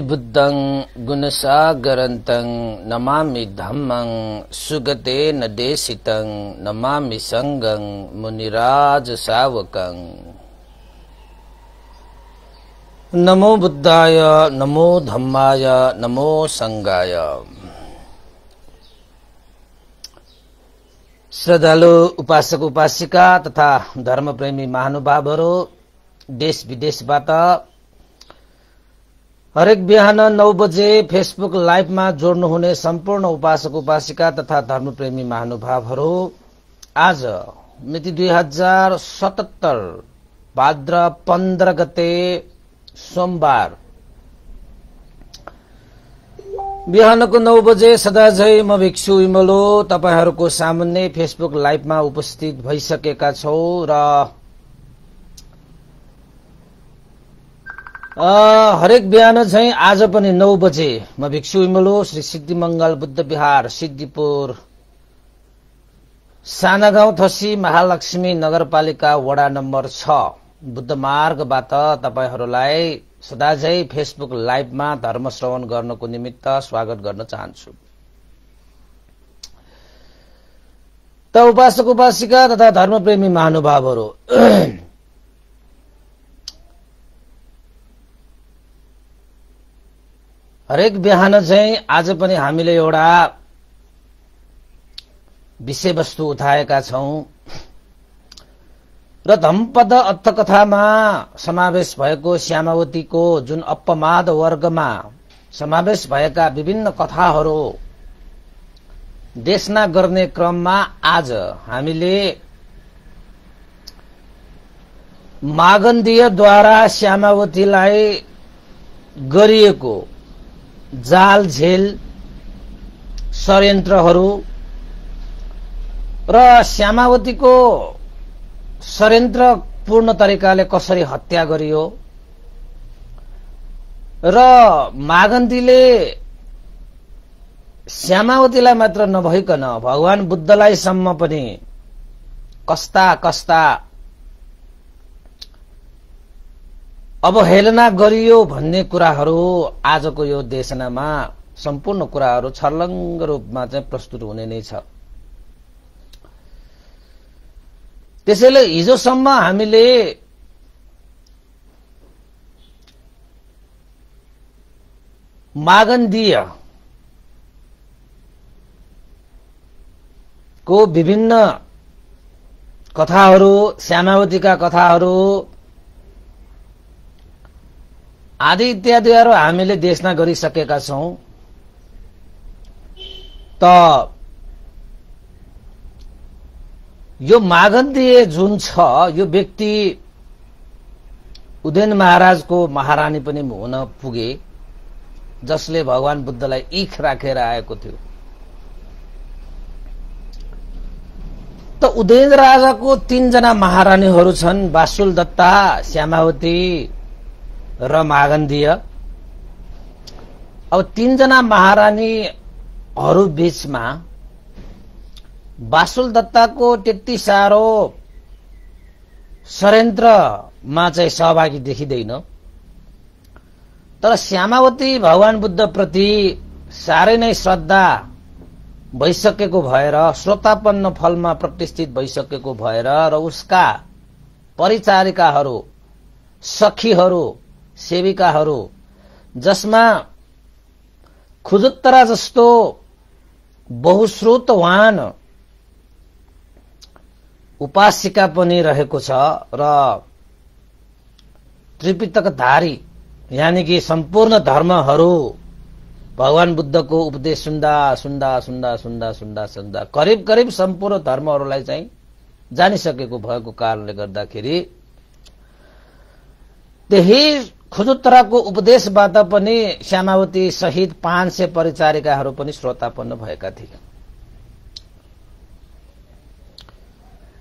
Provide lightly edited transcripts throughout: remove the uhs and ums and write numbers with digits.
बुद्धं गुणसागरन्तं नमामि धम्मं सुगतेन देशितं नमामि संगं मुनिराज सावकं। नमो बुद्धाय नमो धम्माय नमो संगाय। श्रद्धालु उपासक उपासिका तथा धर्मप्रेमी महानुभावहरू देश विदेशबाट हरेक बिहान 9 बजे फेसबुक लाइभमा जोड्नुहुने सम्पूर्ण उपासक उपासिका तथा धर्मप्रेमी महानुभावहरू, आज मिति 2077 भाद्र 15 गते सोमबार बिहानको 9 बजे सदाझै म भिक्षु इमलो तपाईहरूको सामुन्ने फेसबुक लाइभमा उपस्थित भइसकेका छौं र हरेक बिहान चाहिँ आज पनि 9 बजे म भिक्षु इमलो श्री सिद्धिमंगल बुद्ध विहार सिद्धिपुर सानागाउँ थसी महालक्ष्मी नगरपालिका वडा नम्बर 6 बुद्ध मार्गबाट तपाईहरूलाई सदाझै फेसबुक लाइभमा धर्म श्रवण गर्नको निमित्त स्वागत गर्न चाहन्छु। त उपासक उपासिका तथा धर्मप्रेमी महानुभावहरू, हरेक बिहान चाहिँ आज पनि हामीले एउटा विषयवस्तु उठाएका छौं र धम्मपद अर्थकथामा समावेश भएको श्यामावतीको जुन अपमाद वर्गमा समावेश भएका विभिन्न कथाहरू देशना गर्ने क्रममा आज हामीले मागन्धीयद्वारा श्यामावतीलाई गरिएको जाल झेल षड्यन्त्रहरू र श्यामावतीको षड्यन्त्रपूर्ण तरिकाले कसरी हत्या गरियो र मागन्धीले श्यामावतीलाई मात्र नभइकन भगवान बुद्धलाई सम्म पनि कस्ता कस्ता अवहेलना गरियो भन्ने कुराहरू आजको यो देशनामा सम्पूर्ण कुराहरू छर्लङ्ग रूपमा चाहिँ प्रस्तुत हुने नै छ। त्यसैले हिजोसम्म हामीले मागन्धीय को विभिन्न कथाहरू, श्यामावतीका कथाहरू आदि इत्यादिहरू हामीले देशना गरिसकेका छौं। त यो मागन्धीय जुन छ यो व्यक्ति उदयन महाराजको महारानी पनि हुन पुगे, जसले भगवान बुद्धलाई इख राखेर आएको थियो। त उदयन राजाको 3 जना महारानीहरू छन्, वासुलदत्ता, श्यामावती र मागन्धीय। अब 3 जना महारानीहरू बीचमा वासुलदत्ताको त्यति साह्रो षड्यन्त्रमा चाहिँ सहभागी देखिँदैन, तर श्यामावती भगवान बुद्ध प्रति साह्रै नै श्रद्धा भइसकेको भएर, श्रोतापन्न फलमा प्रतिष्ठित भइसकेको भएर र उसका परिचारिकाहरू, सखीहरू, सेविकाहरू, जसमा खुजुत्तरा जस्तो बहुश्रुतवान उपासिका पनि रहेको छ र त्रिपिटकधारी यानी कि सम्पूर्ण धर्महरू भगवान बुद्धको उपदेश सुन्दा सुन्दा सुन्दा सुन्दा सुन्दा सुन्दा करिब करिब सम्पूर्ण धर्महरूलाई चाहिँ जानिसकेको भएको कारणले गर्दाखेरि त्यही खुजुत्तराको उपदेशबाट पनि श्यामावती सहित 500 परिचारिकाहरू पनि श्रोतापन्न भएका थिए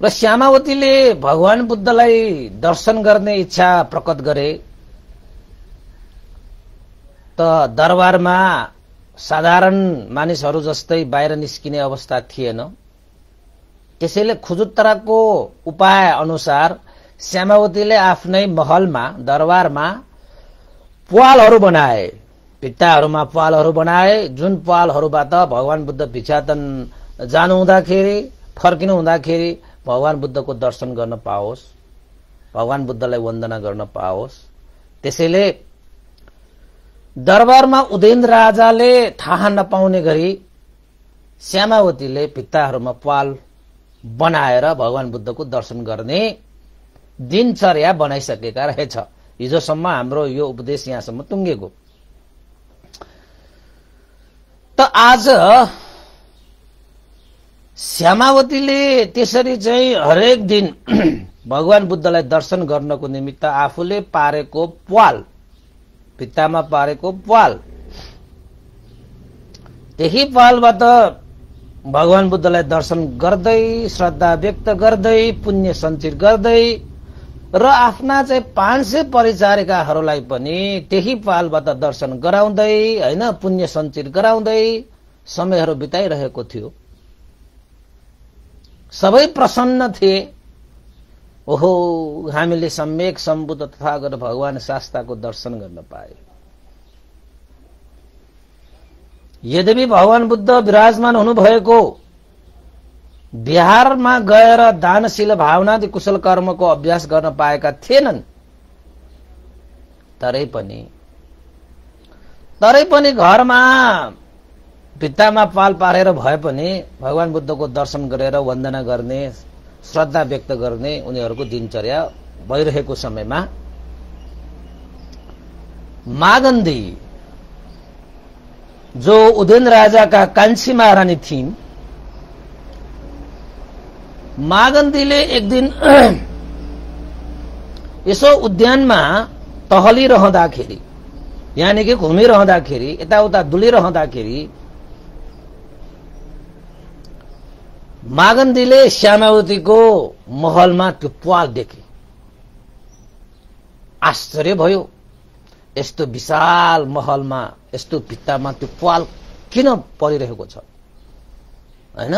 र श्यामावतीले भगवान बुद्धलाई दर्शन गर्ने इच्छा प्रकट गरे। त दरबारमा साधारण मानिसहरू जस्तै बाहिर निस्किने अवस्था थिएन, त्यसैले खुजुत्तराको उपाय अनुसार श्यामावतीले आफ्नै महलमा, दरबारमा प्वालहरू बनाए भित्ताहरूमा पालहरू बनाए, जुन पालहरूबाट भगवान बुद्ध भिक्षाटन जानु हुँदाखेरि, फर्किनु हुँदाखेरि भगवान बुद्धको दर्शन गर्न पाओस्, भगवान बुद्धलाई वन्दना गर्न पाओस्। त्यसैले दरबारमा उदयन राजाले थाहा नपाउने गरी श्यामावतीले भित्ताहरूमा पाल बनाएर भगवान बुद्धको दर्शन गर्ने दिनचर्या बनाइसकेका रहेछ। हिजोसम्म हाम्रो यो उपदेश यहाँसम्म टुङ्गेको। त आज श्यामावतीले त्यसरी चाहिँ हरेक दिन भगवान बुद्धलाई दर्शन गर्नको निमित्त आफूले पारेको पाल, भित्तामा पारेको पाल, त्यही पालबाट भगवान बुद्धलाई दर्शन गर्दै, श्रद्धा व्यक्त गर्दै, पुण्य सञ्चित गर्दै र आफ्ना चाहिँ 500 परिचारिकाहरूलाई पनि त्यही पालबाट दर्शन गराउँदै, हैन, पुण्य सञ्चित गराउँदै समयहरू बिताइरहेको थियो। सबै प्रसन्न थिए। ओहो, हामीले सम्यक सम्बुद्ध तथागत भगवान शास्ताको दर्शन गर्न पाए। यद्यपि भगवान बुद्ध विराजमान हुनुभएको बिहारमा गएर दानशील भावनादि कुशल कर्मको अभ्यास गर्न पाएका थिएनन्। तरै पनि घरमा भित्तामा पाल पारेर भए पनि भगवान बुद्धको दर्शन गरेर वन्दना गर्ने, श्रद्धा व्यक्त गर्ने उनीहरूको दिनचर्या भइरहेको समयमा मागन्धी, जो उदयन राजाका कान्छी महारानी थिइन्, मागन्धीले एक दिन यसो उद्यानमा टहलिरहँदाखेरि, यानी कि घुमिरहँदाखेरि, यताउता डुलिरहँदाखेरि मागन्धीले श्यामावतीको महलमा त्यो पाल देखे। आश्चर्य भयो, यस्तो विशाल महलमा, यस्तो भित्तामा त्यो पाल किन परिरहेको छ, हैन?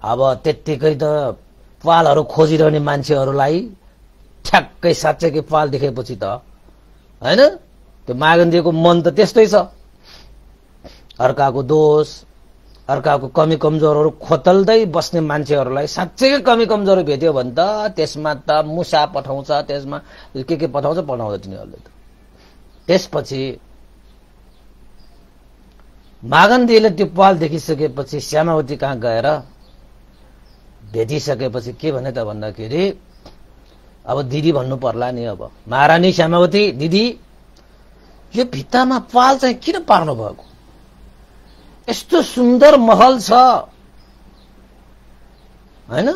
अब त्यत्तिकै त पालहरू खोजिरहने मान्छेहरूलाई ठ्याक्कै साँच्चैकै पाल देखेपछि त, हैन, त्यो मागन्धीको मन त त्यस्तै छ। अर्काको दोष, अर्काको कमी कमजोरहरू खोतल्दै बस्ने मान्छेहरूलाई साँच्चैकै कमी कमजोर भेट्यो भने त त्यसमा त मुसा पठाउँछ, त्यसमा के पठाउँछ तिनीहरूले त। त्यसपछि मागन्धीले त्यो पाल देखिसकेपछि श्यामावती कहाँ गएर भेटिसकेपछि के भने त भन्दाखेरि, अब दिदी भन्नु पर्ला नि। अब महारानी श्यामावती, दिदी, यो भित्तामा पाल चाहिँ किन पार्नु भएको? यस्तो सुन्दर महल छ, हैन?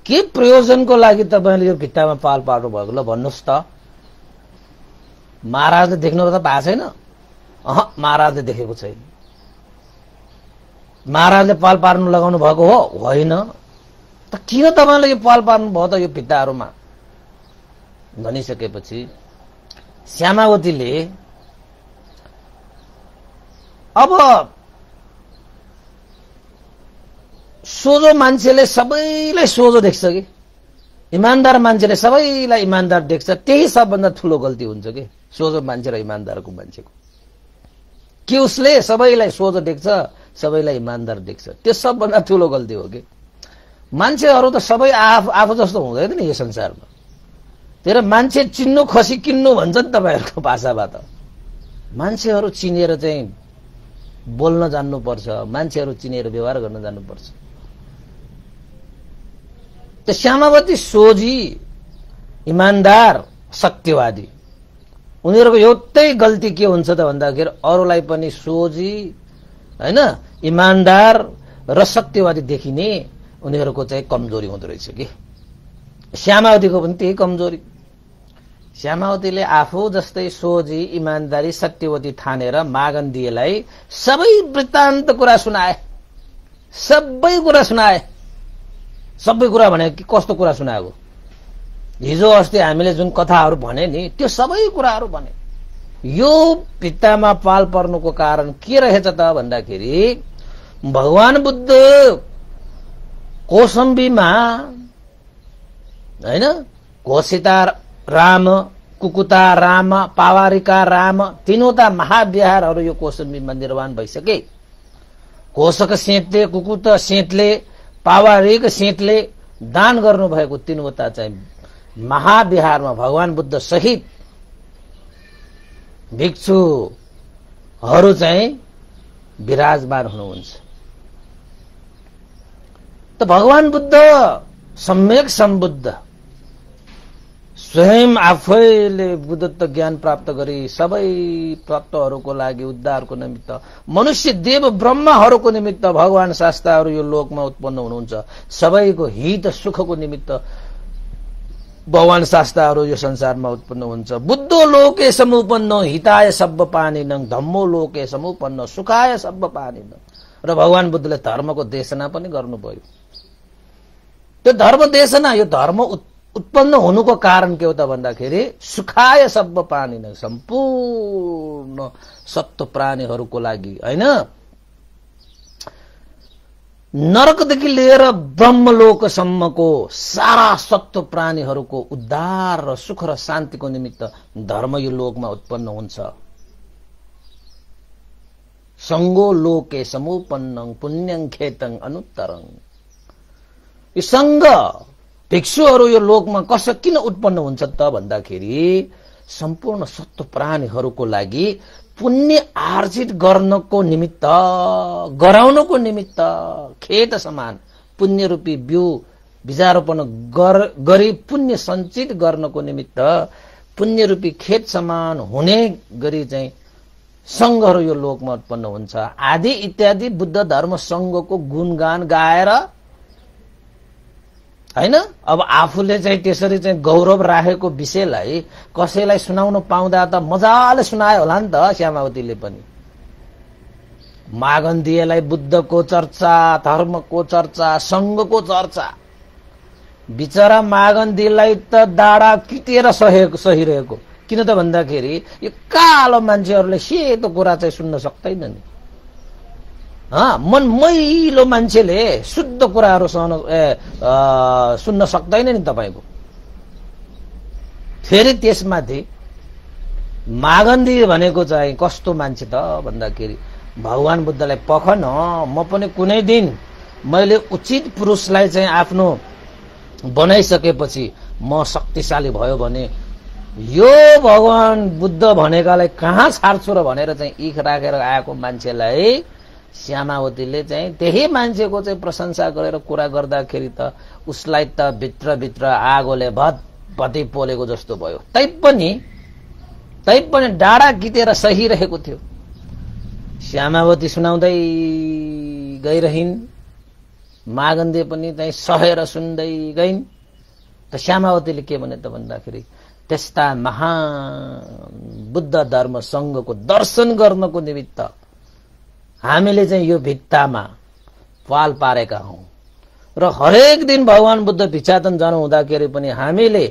के प्रयोजनको लागि तपाईले यो भित्तामा पाल पार्नु भएको? ल भन्नुस् त। महाराजले देख्नु त पाएको छैन? महाराजले देखेको छैन। महाराजले पाल पार्नु लगाउनु भएको हो? होइन। त किन तपाईले यो पाल पार्नु भयो त यो भित्ताहरूमा? भनिसकेपछि श्यामावतीले अब सोझो मान्छेले सबैलाई सोझो देख्छ कि, इमानदार मान्छेले सबैलाई इमानदार देख्छ। त्यही सबभन्दा ठूलो गल्ती हुन्छ कि सोझो मान्छे र इमानदारको मान्छेको। कि उसले सबैलाई सोझो देख्छ, सबैलाई इमानदार देख्छ, त्यो सबभन्दा ठूलो गल्ती हो कि। मान्छेहरू त सबै आफू जस्तो हुँदैन नि यो संसारमा। तेरो मान्छे चिन्नु खसी किन्नु भन्छ नि तपाईहरुको भाषाबाट। मान्छेहरू चिनेर चाहिँ बोल्न जान्नुपर्छ, मान्छेहरू चिनेर व्यवहार गर्न जान्नुपर्छ। त श्यामावती सोझी, इमानदार, सत्यवादी। उनीहरूको एउटै गल्ती के हुन्छ त भन्दाखेरि अरूलाई पनि सोझी, हैन, इमानदार र सत्यवादी देखिने उनीहरूको चाहिँ कमजोरी हुँदो रहेछ कि। श्यामावतीको पनि त्यही कमजोरी। श्यामावतीले आफू जस्तै सोझी, इमानदारी, सत्यवती ठानेर मागन्धीलाई सबै वृत्तान्त कुरा सुनाए। सबै कुरा सुनाए। सबै कुरा भने कस्तो कुरा सुनाएको? हिजो अस्ति हामीले जुन कथाहरू भने नि त्यो सबै कुराहरू भने। यो भित्तामा पाल पर्नुको कारण के रहेछ त भन्दाखेरि भगवान बुद्ध कौसम्बीमा, हैन, घोषिता राम कुकुता राम पावारिका राम तीनवटा महाविहारहरू यो कौशाम्बीमा निर्माण भइसके। घोषक सेतले, कुकुत सेतले, पावारिक सेतले दान गर्नुभएको तीनवटा चाहिँ महाविहारमा भगवान बुद्ध सहित भिक्षुहरू चाहिँ विराजमान हुनुहुन्छ। त भगवान बुद्ध सम्यक सम्बुद्ध स्वयं आफैले बुद्धत्व ज्ञान प्राप्त गरी सबै तत्त्वहरूको लागि उद्धारको निमित्त मनुष्य देव ब्रह्माहरूको निमित्त भगवान शास्त्रहरू यो लोकमा उत्पन्न हुनुहुन्छ। सबैको हित सुखको निमित्त भगवान शास्त्रहरू यो संसारमा उत्पन्न हुन्छ। बुद्धो लोके समुपन्न हिताय सब्ब पानिनं धम्मो लोके समुपन्न सुखाय सब्ब पानिनं। र भगवान बुद्धले धर्मको देशना पनि गर्नुभयो। त्यो धर्म देशना, यो धर्म उत्पन्न हुनुको कारण के हो त भन्दाखेरि सुखाय सब्ब प्राणी सम्पूर्ण सत्व प्राणीहरूको लागि हैन, नरकदेखि लिएर ब्रह्मलोकसम्मको सारा सत्व प्राणीहरूको उद्धार र सुख र शान्तिको निमित्त धर्म यो लोकमा उत्पन्न हुन्छ। संगो लोके समुपन्नं पुण्यं खेतं अनुत्तरं। यो संग भिक्षुहरू यो लोकमा किन उत्पन्न हुन्छ त भन्दाखेरि सम्पूर्ण सत्व प्राणीहरूको लागि पुण्य आर्जित गर्नको निमित्त, गराउनको निमित्त खेत समान पुण्य रूपी बिउ बिजारोपण गरी पुण्य सञ्चित गर्नको निमित्त पुण्य रूपी खेत समान हुने गरी चाहिँ संघहरू यो लोकमा उत्पन्न हुन्छ। आदि इत्यादि बुद्ध धर्म संघको गुणगान गाएर हैन, अब आफूले चाहिँ त्यसरी चाहिँ गौरव राखेको विषयलाई कसैलाई सुनाउन पाउँदा त मजाले सुनायो होला नि त श्यामावतीले पनि। मागन्धीलाई बुद्धको चर्चा, धर्मको चर्चा, संघको चर्चा। बिचरा मागन्धीलाई त दाडा किटेर सहिरहेको। किन त भन्दाखेरि यो कालो मान्छेहरूले सेतो कुरा चाहिँ सुन्न सक्दैन नि। मन मैलो मान्छेले शुद्ध कुराहरू सुन्न सक्दैन नि तपाईको। फेरि त्यसमाथि मागन्धी भनेको चाहिँ कस्तो मान्छे त भन्दाखेरि भगवान बुद्धलाई पखन म पनि कुनै दिन मैले उचित पुरुषलाई चाहिँ आफ्नो बनाइसकेपछि म शक्तिशाली भयो भने यो भगवान बुद्ध भनेकालाई कहाँ छाड्छु र भनेर चाहिँ इख राखेर आएको मान्छेलाई श्यामावतीले चाहिँ त्यही मान्छेको चाहिँ प्रशंसा गरेर कुरा गर्दाखेरि त उसलाई त भित्रभित्र आगोले भत्भती पोलेको जस्तो भयो। तैपनि डाँडा कितेर सहिरहेको थियो। श्यामावती सुनाउँदै गइरहन्, मागन्धे पनि चाहिँ सहेर सुन्दै गइन्। त श्यामावतीले के भने त भन्दाखेरि त्यस्ता महान बुद्ध धर्म संघको दर्शन गर्नको निमित्त हामीले चाहिँ यो भित्तामा पाल पारेका हौं र हरेक दिन भगवान बुद्ध भिक्षाटन जानु हुँदाखेरि पनि हामीले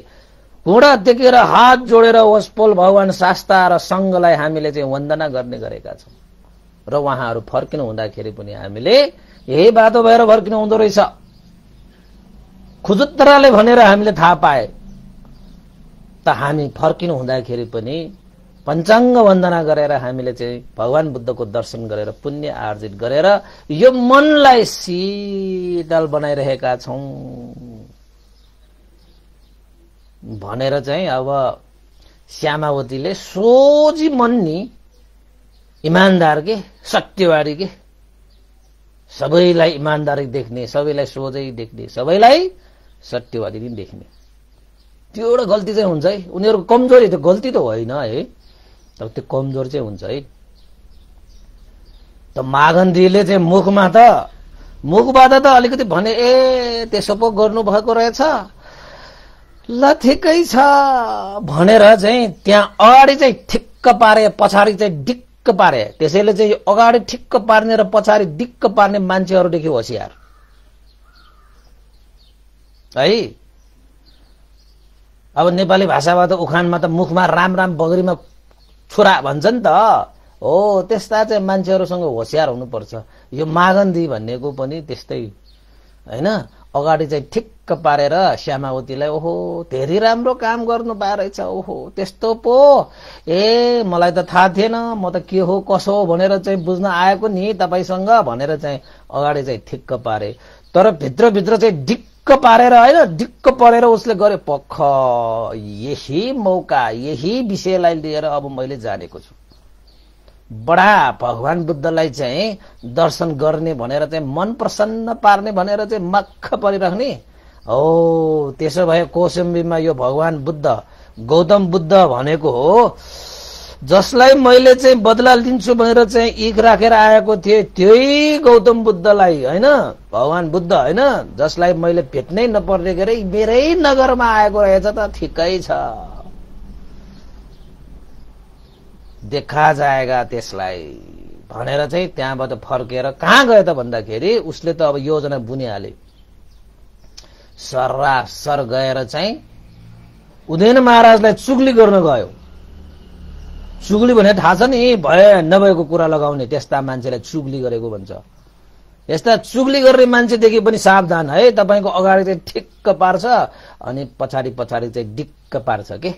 घुँडा टेकेर हात जोडेर वसपोल भगवान शास्त्र र संघलाई हामीले चाहिँ वन्दना गर्ने गरेका छौं। र उहाँहरू फर्किनु हुँदाखेरि पनि हामीले यही बाटो भएर फर्किनु हुँदो रहेछ खुजुत्तराले भनेर हामीले थाहा पाए। त हामी फर्किनु हुँदाखेरि पनि पञ्चाङ्ग वन्दना गरेर हामीले चाहिँ भगवान बुद्धको दर्शन गरेर पुण्य आर्जित गरेर यो मनलाई शीतल बनाइरहेका छौं भनेर चाहिँ अब श्यामावतीले सोझी मन नि इमानदार के सत्यवादी के सबैलाई इमानदारी देख्ने, सबैलाई सोझै देख्ने, सबैलाई सत्यवादी नै देख्ने। त्यो एउटा गल्ती चाहिँ हुन्छ है। उनीहरूको कमजोरी, त्यो गल्ती त होइन है, तर त्यो कमजोर चाहिँ हुन्छ है। त मागन्धीले चाहिँ मुखबाट त अलिकति भने ए त्यसो पो गर्नु भएको रहेछ ल ठिकै छ भनेर चाहिँ त्यहाँ अगाडि चाहिँ ठिक्क पारे, पछाडि चाहिँ डिक्क पारे। त्यसैले चाहिँ यो अगाडि ठिक्क पार्ने र पछाडि डिक्क पार्ने मान्छेहरूदेखि होशियार है। अब नेपाली भाषामा त उखानमा त मुखमा राम राम बगरीमा छुरा भन्छ नि त। हो त्यस्ता चाहिँ मान्छेहरूसँग होशियार हुनुपर्छ। यो मागन्धी भन्नेको पनि त्यस्तै हैन, अगाडि चाहिँ ठिक्क ठिक्क पारेर श्यामावतीलाई ओहो धेरै राम्रो काम गर्नु पाएछ ओहो त्यस्तो पो ए मलाई त थाहा थिएन म त के हो कसो हो भनेर चाहिँ बुझ्न आएको नि तपाईसँग भनेर चाहिँ अगाडि चाहिँ ठिक्क पारे तर भित्र भित्र चाहिँ दिक्क पारेर हैन दिक्क परेर उसले गरे पख यही मौका यही विषयलाई लिएर अब मैले जानेको छु बडा भगवान बुद्धलाई चाहिँ दर्शन गर्ने भनेर चाहिँ मन प्रसन्न पार्ने भनेर चाहिँ मक्ख परिराख्ने हो त्यसो भए कौशाम्बीमा यो भगवान बुद्ध गौतम बुद्ध भनेको हो जसलाई मैले चाहिँ बदला लिन्छु भनेर चाहिँ इख राखेर आएको थिए त्यही गौतम बुद्धलाई हैन भगवान बुद्ध हैन जसलाई मैले भेट्नै नपर्ने गरे मेरै नगरमा आएको रहेछ त ठिकै छ देखा जाएगा त्यसलाई भनेर चाहिँ त्यहाँबाट फर्केर कहाँ गयो त भन्दाखेरि उसले त अब योजना बुनिहाले सरासर गएर चाहिँ उदयन महाराजलाई चुगली गर्न गयो चुगली भने थाहा छ नि भए नभएको कुरा लगाउने त्यस्ता मान्छेलाई चुगली गरेको भन्छ यस्ता चुगली गर्ने मान्छेदेखि पनि सावधान है तपाईको अगाडि चाहिँ ठिक्क पार्छ अनि पछाडि पछाडि चाहिँ डिक्क पार्छ के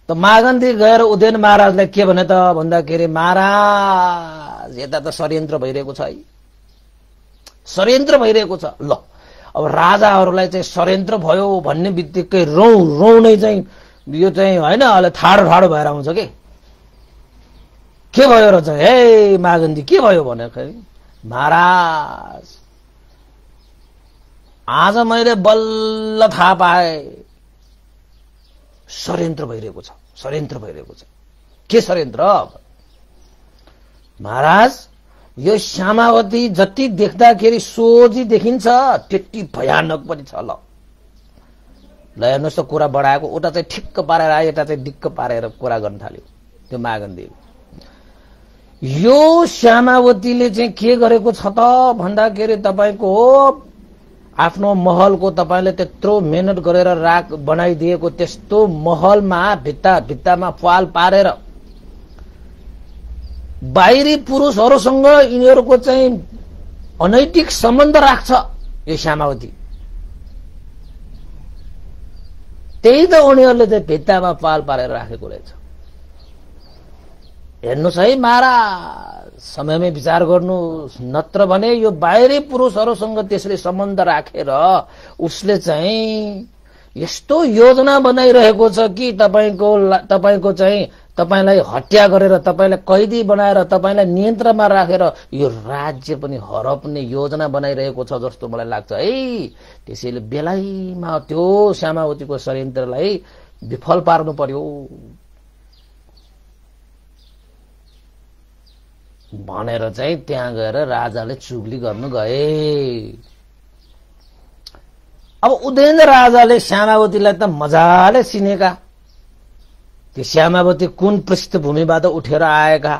त मागन्दी गएर उदयन महाराजलाई के भने त भन्दाखेरि महाराज यता त षड्यन्त्र भइरहेको छ है षड्यन्त्र भइरहेको छ ल अब राजाहरूलाई चाहिँ षड्यन्त्र भयो भन्ने बित्तिकै रौ नै चाहिँ यो चाहिँ हैन अहिले ठाडो ठाडो भएर आउँछ के भयो र चाहिँ हे मागन्दी के भयो भन्दाखेरि महाराज आज मैले बल्ल थाहा पाए षड्यन्त्र भइरहेको छ षड्यन्त्र भइरहेको छ के षड्यन्त्र महाराज यो श्यामावती जति देख्दाखेरि सोझी देखिन्छ त्यति भयानक पनि छ ल हेर्नुहोस् त कुरा बढाएको उता चाहिँ ठिक्क पारेर आयो यता चाहिँ दिक्क पारेर कुरा गर्न थाल्यो त्यो मागन्दी यो श्यामावतीले चाहिँ के गरेको छ त भन्दाखेरि तपाईको आफ्नो महलको तपाईले त्यत्रो मेहनत गरेर बनाइदिएको त्यस्तो महलमा भित्तामा पाल पारेर बाहिरी पुरुषहरूसँग यिनीहरूको चाहिँ अनैतिक सम्बन्ध राख्छ यो श्यामावती त्यही त उनीहरूले चाहिँ भित्तामा पाल पारेर राखेको रहेछ हेर्नुस् है महाराज समयमै विचार गर्नु नत्र भने यो बाहिरी पुरुषहरूसँग त्यसले सम्बन्ध राखेर उसले चाहिँ यस्तो योजना बनाइरहेको छ कि तपाईको चाहिँ तपाईलाई हत्या गरेर तपाईलाई कैदी बनाएर तपाईलाई नियन्त्रणमा राखेर यो राज्य पनि हरप्ने योजना बनाइरहेको छ जस्तो मलाई लाग्छ है त्यसैले बेलायमा त्यो श्यामावतीको षड्यन्त्रलाई विफल पार्नु पर्यो भनेर चाहिँ त्यहाँ गएर राजाले चुगली गर्नु गए अब उदयन राजाले श्यामावतीलाई त मजाले चिनेका त्यो श्यामावती कुन पृष्ठभूमिबाट उठेर आएका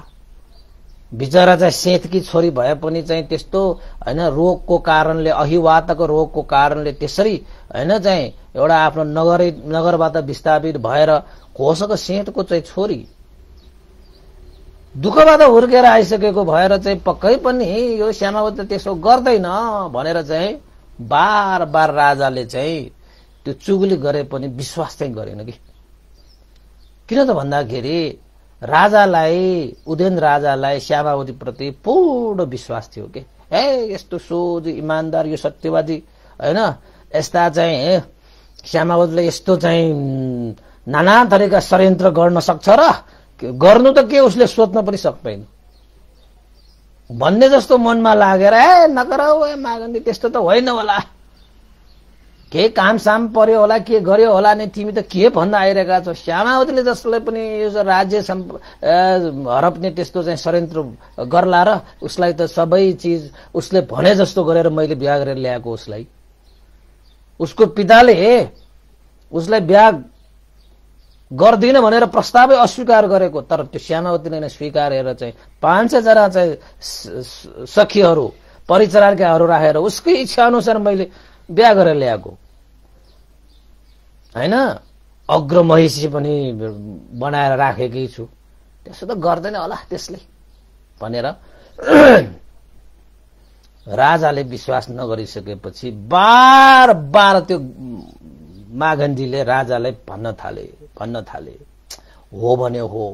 बिचरा चाहिँ सेठकी छोरी भए पनि चाहिँ त्यस्तो हैन रोगको कारणले अहिवातको रोगको कारणले त्यसरी हैन चाहिँ एउटा आफ्नो नगरबाट विस्थापित भएर कोषको सेठको चाहिँ छोरी दुःखबाट हुर्केर आइसकेको भएर चाहिँ पक्कै पनि यो श्यामावती त्यसो गर्दैन भनेर चाहिँ बार बार राजाले चाहिँ त्यो चुगली गरे पनि विश्वास चाहिँ गरेन कि किन त भन्दाखेरि राजालाई उदयन राजालाई श्यामावती प्रति पूर्ण विश्वास थियो के यस्तो सोझ इमानदार यो सत्यवादी हैन यस्ता चाहिँ श्यामावतीले यस्तो चाहिँ नाना थरीका षड्यन्त्र गर्न सक्छ र गर्नु त के उसले सोच्न पनि सक्दैन भन्ने जस्तो मनमा लागेर नगरौ मागन्दी त्यस्तो त होइन होला के काम साम पर्यो होला के गर्यो होला नि तिमी त के भन्न आइरहेका छौ श्यामावतीले जसले पनि यो राज्य हरप्ने त्यस्तो चाहिँ षड्यन्त्र गर्ला र उसलाई त सबै चीज उसले भने जस्तो गरेर मैले बिहा गरेर ल्याएको उसलाई उसको पिताले उसलाई बिहा गर्दिन भनेर प्रस्तावै अस्वीकार गरेको तर त्यो श्यामावतीले नै स्वीकारेर चाहिँ 500 जना चाहिँ सखीहरू परिचारिकाहरू राखेर उसकै इच्छा अनुसार मैले बिहा गरेर ल्याएको हैन अग्र महिषी पनि बनाएर राखेकै छु त्यसो त गर्दैन होला त्यसले भनेर राजाले विश्वास नगरिसकेपछि बार बार त्यो मागन्धीले राजालाई भन्न थाले हो भने हो,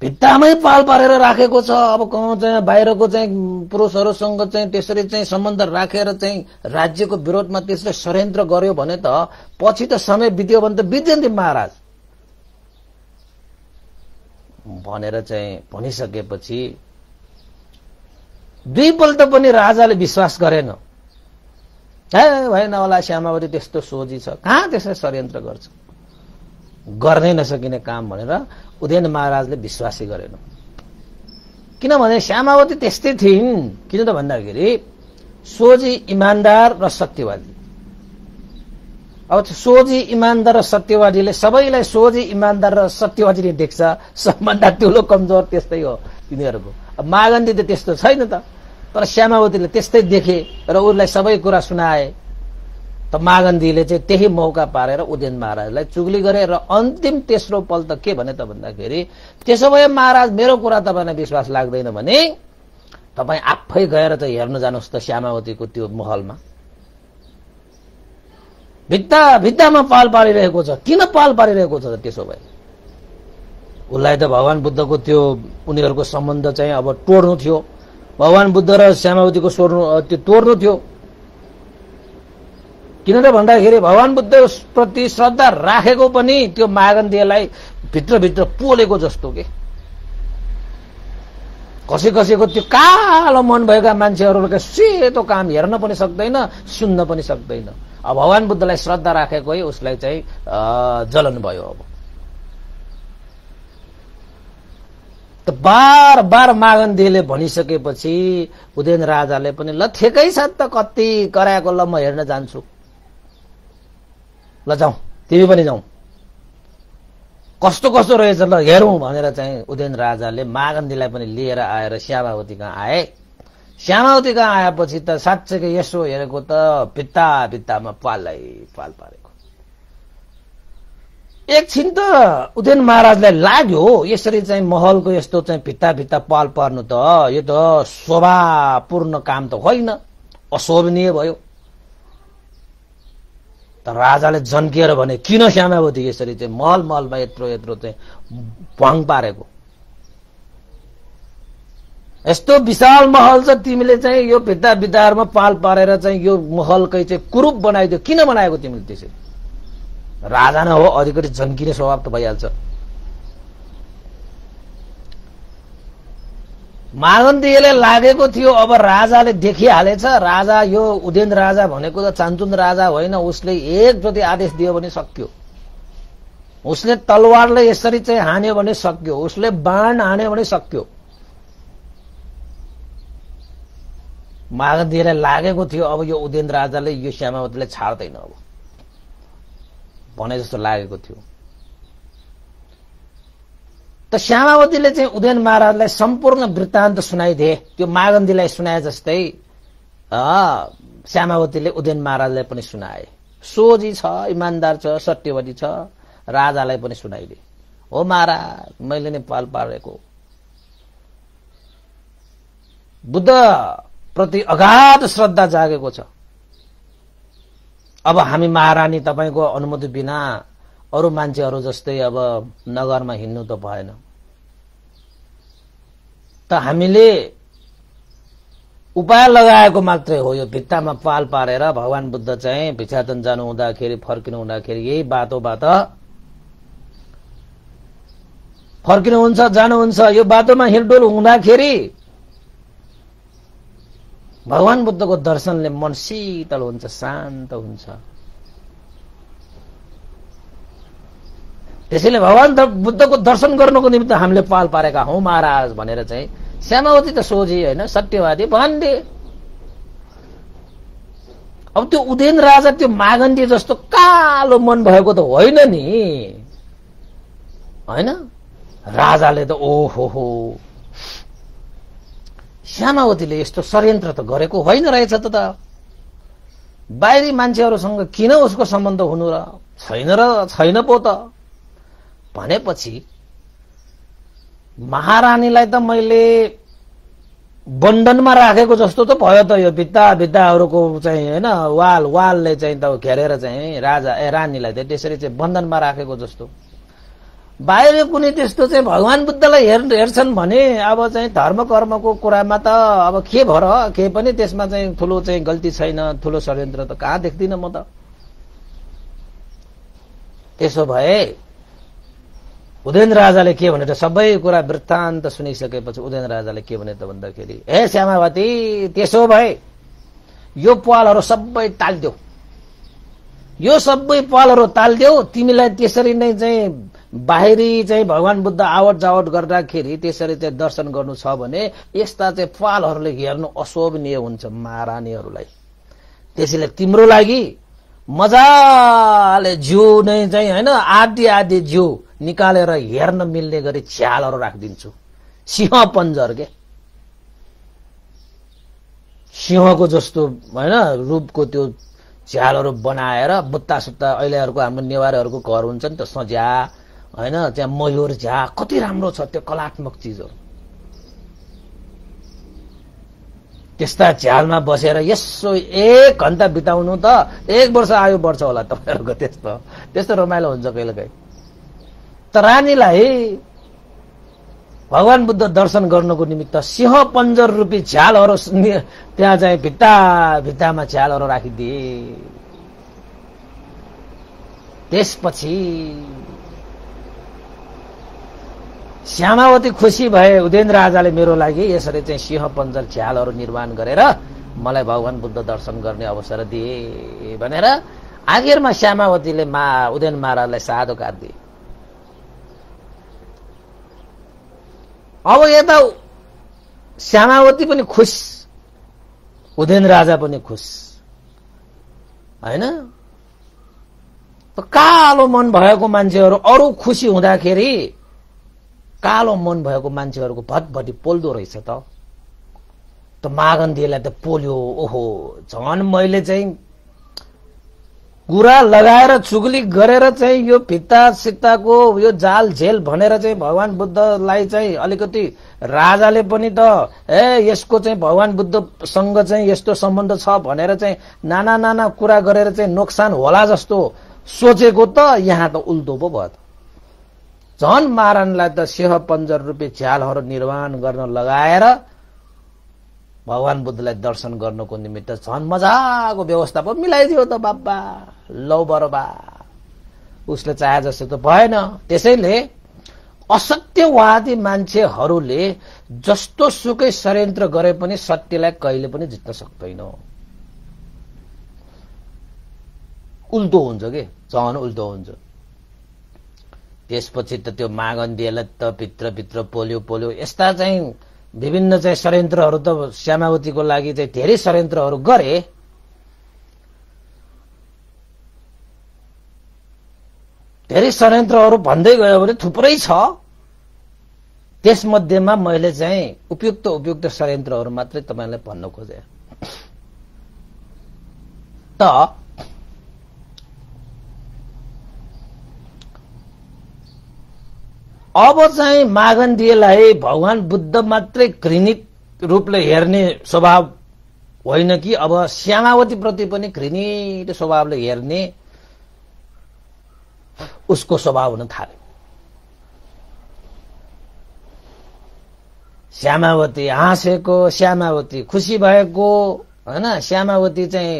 भित्तामै पाल पारेर राखेको छ। अब कहाँ चाहिँ बाहिरको चाहिँ पुरुषहरूसँग चाहिँ त्यसरी चाहिँ सम्बन्ध राखेर चाहिँ राज्यको विरोधमा त्यसले षड्यन्त्र गर्यो भने त पछि त समय बित्यो भने त बित्दैन महाराज भनेर चाहिँ भनिसकेपछि दुईपल्ट पनि राजाले विश्वास गरेन। भएन होला, श्यामावती त्यस्तो सोझी छ, कहाँ त्यसले षड्यन्त्र गर्छ, गर्नै नसकिने काम भनेर उदयन महाराजले विश्वासै गरेन। किनभने श्यामावती त्यस्तै थिइन्। किन त भन्दाखेरि सोझी, इमान्दार र सत्यवादी। अब सोझी, इमान्दार र सत्यवादीले सबैलाई सोझी, इमान्दार र सत्यवादीले देख्छ, सबभन्दा ठुलो कमजोर त्यस्तै हो तिनीहरूको। अब मागन्धी त त्यस्तो छैन त, तर श्यामावतीले त्यस्तै देखे र उसलाई सबै कुरा सुनाए। त मागन्धीले चाहिँ त्यही मौका पारेर उदयन महाराजलाई चुगली गरे र अन्तिम तेस्रो पल त के भने त भन्दाखेरि त्यसो भए महाराज मेरो कुरा तपाईलाई विश्वास लाग्दैन भने तपाई आफै गएर चाहिँ हेर्न जानुहोस् त श्यामावतीको त्यो महलमा भित्तामा पाल पारिरहेको छ। किन पाल पारिरहेको छ त? त्यसो भए उसलाई त भगवान बुद्धको त्यो उनीहरूको सम्बन्ध चाहिँ अब तोड्नु थियो, भगवान बुद्ध र श्यामावतीको त्यो तोड्नु थियो। किन त भन्दाखेरि भगवान बुद्ध प्रति श्रद्धा राखेको पनि त्यो मागन्धीलाई भित्रभित्र पोलेको जस्तो के कसैको त्यो कालो मन भएका मान्छेहरूले सेतो काम हेर्न पनि सक्दैन, सुन्न पनि सक्दैन। अब भगवान बुद्धलाई श्रद्धा राखेको है उसलाई चाहिँ जलन भयो। अब त बार बार मागन्धीले भनिसकेपछि उदयन राजाले पनि ल ठेकै छ त, कति कराएको, ल म हेर्न जान्छु, ल जाउँ, तिमी पनि जाउँ, कस्तो कस्तो रहेछ ल हेरौँ भनेर चाहिँ उदयन राजाले मागन्धीलाई पनि लिएर आएर श्यामावती कहाँ आए। श्यामावती कहाँ आएपछि त साँच्चैकै यसो हेरेको त भित्तामा पाल पारेको। एकछिन त उदयन महाराजलाई लाग्यो यसरी चाहिँ महलको यस्तो चाहिँ भित्ता पाल पार्नु त यो त शोभापूर्ण काम त होइन, अशोभनीय भयो। त राजाले झन्किएर भने किन श्यामावती यसरी चाहिँ महलमा यत्रो चाहिँ भङ पारेको, यस्तो विशाल महल छ, तिमीले चाहिँ यो भित्तामा पाल पारेर चाहिँ यो महलकै चाहिँ कुरूप बनाइदियो, किन बनाएको तिमीले त्यसरी? राजा न हो, अलिकति झन्किने स्वभाव त भइहाल्छ। मागन्धीले लागेको थियो अब राजाले देखिहालेछ, राजा यो उदयन राजा भनेको त चान्चुन राजा होइन, उसले एकचोटि आदेश दियो भने सक्यो, उसले तलवारले यसरी चाहिँ हान्यो भने सक्यो, उसले बाण हान्यो भने सक्यो। मागन्धीलाई लागेको थियो अब यो उदयन राजाले यो श्यामावतीलाई छाड्दैन अब भने जस्तो लागेको थियो। त श्यामावतीले चाहिँ उदयन महाराजलाई सम्पूर्ण वृत्तान्त सुनाइदिए, त्यो मागन्धीलाई सुनाए जस्तै श्यामावतीले उदयन महाराजलाई पनि सुनाए। सोझी छ, इमान्दार छ, सत्यवादी छ, राजालाई पनि सुनाइदिए, हो महाराज मैले नै पाल पारेको, बुद्ध प्रति अगाध श्रद्धा जागेको छ, अब हामी महारानी तपाईको अनुमति बिना अरू मान्छेहरू जस्तै अब नगरमा हिँड्नु त भएन, त हामीले उपाय लगाएको मात्रै हो। यो भित्तामा पाल पारेर भगवान बुद्ध चाहिँ भिक्षाटन जानु हुँदाखेरि फर्किनु हुँदाखेरि यही बाटोबाट फर्किनुहुन्छ, जानुहुन्छ, यो बाटोमा हिँडडुल हुँदाखेरि भगवान बुद्धको दर्शनले मन शीतल हुन्छ, शान्त हुन्छ। त्यसैले भगवान बुद्धको दर्शन गर्नको निमित्त हामीले पाल पारेका हौं महाराज भनेर चाहिँ श्यामावती त सोझी होइन, सत्यवादी भनिदिए। अब त्यो उदयन राजा त्यो मागन्धी जस्तो कालो मन भएको त होइन नि, होइन? राजाले त ओहो श्यामावतीले यस्तो षड्यन्त्र त गरेको होइन रहेछ त बाहिरी मान्छेहरूसँग किन उसको सम्बन्ध हुनु र छैन पो त भनेपछि महारानीलाई त मैले बन्धनमा राखेको जस्तो त भयो त यो भित्ताहरूको चाहिँ हैन वालले चाहिँ त घेरेर चाहिँ रानीलाई त त्यसरी चाहिँ बन्धनमा राखेको जस्तो। बाहिर कुनै त्यस्तो चाहिँ भगवान बुद्धलाई हेर्छन् भने अब चाहिँ धर्म कर्मको कुरामा त अब के भर के पनि त्यसमा चाहिँ ठुलो चाहिँ गल्ती छैन, ठुलो षड्यन्त्र त कहाँ देख्दिन म त। त्यसो भए उदयन राजाले के भने त सबै कुरा वृत्तान्त सुनिसकेपछि उदयन राजाले के भने त भन्दाखेरि, हे श्यामावती, त्यसो भए यो पालहरू सबै टाल्देऊ, यो सबै पालहरू टाल्देऊ। तिमीलाई त्यसरी नै चाहिँ बाहिरी चाहिँ भगवान बुद्ध आवट जावट गर्दाखेरि त्यसरी चाहिँ दर्शन गर्नु छ भने यस्ता चाहिँ पालहरूले हेर्नु अशोभनीय हुन्छ महारानीहरूलाई। त्यसैले तिम्रो लागि मजाले जिउ नै चाहिँ हैन आधी जिउ निकालेर हेर्न मिल्ने गरी छ्यालहरू राखिदिन्छु। सिंह पञ्जर के सिंहको जस्तो हैन रूपको त्यो छ्यालहरू बनाएर बुत्ता सुत्ता अहिलेहरूको हाम्रो नेवारहरूको घर हुन्छ नि त सज्या हैन, त्यहाँ मयूर झ्या कति राम्रो छ त्यो कलात्मक चिजहरू। त्यस्ता झ्यालमा बसेर यसो 1 घण्टा बिताउनु त 1 वर्ष आयु बढ्छ होला तपाईहरुको। त्यस्तो रमाइलो हुन्छ कहिलेकाहीँ। त रानीलाई भगवान बुद्ध दर्शन गर्नको निमित्त सिंह पञ्जर रूपी झ्यालहरू त्यहाँ चाहिँ भित्तामा झ्यालहरू राखिदिए। त्यसपछि श्यामावती खुसी भए, उदयन राजाले मेरो लागि यसरी चाहिँ सिंह पञ्जर झ्यालहरू निर्माण गरेर मलाई भगवान बुद्ध दर्शन गर्ने अवसर दिए भनेर आखिरमा श्यामावतीले उदयन महाराजलाई साधुकार दिए। अब यता श्यामावती पनि खुश, उदयन राजा पनि खुश हैन। कालो मन भएको मान्छेहरू अरू खुसी हुँदाखेरि कालो मन भएको मान्छेहरूको भटभटी पोल्दो रहेछ त मागन्धीलाई त पोल्यो। ओहो, झन् मैले चाहिँ कुरा लगाएर चुगली गरेर चाहिँ यो भित्ता सित्ताको यो जाल झेल भनेर चाहिँ भगवान बुद्धलाई चाहिँ अलिकति राजाले पनि त यसको चाहिँ भगवान बुद्धसँग चाहिँ यस्तो सम्बन्ध छ भनेर चाहिँ नाना कुरा गरेर चाहिँ नोक्सान होला जस्तो सोचेको त यहाँ त उल्टो पो भयो। झन् महारानीलाई त सिंह पञ्जर रूपी झ्यालहरू निर्माण गर्न लगाएर भगवान बुद्धलाई दर्शन गर्नको निमित्त झन् मजाको व्यवस्था पो मिलाइदियो त बाबा। लौ बरबा उसले चाहे जस्तो त भएन। त्यसैले असत्यवादी मान्छेहरूले जस्तो सुकै षड्यन्त्र गरे पनि सत्यलाई कहिले पनि जित्न सक्दैन। उल्टो हुन्छ के, झन् उल्टो हुन्छ। त्यसपछि त त्यो मागन्धीलाई त भित्र पोल्यो। यस्ता चाहिँ विभिन्न चाहिँ षड्यन्त्रहरू त श्यामावतीको लागि चाहिँ धेरै षड्यन्त्रहरू गरे। धेरै षड्यन्त्रहरू भन्दै गयो भने थुप्रै छ। त्यसमध्येमा मैले चाहिँ उपयुक्त षड्यन्त्रहरू मात्रै तपाईलाई भन्न खोजे। त अब चाहिँ मागन्धीलाई भगवान बुद्ध मात्रै घृणित रूपले हेर्ने स्वभाव होइन कि अब श्यामावती प्रति पनि घृणित स्वभावले हेर्ने उसको स्वभाव हुन थाल्यो। श्यामावती हाँसेको, श्यामावती खुसी भएको हैन, श्यामावती चाहिँ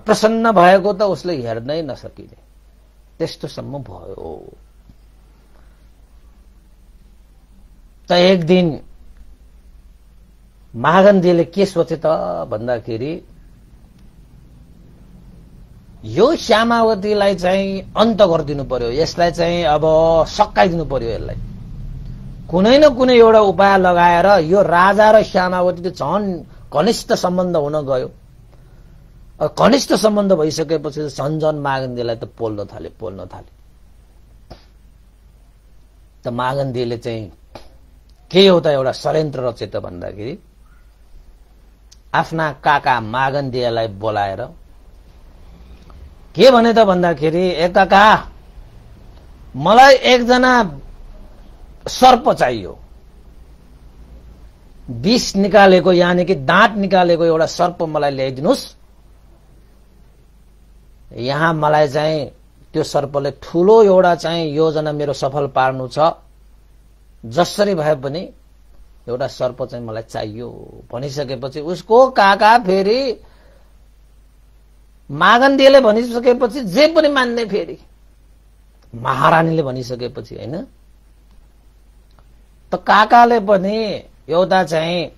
प्रसन्न भएको त उसले हेर्नै नसकिने त्यस्तोसम्म भयो। त एक दिन मागन्धीले के सोचे त भन्दाखेरि यो श्यामावतीलाई चाहिँ अन्त गरिदिनु पर्यो, यसलाई चाहिँ अब सकाइदिनु पर्यो। यसलाई कुनै न कुनै एउटा उपाय लगाएर यो राजा र श्यामावती त झन् घनिष्ठ सम्बन्ध हुन गयो। घनिष्ठ सम्बन्ध भइसकेपछि झन् मागन्धीलाई त पोल्न थाले। त मागन्धीले चाहिँ के एउटा षड्यन्त्र रचे त भन्दाखेरि आफ्ना काका मागन्धीलाई बोलाएर के भने त भन्दाखेरि, ए काका, मलाई एकजना सर्प चाहियो। विष निकालेको यानि कि दाँत निकालेको एउटा सर्प मलाई ल्याइदिनुस्। यहाँ मलाई चाहिँ त्यो सर्पले ठूलो एउटा चाहिँ योजना मेरो सफल पार्नु छ, जसरी भए पनि एउटा सर्प चाहिँ मलाई चाहियो भनिसकेपछि उसको काका फेरि मागन्धीले भनिसकेपछि जे पनि मान्ने, फेरि महारानीले भनिसकेपछि हैन त काकाले पनि एउटा चाहिँ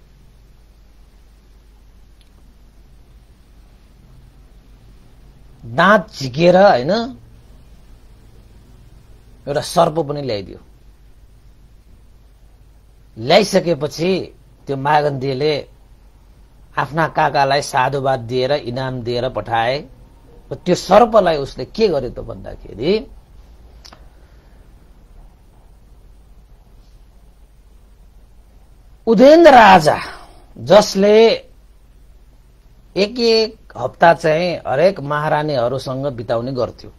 दाँत झिकेर हैन एउटा सर्प पनि ल्याइदियो। ल्याइसकेपछि त्यो मागन्धीले आफ्ना काकालाई साधुवाद दिएर इनाम दिएर पठाए। त्यो सर्पलाई उसले के गर्यो त भन्दाखेरि उदेन्द्र राजा जसले एक हप्ता चाहिँ हरेक महारानीहरूसँग बिताउने गर्थ्यो,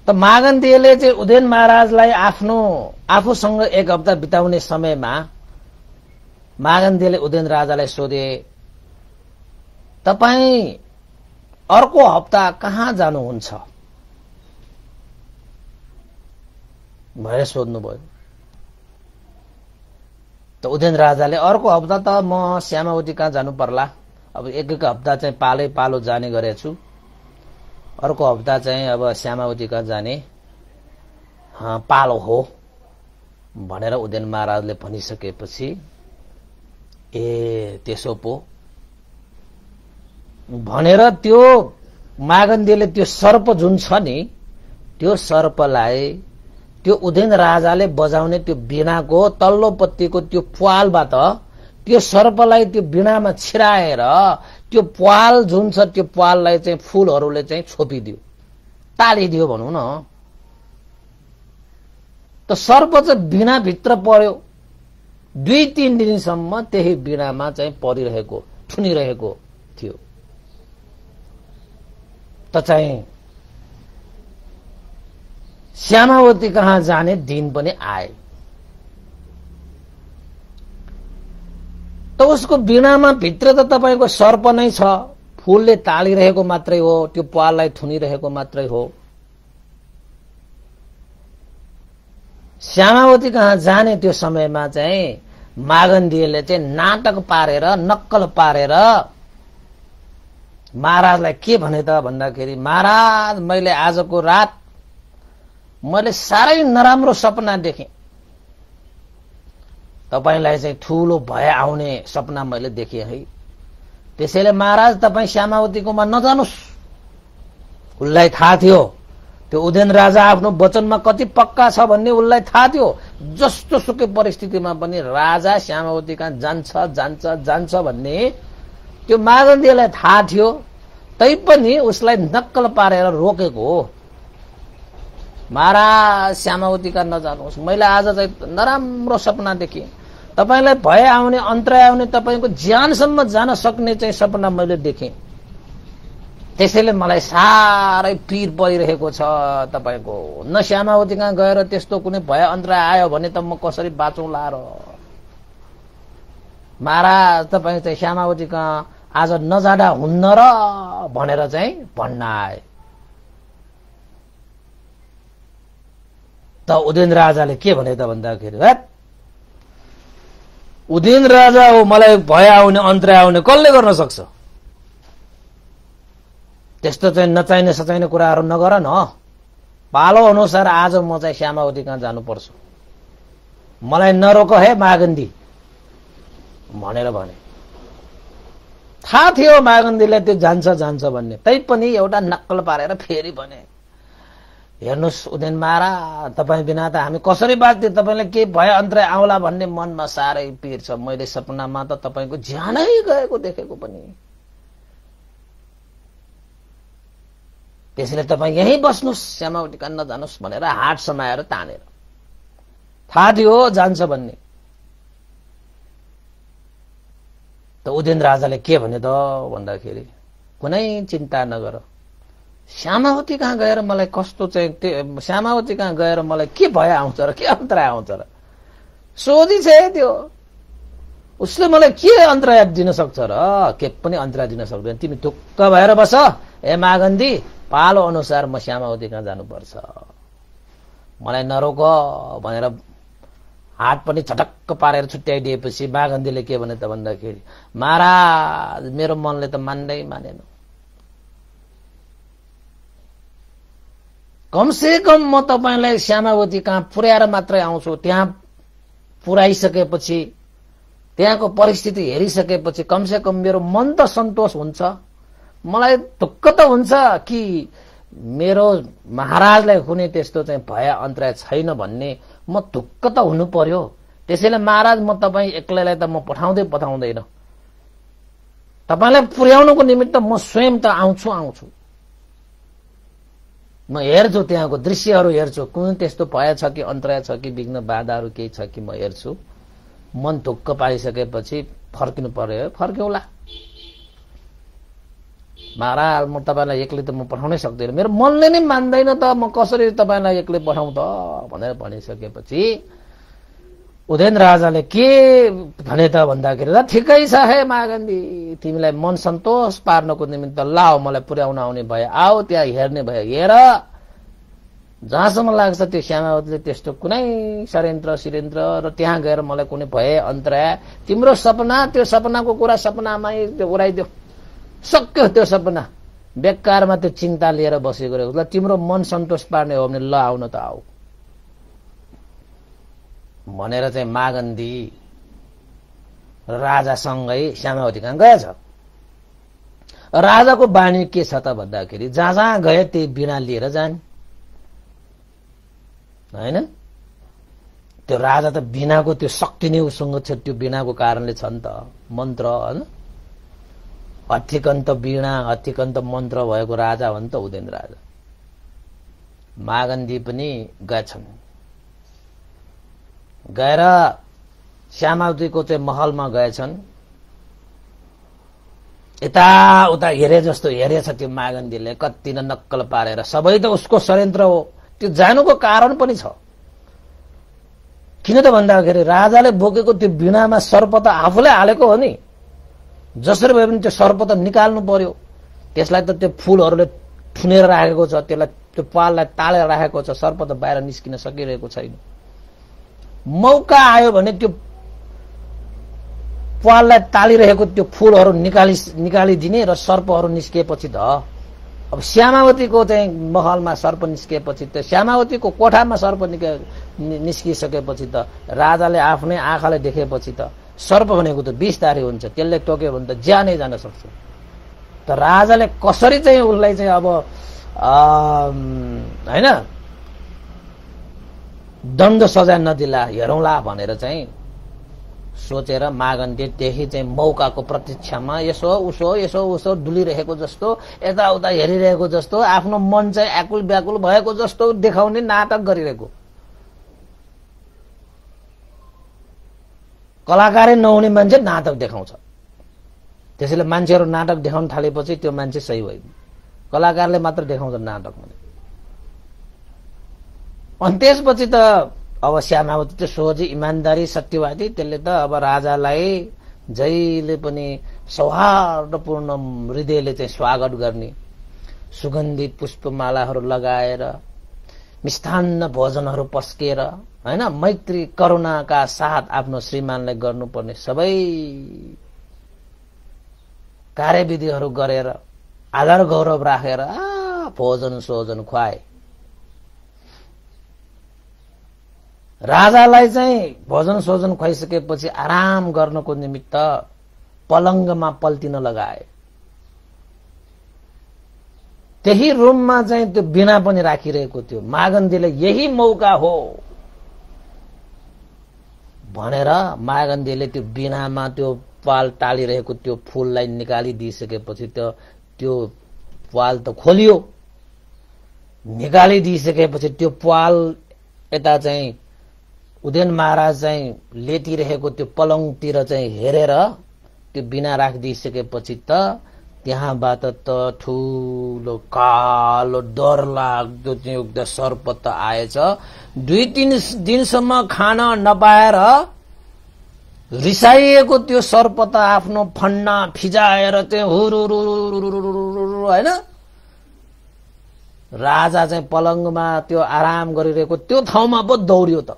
त मागन्धीले चाहिँ उदयन महाराजलाई आफूसँग एक हप्ता बिताउने समयमा मागन्धीले उदयन राजालाई सोधे, तपाई अर्को हप्ता कहाँ जानुहुन्छ भनेर सोध्नुभयो। त उदयन राजाले अर्को हप्ता त म श्यामावती कहाँ जानु पर्ला, अब एक हप्ता चाहिँ पालै पालो जाने गरेछु, अर्को हप्ता चाहिँ अब श्यामावती कहाँ जाने पालो हो भनेर उदयन महाराजले भनिसकेपछि ए त्यसो पो भनेर त्यो मागन्धीले त्यो सर्प जुन छ नि त्यो सर्पलाई त्यो उदयन राजाले बजाउने त्यो वीणाको तल्लोपट्टिको त्यो प्वालबाट त्यो सर्पलाई त्यो वीणामा छिराएर त्यो प्वाल जुन छ त्यो प्वाललाई चाहिँ फूलहरूले चाहिँ छोपिदियो, तालिदियो भनौं न। त सर्प चाहिँ वीणाभित्र पर्यो, 2-3 दिनसम्म त्यही वीणामा चाहिँ परिरहेको थुनिरहेको थियो। त चाहिँ श्यामावती कहाँ जाने दिन पनि आए। त उसको वीणामा भित्र त तपाईको सर्प नै छ, फूलले तालिरहेको मात्रै हो, त्यो प्वाललाई थुनिरहेको मात्रै हो। श्यामावती कहाँ जाने त्यो समयमा चाहिँ मागन्धीले चाहिँ नाटक पारेर नक्कल पारेर महाराजलाई के भने त भन्दाखेरि, महाराज मैले आजको रात मैले साह्रै नराम्रो सपना देखेँ, तपाईलाई चाहिँ ठूलो भय आउने सपना मैले देखेँ है, त्यसैले महाराज तपाईं श्यामावतीकोमा नजानुस्। उसलाई थाहा थियो त्यो उदयन राजा आफ्नो वचनमा कति पक्का छ भन्ने उसलाई थाहा थियो। जस्तो सुकै परिस्थितिमा पनि राजा श्यामावती कहाँ जान्छ जान्छ जान्छ भन्ने त्यो मागन्धीलाई थाहा थियो, तैपनि उसलाई नक्कल पारेर रोकेको हो। महाराज श्यामावती कहाँ नजानुहोस्, मैले आज चाहिँ नराम्रो सपना देखेँ, तपाईलाई भय आउने अन्तराय आउने तपाईको ज्यानसम्म जान सक्ने चाहिँ सपना मैले देखेँ, त्यसैले मलाई साह्रै पीर परिरहेको छ तपाईको। न श्यामावती कहाँ गएर त्यस्तो कुनै भय अन्तराय आयो भने त म कसरी बाँचौँला र। महाराज तपाईँ चाहिँ श्यामावती कहाँ आज नजाँदा हुन्न र भनेर चाहिँ भन्न आए। त उदयन राजाले के भने त भन्दाखेरि, उदयन राजा हो, मलाई भय आउने अन्तराय आउने कसले गर्न सक्छ, त्यस्तो चाहिँ नचाहिने सचाहिने कुराहरू नगर न, पालो अनुसार आज म चाहिँ श्यामावती कहाँ जानुपर्छ, मलाई नरोक है मागन्धी भनेर भने। थाहा थियो मागन्धीलाई त्यो जान्छ जान्छ भन्ने, तैपनि एउटा नक्कल पारेर फेरि भने, हेर्नुहोस् उदयन महाराज तपाईँ बिना त हामी कसरी बाँच्थे, तपाईलाई के भय अन्तराय आउला भन्ने मनमा साह्रै पीर छ, मैले सपनामा त तपाईको ज्यानै गएको देखेको पनि, त्यसैले तपाईँ यहीँ बस्नुहोस्, श्यामावती कहाँ नजानुहोस् भनेर हात समाएर तानेर। थाहा थियो जान्छ भन्ने। त उदयन राजाले के भने त भन्दाखेरि, कुनै चिन्ता नगर, श्यामावती कहाँ गएर मलाई कस्तो चाहिँ श्यामावती कहाँ गएर मलाई के भय आउँछ र के अन्तराय आउँछ र, सोझी छ त्यो। उसले मलाई के अन्तराय दिन सक्छ र? के पनि अन्तराय दिन सक्दैन। तिमी ढुक्क भएर बस। ए मागन्दी, पालो अनुसार म श्यामावती कहाँ जानुपर्छ, मलाई नरोक भनेर हात पनि झटक्क पारेर छुट्याइदिएपछि मागन्धीले के भने त भन्दाखेरि, महाराज मेरो मनले त मान्दै मानेन, कमसे कम म तपाईलाई श्यामावती कहाँ पुर्याएर मात्रै आउँछु। त्यहाँ पुर्याइसकेपछि त्यहाँको परिस्थिति हेरिसकेपछि कमसे कम मेरो मन त सन्तोष हुन्छ। मलाई ढुक्क त हुन्छ कि मेरो महाराजलाई हुने त्यस्तो चाहिँ भय अन्तराय छैन भन्ने म ढुक्क त हुनु पर्यो। त्यसैले महाराज म तपाईँ एक्लैलाई त म पठाउँदैन, तपाईलाई पुर्याउनको निमित्त म स्वयं त आउँछु। म हेर्छु, त्यहाँको दृश्यहरू हेर्छु, कुन त्यस्तो भय छ कि अन्तराय छ कि विघ्न बाधाहरू केही छ कि म हेर्छु। मन ढुक्क पाइसकेपछि फर्किनु पर्यो, फर्क्यौला। महाराज म तपाईलाई एक्लै त म पठाउनै सक्दैन, मेरो मनले नै मान्दैन त म कसरी तपाईलाई एक्लै पठाउँ त भनेर भनिसकेपछि उदयन राजाले के भने त भन्दाखेरि, ठिकै छ हे मागन्दी, तिमीलाई मन सन्तोष पार्नको निमित्त लाओ, मलाई पुर्याउन आउने भए आओ, त्यहाँ हेर्ने भए हेर। जहाँसम्म लाग्छ त्यो श्यामावतीले त्यस्तो कुनै षड्यन्त्र र त्यहाँ गएर मलाई कुनै भए अन्तराय, तिम्रो सपना, त्यो सपनाको कुरा सपनामै त्यो उडाइदियो, सक्यो त्यो सपना। बेकारमा त्यो चिन्ता लिएर बसेको रहेको, ल तिम्रो मन सन्तोष पार्ने हो भने ल आउन त आऊ भनेर चाहिँ मागन्धी राजासँगै श्यामावती कहाँ गएछ। राजाको बानी के छ त भन्दाखेरि, जहाँ जहाँ गए त्यही बिना लिएर जाने हैन। त्यो राजा त बिनाको त्यो शक्ति नै उसँग छ, त्यो बिनाको कारणले छ नि त, मन्त्र हैन, हथिकन्त बीणा हथिकन्त मन्त्र भएको राजा हो नि त उदयन राजा। मागन्धी पनि गएछन्, गएर श्यामावतीको चाहिँ महलमा गएछन्। यताउता हेरे जस्तो हेरेछ त्यो मागन्धीले, कति न नक्कल पारेर। सबै त उसको षड्यन्त्र हो, त्यो जानुको कारण पनि छ। किन त भन्दाखेरि राजाले बोकेको त्यो बीणामा सर्प त आफूले हालेको हो नि, जसरी भए पनि त्यो सर्प त निकाल्नु पर्यो। त्यसलाई त त्यो फूलहरूले थुनेर राखेको छ, त्यसलाई त्यो पाललाई तालेर राखेको छ, सर्प त बाहिर निस्किन सकिरहेको छैन। मौका आयो भने त्यो पाललाई तालिरहेको त्यो फूलहरू निकालिदिने र सर्पहरू निस्किएपछि त, अब श्यामावतीको चाहिँ महलमा सर्प निस्किएपछि त, श्यामावतीको कोठामा सर्प निस्किसकेपछि त राजाले आफ्नै आँखाले देखेपछि त सर्प भनेको त विषधारी हुन्छ, त्यसले टोक्यो भने त ज्यानै जान सक्छ। त राजाले कसरी चाहिँ उसलाई चाहिँ अब हैन दण्ड सजाय नदिला, हेरौँला भनेर चाहिँ सोचेर मागन्धी त्यही चाहिँ मौकाको प्रतीक्षामा यसो उसो डुलिरहेको जस्तो, यताउता हेरिरहेको जस्तो, आफ्नो मन चाहिँ आकुल व्याकुल भएको जस्तो देखाउने नाटक गरिरहेको। कलाकारै नहुने मान्छे नाटक देखाउँछ। त्यसैले मान्छेहरू नाटक देखाउन थालेपछि त्यो मान्छे सही होइन, कलाकारले मात्र देखाउँछ नाटक। अनि त्यसपछि त अब श्यामावती त सोझी इमान्दारी सत्यवादी, त्यसले त अब राजालाई जहिले पनि सौहार्दपूर्ण हृदयले चाहिँ स्वागत गर्ने, सुगन्धित पुष्पमालाहरू लगाएर, मिष्ठान्न भोजनहरू पस्केर हैन, मैत्री करुणाका साथ आफ्नो श्रीमानलाई गर्नुपर्ने सबै कार्यविधिहरू गरेर, आदर गौरव राखेर भोजन सोजन खुवाए। राजालाई चाहिँ भोजन सोजन खुवाइसकेपछि आराम गर्नको निमित्त पलङ्गमा पल्टिन लगाए। त्यही रुममा चाहिँ त्यो बीणा पनि राखिरहेको थियो। मागन्धीले यही मौका हो भनेर मागन्धीले त्यो बीणामा त्यो पाल टालिरहेको त्यो फूललाई निकालिदिइसकेपछि त्यो पाल त खोलियो। निकालिदिइसकेपछि त्यो पाल यता चाहिँ उदयन महाराज चाहिँ लेटिरहेको त्यो पलङतिर चाहिँ हेरेर त्यो बीणा राखिदिइसकेपछि त त्यहाँबाट त ठूलो कालो डरलाग्दो चाहिँ एउटा सर्प त आएछ। 2-3 दिनसम्म खान नपाएर रिसाइएको त्यो सर्प त आफ्नो फन्ना फिजाएर चाहिँ हुरुरुरुरुरुरुरु हैन, राजा चाहिँ पलङ्गमा त्यो आराम गरिरहेको त्यो ठाउँमा पो दौड्यो त।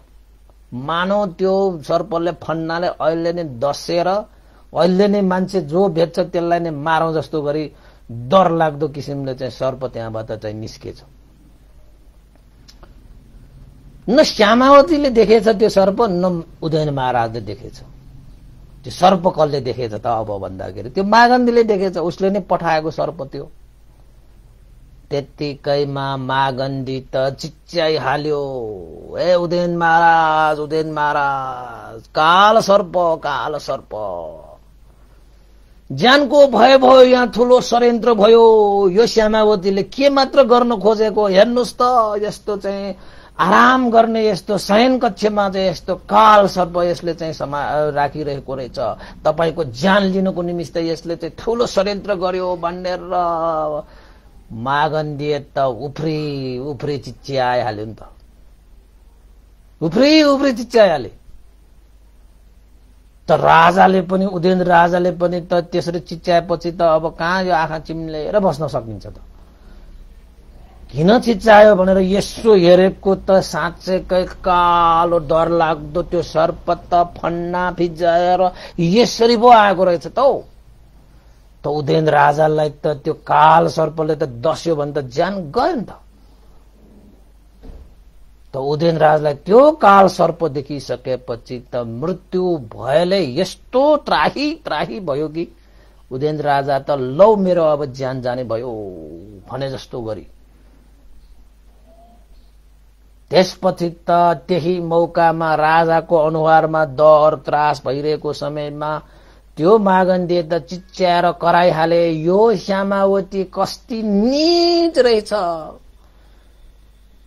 मानौ त्यो सर्पले फन्नाले अहिले नै दसेर अहिले नै मान्छे जो भेट्छ त्यसलाई नै मारौं जस्तो गरी डरलाग्दो किसिमले चाहिँ सर्प त्यहाँबाट चाहिँ निस्केछ। न श्यामावतीले देखेछ त्यो सर्प, न उदयन महाराजले देखेछ। त्यो सर्प कसले देखेछ त अब भन्दाखेरि त्यो मागन्धीले देखेछ, उसले नै पठाएको सर्प त्यो। त्यतिकैमा मागन्धी त चिच्याइहाल्यो, ए उदयन महाराज, उदयन महाराज, काल सर्प, काल सर्प, ज्यानको भय भयो, यहाँ ठूलो षड्यन्त्र भयो। यो श्यामावतीले के मात्र गर्न खोजेको, हेर्नुस् त, यस्तो चाहिँ आराम गर्ने, यस्तो शयन कक्षमा चाहिँ यस्तो काल सर्प यसले चाहिँ राखिरहेको रहेछ। तपाईको ज्यान लिनको निमित्त यसले चाहिँ ठूलो षड्यन्त्र गर्यो भनेर मागन्धी त उफ्री उफ्री चिच्याइहाल्यो नि त, उफ्री उफ्री चिच्याइहाले। त राजाले पनि, उदयन राजाले पनि त त्यसरी चिच्याएपछि त अब कहाँ यो आँखा चिम्लेर बस्न सकिन्छ त। किन चिच्यायो भनेर यसो हेरेको त साँच्चैकै कालो डरलाग्दो त्यो सर्प त फन्ना फिजाएर यसरी पो आएको रहेछ त। त उदयन राजालाई त त्यो काल सर्पले त दस्यो भने त ज्यान गयो नि त। त उदयन राजालाई त्यो काल सर्प देखिसकेपछि त मृत्यु भयले यस्तो त्राही त्राही भयो कि उदयन राजा त लौ मेरो अब ज्यान जाने भयो भने जस्तो गरी। त्यसपछि त त्यही मौकामा राजाको अनुहारमा डर त्रास भइरहेको समयमा त्यो मागन्धी त चिच्याएर कराइहाले, यो श्यामावती कस्ती नीच रहेछ।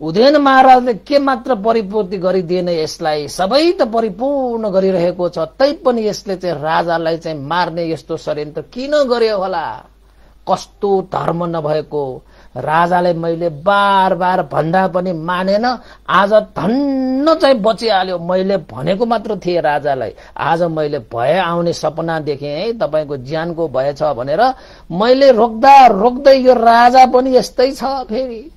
उदयन महाराजले के मात्र परिपूर्ति गरिदिएन यसलाई, सबै त परिपूर्ण गरिरहेको छ, तैपनि यसले चाहिँ राजालाई चाहिँ मार्ने यस्तो षड्यन्त्र किन गर्यो होला। कस्तो धर्म नभएको। राजाले मैले बार बार भन्दा पनि मानेन, आज धन्न चाहिँ बचिहाल्यो। मैले भनेको मात्र थिए राजालाई, आज मैले भय आउने सपना देखेँ है, तपाईको ज्यानको भय छ भनेर मैले रोक्दा रोक्दै यो राजा पनि यस्तै छ। फेरि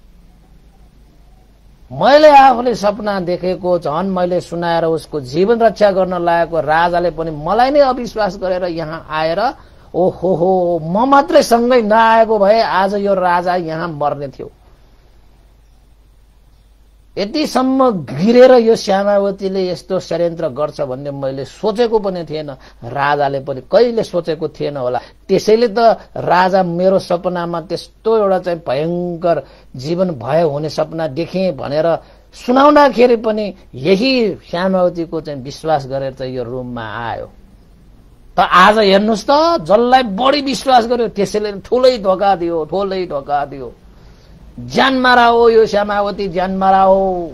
मैले आफूले सपना देखेको झन् मैले सुनाएर उसको जीवन रक्षा गर्न लागेको राजाले पनि मलाई नै अविश्वास गरेर यहाँ आएर ओहो हो म मात्रै सँगै नआएको भए आज यो राजा यहाँ मर्ने थियो। यतिसम्म गिरेर यो श्यामावतीले यस्तो षड्यन्त्र गर्छ भन्ने मैले सोचेको पनि थिएन, राजाले पनि कहिले सोचेको थिएन होला। त्यसैले त राजा मेरो सपनामा त्यस्तो एउटा चाहिँ भयंकर जीवन भय हुने सपना देखेँ भनेर सुनाउँदाखेरि पनि यही श्यामावतीको चाहिँ विश्वास गरेर चाहिँ यो रुममा आयो। त आज हेर्नुस् त जसलाई बढी विश्वास गर्यो त्यसैले ठूलै धोका दियो, ठूलै धोका दियो। ज्यान माराओ यो श्यामावती, ज्यान माराओ।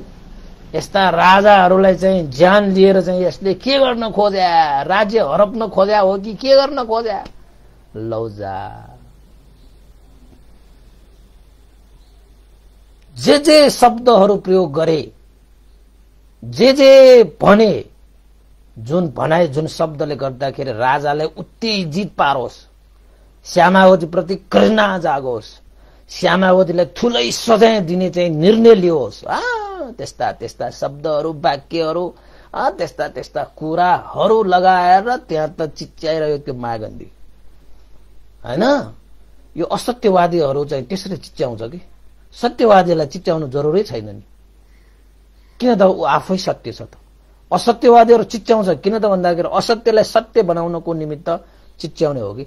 यस्ता राजाहरूलाई चाहिँ ज्यान लिएर चाहिँ यसले के गर्न खोज्या, राज्य हडप्न खोज्या हो कि के गर्न खोज्या। लौजा जे शब्दहरू प्रयोग गरे, जे भने, जुन भनाइ जुन शब्दले गर्दाखेरि राजालाई उत्तेजित पारोस्, श्यामावती प्रति घृणा जागोस्, श्यामावतीलाई ठूलै सजाय दिने चाहिँ निर्णय लियोस्। त्यस्ता त्यस्ता शब्दहरू, वाक्यहरू, त्यस्ता त्यस्ता कुराहरू लगाएर त्यहाँ त चिच्याइरह्यो त्यो मागन्धी हैन। यो असत्यवादीहरू चाहिँ त्यसरी चिच्याउँछ कि सत्यवादीलाई चिच्याउनु जरुरी छैन नि, किन त ऊ आफै सत्य छ त। असत्यवादीहरू चिच्याउँछ किन त भन्दाखेरि असत्यलाई सत्य बनाउनको निमित्त चिच्याउने हो कि।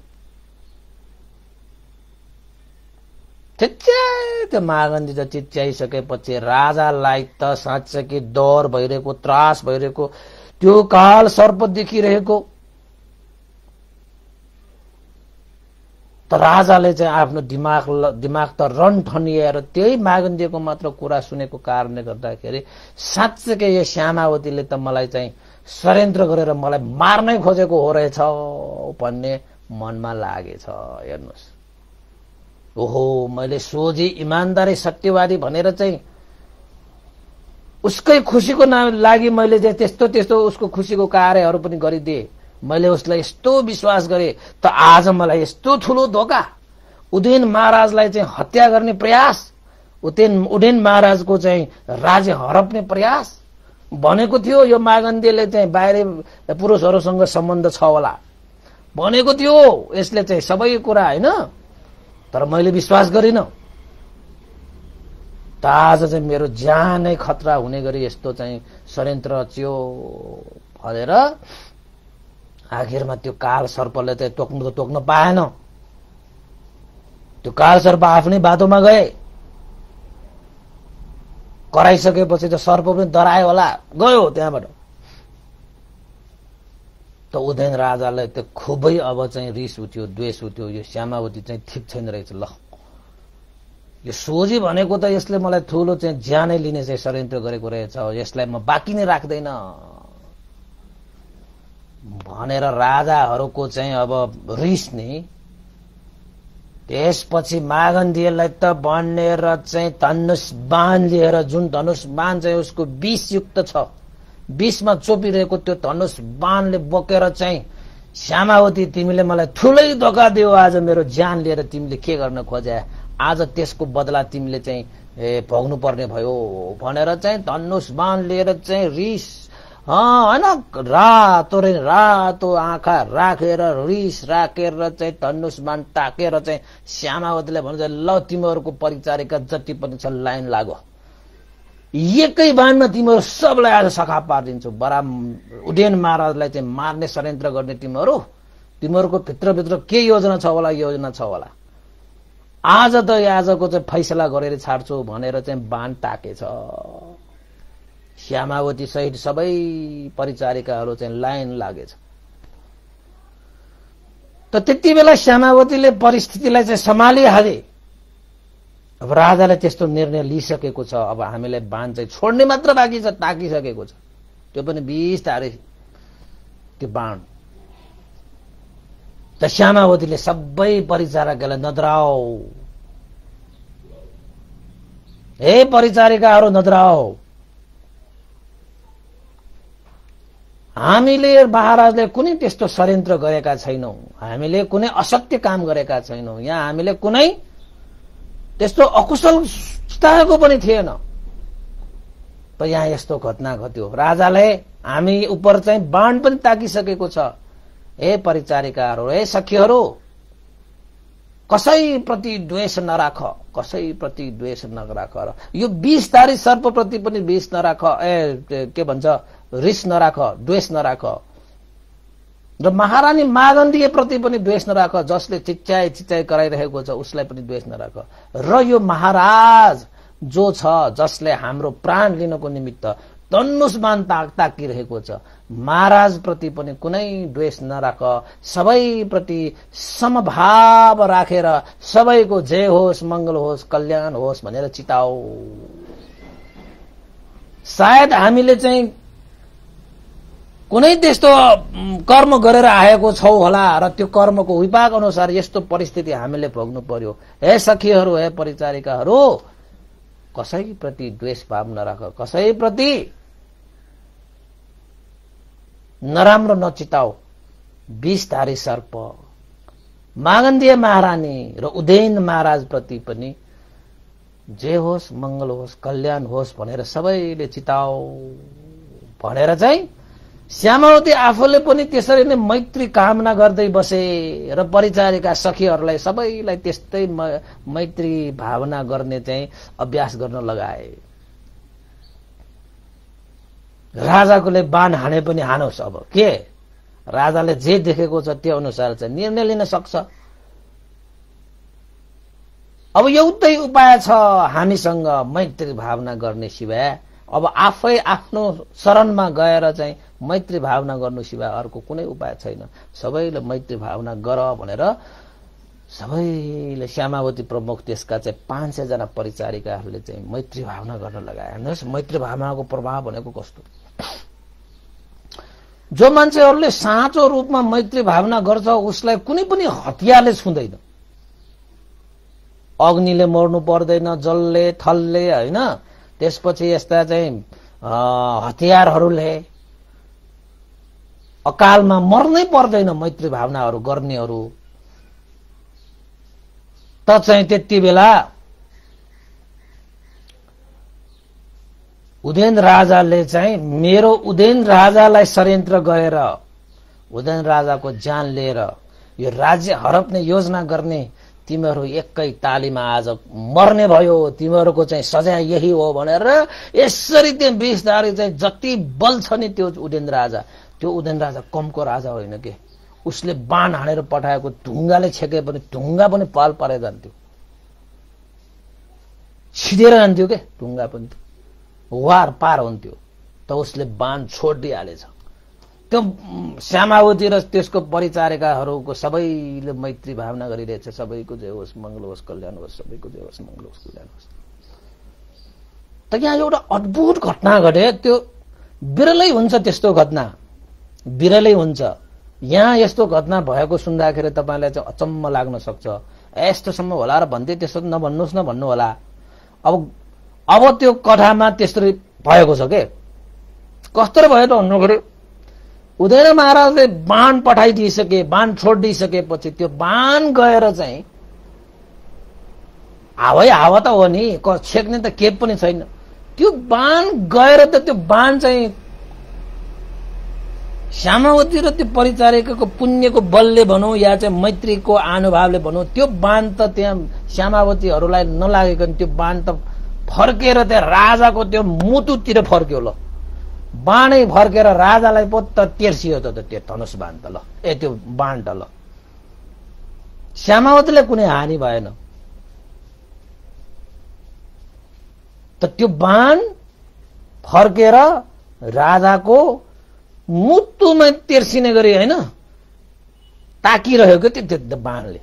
त्यो मागन्धी त चिच्याइसकेपछि राजालाई त साँच्चै डर भइरहेको, त्रास भइरहेको, त्यो काल सर्प देखिरहेको। त राजाले चाहिँ आफ्नो दिमाग त रन ठनिएर त्यही मागन्धीको मात्र कुरा सुनेको कारणले गर्दाखेरि साँच्चै यो श्यामावतीले त मलाई चाहिँ षड्यन्त्र गरेर मलाई मार्नै खोजेको हो रहेछ भन्ने मनमा लागेछ। हेर्नुहोस् ओहो मैले सोझी इमानदारी सत्यवादी भनेर चाहिँ उसकै खुसीको लागि मैले त्यस्तो त्यस्तो उसको खुसीको कार्यहरू पनि गरिदिए। मैले उसलाई यस्तो विश्वास गरे त आज मलाई यस्तो ठुलो धोका। उदयन महाराजलाई चाहिँ हत्या गर्ने प्रयास, उदयन महाराजको चाहिँ राज्य हडप्ने प्रयास भनेको थियो। यो मागन्धीले चाहिँ बाहिरी पुरुषहरूसँग सम्बन्ध छ होला भनेको थियो। यसले चाहिँ सबै कुरा हैन, तर मैले विश्वास गरिन। त आज चाहिँ मेरो ज्यानै खतरा हुने गरी यस्तो चाहिँ षड्यन्त्र रच्यो भनेर आखिरमा त्यो काल सर्पले चाहिँ टोक्नु त टोक्न पाएन। त्यो काल सर्प आफ्नै बाटोमा गए। कराइसकेपछि त सर्प पनि डरायो होला, गयो त्यहाँबाट। त उदयन राजालाई त खुबै अब चाहिँ रिस उठ्यो, द्वेष उठ्यो। यो श्यामावती चाहिँ ठिक छैन रहेछ। ल यो सोझी भनेको त यसले मलाई ठुलो चाहिँ ज्यानै लिने चाहिँ षड्यन्त्र गरेको रहेछ, यसलाई म बाँकी नै राख्दैन भनेर राजाहरूको चाहिँ अब रिस नि। त्यसपछि मागन्धीलाई त बनेर चाहिँ धनुष बाण लिएर, जुन धनुष बाण चाहिँ उसको विषयुक्त छ, विषमा चोपिरहेको त्यो धनुष बाणले बोकेर चाहिँ श्यामावती तिमीले मलाई ठुलै धोका दियो, आज मेरो ज्यान लिएर तिमीले के गर्न खोज्या, आज त्यसको बदला तिमीले चाहिँ भोग्नु पर्ने भयो भनेर चाहिँ धनुष बाण लिएर चाहिँ रिस हैन रातो आँखा राखेर रिस राखेर चाहिँ धनुष बाण ताकेर चाहिँ श्यामावतीले भन्छ ल तिमीहरूको परिचारिका जति पनि छ लाइन लागो, एकै बाणमा तिमीहरू सबलाई आज सखा पारिदिन्छु। बडा उदयन महाराजलाई चाहिँ मार्ने षड्यन्त्र गर्ने तिमीहरूको भित्रभित्र के योजना छ होला, आज त आजको चाहिँ फैसला गरेर छाड्छु भनेर चाहिँ बाण ताकेछ। श्यामावती सहित सबै परिचारिकाहरू चाहिँ लाइन लागेछ। त त्यति बेला श्यामावतीले परिस्थितिलाई चाहिँ सम्हालिहाले। अब राजाले त्यस्तो निर्णय लिइसकेको छ, अब हामीले बाण चाहिँ छोड्ने मात्र बाँकी छ, ताकिसकेको छ। त्यो पनि 20 तारिख त्यो बाण। त श्यामावतीले सबै परिचारिकालाई नद्राओ, हे परिचारिकाहरू नद्राओ, हामीले महाराजले कुनै त्यस्तो षड्यन्त्र गरेका छैनौं, हामीले कुनै असत्य काम गरेका छैनौं, यहाँ हामीले कुनै त्यस्तो अकुशल सुताएको पनि थिएन। त यहाँ यस्तो घटना घट्यो। राजाले हामी उपर चाहिँ बाण पनि ताकिसकेको छ। हे परिचारिकाहरू, हे सखीहरू, कसैप्रति द्वेष नराख, कसैप्रति द्वेष नराख। यो 20 तारिख सर्पप्रति पनि द्वेष नराख, के भन्छ रिस नराख, द्वेष नराख। र महारानी मागन्धीय प्रति पनि द्वेष नराख, जसले चिच्चाइ कराइरहेको छ उसलाई पनि द्वेष नराख। र यो महाराज जो छ जसले हाम्रो प्राण लिनको निमित्त धनुष बाण ताकिरहेको छ, महाराज प्रति पनि कुनै द्वेष नराख, सबैप्रति समभाव राखेर सबैको जय होस्, मंगल होस्, कल्याण होस् भनेर चिताओ। सायद हामीले चाहिँ कुनै त्यस्तो कर्म गरेर आएको छौ होला र त्यो कर्मको विपाक अनुसार यस्तो परिस्थिति हामीले भोग्नु पर्यो। हे सखीहरू, हे परिचारिकाहरू, कसैप्रति द्वेष भाव नराख, कसैप्रति नराम्रो नचिताओ। 20 धारी सर्प मागन्धीय महारानी र उदयन महाराज प्रति पनि जे होस्, मंगल होस्, कल्याण होस् भनेर सबैले चिताओ भनेर चाहिँ श्यामावती आफूले पनि त्यसरी नै मैत्री कामना गर्दै बसे र परिचारिका सखीहरूलाई सबैलाई त्यस्तै मैत्री भावना गर्ने चाहिँ अभ्यास गर्न लगाए। राजाकोले बाण हाने पनि हानोस्, अब के राजाले जे देखेको छ त्यो अनुसार चाहिँ निर्णय लिन सक्छ। अब एउटै उपाय छ हामीसँग मैत्री भावना गर्ने सिवाय। अब आफै आफ्नो शरणमा गएर चाहिँ मैत्री भावना गर्नु सिवाय अर्को कुनै उपाय छैन। सबैले मैत्री भावना गर भनेर सबैले श्यामावती प्रमुख त्यसका चाहिँ 500 जना परिचारिकाहरूले चाहिँ मैत्री भावना गर्न लगाए। हेर्नुहोस् मैत्री भावनाको प्रभाव भनेको कस्तो। जो मान्छेहरूले साँचो रूपमा मैत्री भावना गर्छ उसलाई कुनै पनि हतियारले छुँदैन। अग्निले मर्नु पर्दैन, जलले, थलले, होइन। त्यसपछि यस्ता चाहिँ हतियारहरूले, अकालमा मर्नै पर्दैन मैत्री भावनाहरू गर्नेहरू। त चाहिँ त्यति बेला उदयन राजाले चाहिँ मेरो उदयन राजालाई षड्यन्त्र गरेर उदयन राजाको ज्यान लिएर यो राज्य हडप्ने योजना गर्ने तिमीहरू एकै तालीमा आज मर्ने भयो, तिमीहरूको चाहिँ सजाय यही हो भनेर यसरी त्यो विषधारी चाहिँ जति बल छ नि त्यो उदयन राजा कमको राजा होइन के। उसले बाण हानेर पठाएको ढुङ्गाले छेके पनि ढुङ्गा पनि पाल पारेर जान्थ्यो, छिदेर जान्थ्यो के ढुङ्गा पनि, वार पार हुन्थ्यो। त उसले बाण छोडिदिइहालेछ। त्यो श्यामावती र त्यसको परिचारिकाहरूको सबैले मैत्री भावना गरिरहेछ, सबैको जय होस्, मंगल होस्, कल्याण होस्, सबैको जय होस्, मंगल होस्, कल्याण होस्। त यहाँ एउटा अद्भुत घटना घटे। त्यो बिरलै हुन्छ, त्यस्तो घटना बिरलै हुन्छ। यहाँ यस्तो घटना भएको सुन्दाखेरि तपाईलाई चाहिँ अचम्म लाग्न सक्छ। यस्तोसम्म होला र भन्दै त्यस्तो नभन्नुहोस् न भन्नु होला। अब त्यो कथामा त्यसरी भएको छ के। कस्तो भयो त भन्नुखेरि उदयन महाराजले बाण पठाइदिइसके, बाण छोडिदिइसकेपछि त्यो बाण गएर चाहिँ हावा त हो नि, छेक्ने त केही पनि छैन। त्यो बाण गएर त त्यो बाण चाहिँ श्यामावती र त्यो परिचारिकाको पुण्यको बलले भनौं या चाहिँ मैत्रीको अनुभावले भनौं, त्यो बाण त त्यहाँ श्यामावतीहरूलाई नलागेको त्यो बाण त फर्केर त्यहाँ राजाको त्यो मुटुतिर फर्क्यो। ल बाणै फर्केर राजालाई पो त तेर्सियो त त्यो धनुष बाण त। ल त्यो बाण त ल श्यामावतीले कुनै हानि भएन। त त्यो बाण फर्केर राजाको मुटुमा तेर्सिने गरी होइन ताकिरहेको त्यो बाणले।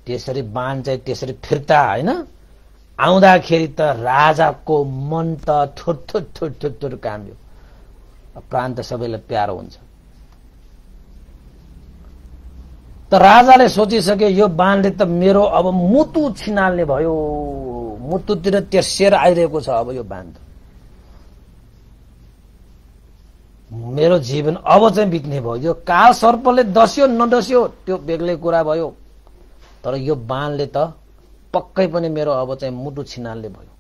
त्यसरी बाण चाहिँ त्यसरी फिर्ता होइन आउँदाखेरि त राजाको मन त थुर काम्यो। प्राण त सबैलाई प्यारो हुन्छ। त राजाले सोचिसके यो बाणले त मेरो अब मुटु छिनाल्ने भयो, मुटुतिर तेर्सिएर आइरहेको छ। अब यो बाण त मेरो जीवन अब चाहिँ बित्ने भयो। यो काल सर्पले दस्यो नदस्यो त्यो बेग्लै कुरा भयो, तर यो बाणले त पक्कै पनि मेरो अब चाहिँ मुटु छिनाल्ने भयो।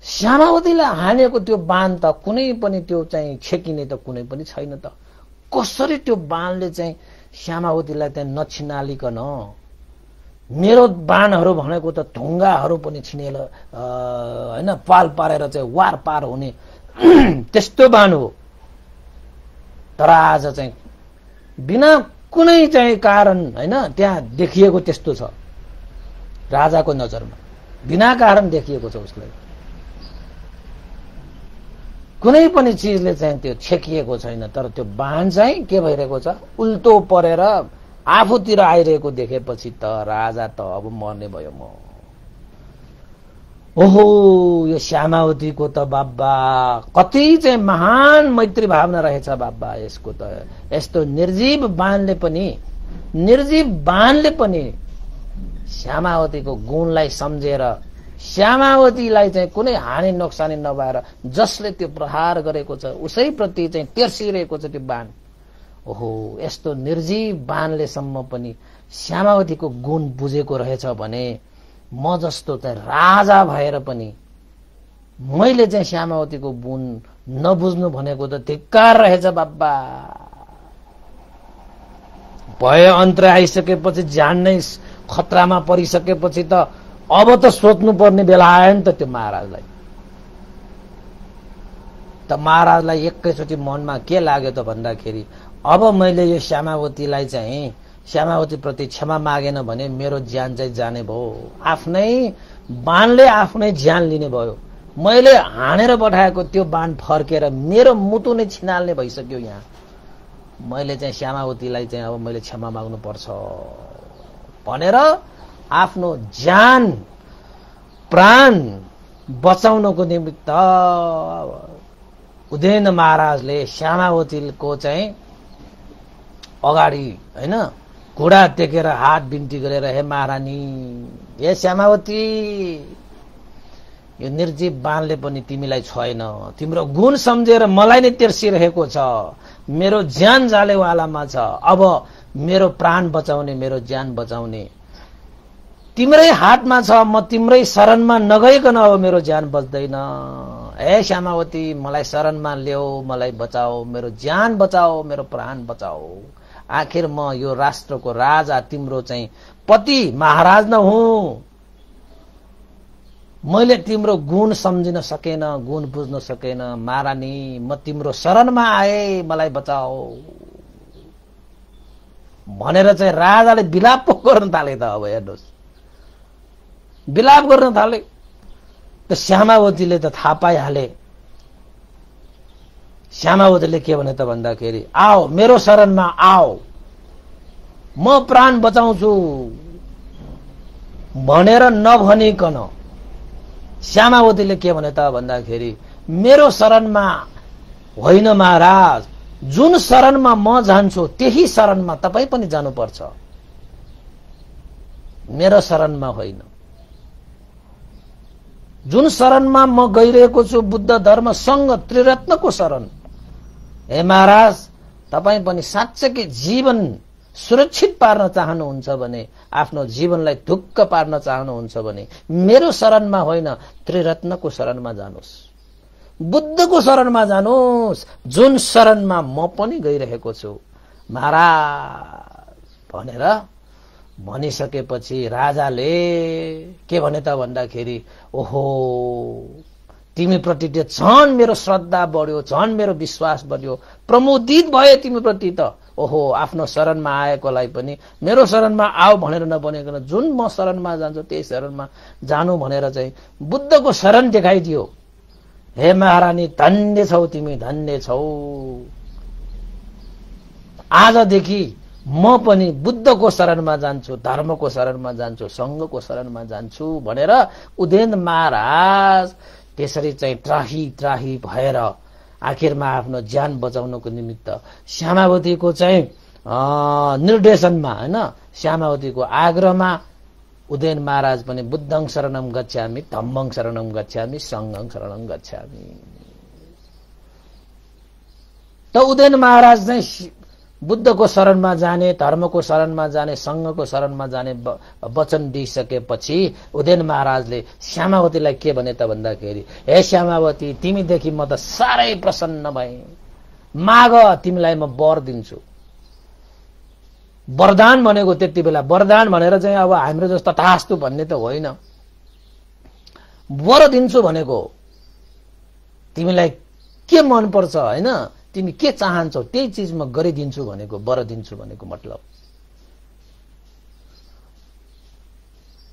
श्यामावतीलाई हानेको त्यो बाण त कुनै पनि त्यो चाहिँ छेकिने त कुनै पनि छैन त। कसरी त्यो बाणले चाहिँ श्यामावतीलाई त्यहाँ नछिनालिकन, मेरो बाणहरू भनेको त ढुङ्गाहरू पनि छिनेल होइन पाल पारेर चाहिँ वार पार हुने त्यस्तो बाण हो। तर आज चाहिँ बिना कुनै चाहिँ कारण होइन त्यहाँ देखिएको त्यस्तो छ राजाको नजरमा, बिना कारण देखिएको छ उसलाई। कुनै पनि चिजले चाहिँ त्यो छेकिएको छैन, तर त्यो बाण चाहिँ के भइरहेको छ उल्टो परेर आफूतिर आइरहेको देखेपछि त राजा त अब मर्ने भयो। म ओहो यो श्यामावतीको त बाबा कति चाहिँ महान मैत्री भावना रहेछ बाबा यसको त। यस्तो निर्जीव बाणले पनि श्यामावतीको गुणलाई सम्झेर श्यामावतीलाई चाहिँ कुनै हानि नोक्सानी नभएर जसले त्यो प्रहार गरेको छ उसै प्रति चाहिँ तेर्सिरहेको छ त्यो बाण। ओहो यस्तो निर्जीव बाणले सम्म पनि श्यामावतीको गुण बुझेको रहेछ भने म जस्तो चाहिँ राजा भएर पनि मैले चाहिँ श्यामावतीको गुण नबुझ्नु भनेको त धिक्कार रहेछ बाबा। भय अन्तर आइसकेपछि ज्यान नै खतरामा परिसकेपछि त अब त सोच्नु पर्ने बेला आयो नि त त्यो महाराजलाई। त महाराजलाई एकैचोटि मनमा के लाग्यो त भन्दाखेरि अब मैले यो श्यामावतीलाई चाहिँ श्यामावती प्रति क्षमा मागेन भने मेरो ज्यान चाहिँ जाने भयो। आफ्नै बाणले आफ्नै ज्यान लिने भयो। मैले हानेर पठाएको त्यो बाण फर्केर मेरो मुटु नै छिनाल्ने भइसक्यो। यहाँ मैले चाहिँ श्यामावतीलाई चाहिँ अब मैले क्षमा माग्नु पर्छ भनेर आफ्नो ज्यान प्राण बचाउनको निमित्त उदयन महाराजले श्यामावतीको चाहिँ अगाडि हैन घुँडा टेकेर हात बिन्ती गरेर हे महारानी, हे श्यामावती, यो निर्जीव बाणले पनि तिमीलाई छैन, तिम्रो गुण सम्झेर मलाई नै तेर्सिरहेको छ, मेरो ज्यान जालेवालामा छ, अब मेरो प्राण बचाउने, मेरो ज्यान बचाउने तिम्रै हातमा छ, म तिम्रै शरणमा नगइकन अब मेरो ज्यान बच्दैन। हे श्यामावती, मलाई शरणमा ल्याऊ, मलाई बचाओ, मेरो ज्यान बचाओ, मेरो प्राण बचाओ। आखिर म यो राष्ट्रको राजा, तिम्रो चाहिँ पति महाराज न हुँ। मैले तिम्रो गुण सम्झिन सकेन, गुण बुझ्न सकेन। महारानी, म तिम्रो शरणमा आए, मलाई बचाओ भनेर चाहिँ राजाले विलाप पो गर्न थाले। त अब हेर्नुहोस्, विलाप गर्न थाले। त श्यामावतीले त थाहा पाइहाले। श्यामावतीले के भने त भन्दाखेरि, आओ मेरो शरणमा आओ, म प्राण बचाउँछु भनेर नभनिकन श्यामावतीले के भने त भन्दाखेरि, मेरो शरणमा होइन महाराज, जुन शरणमा म जान्छु त्यही शरणमा तपाई पनि जानुपर्छ, मेरो शरणमा होइन। जुन शरणमा म गइरहेको छु, बुद्ध धर्म संघ त्रिरत्नको शरण। हे महाराज, तपाई पनि साँच्चै जीवन सुरक्षित पार्न चाहनुहुन्छ भने, आफ्नो जीवनलाई ढुक्क पार्न चाहनुहुन्छ भने मेरो शरणमा होइन, त्रिरत्नको शरणमा जानुस्, बुद्धको शरणमा जानुस्, जुन शरणमा म पनि गइरहेको छु महाराज भनेर भनिसकेपछि राजाले के भने त भन्दाखेरि, ओहो, तिमीप्रति त झन् मेरो श्रद्धा बढ्यो, झन् मेरो विश्वास बढ्यो, प्रमोदित भए तिमीप्रति त। ओहो, आफ्नो शरणमा आएकोलाई पनि मेरो शरणमा आऊ भनेर नभनिकन जुन म शरणमा जान्छु त्यही शरणमा जानु भनेर चाहिँ बुद्धको शरण देखाइदियो। हे महारानी, धन्य छौ तिमी, धन्य छौ। आजदेखि म पनि बुद्धको शरणमा जान्छु, धर्मको शरणमा जान्छु, संघको शरणमा जान्छु भनेर उदेन महाराज त्यसरी चाहिँ त्राही त्राही भएर आखिरमा आफ्नो ज्यान बचाउनको निमित्त श्यामावतीको चाहिँ निर्देशनमा, हैन, श्यामावतीको आग्रहमा उदेन महाराज पनि बुद्धं शरणं गच्छामि, धम्मं शरणं गच्छामि, संघं शरणं गच्छामि। त उदेन महाराज चाहिँ बुद्धको शरणमा जाने, धर्मको शरणमा जाने, संघको शरणमा जाने वचन दिइसकेपछि उदेन महाराजले श्यामावतीलाई के भने त भन्दाखेरि, हे श्यामावती, तिमीदेखि म त साह्रै प्रसन्न भएँ, माग, तिमीलाई म वर दिन्छु। वरदान भनेको त्यति बेला वरदान भनेर चाहिँ अब हाम्रो जस्तो तथास्तु भन्ने त होइन, वर दिन्छु भनेको तिमीलाई के मन पर्छ, हैन, तिमी के चाहन्छौ त्यही चीज म गरिदिन्छु भनेको वर दिन्छु भनेको मतलब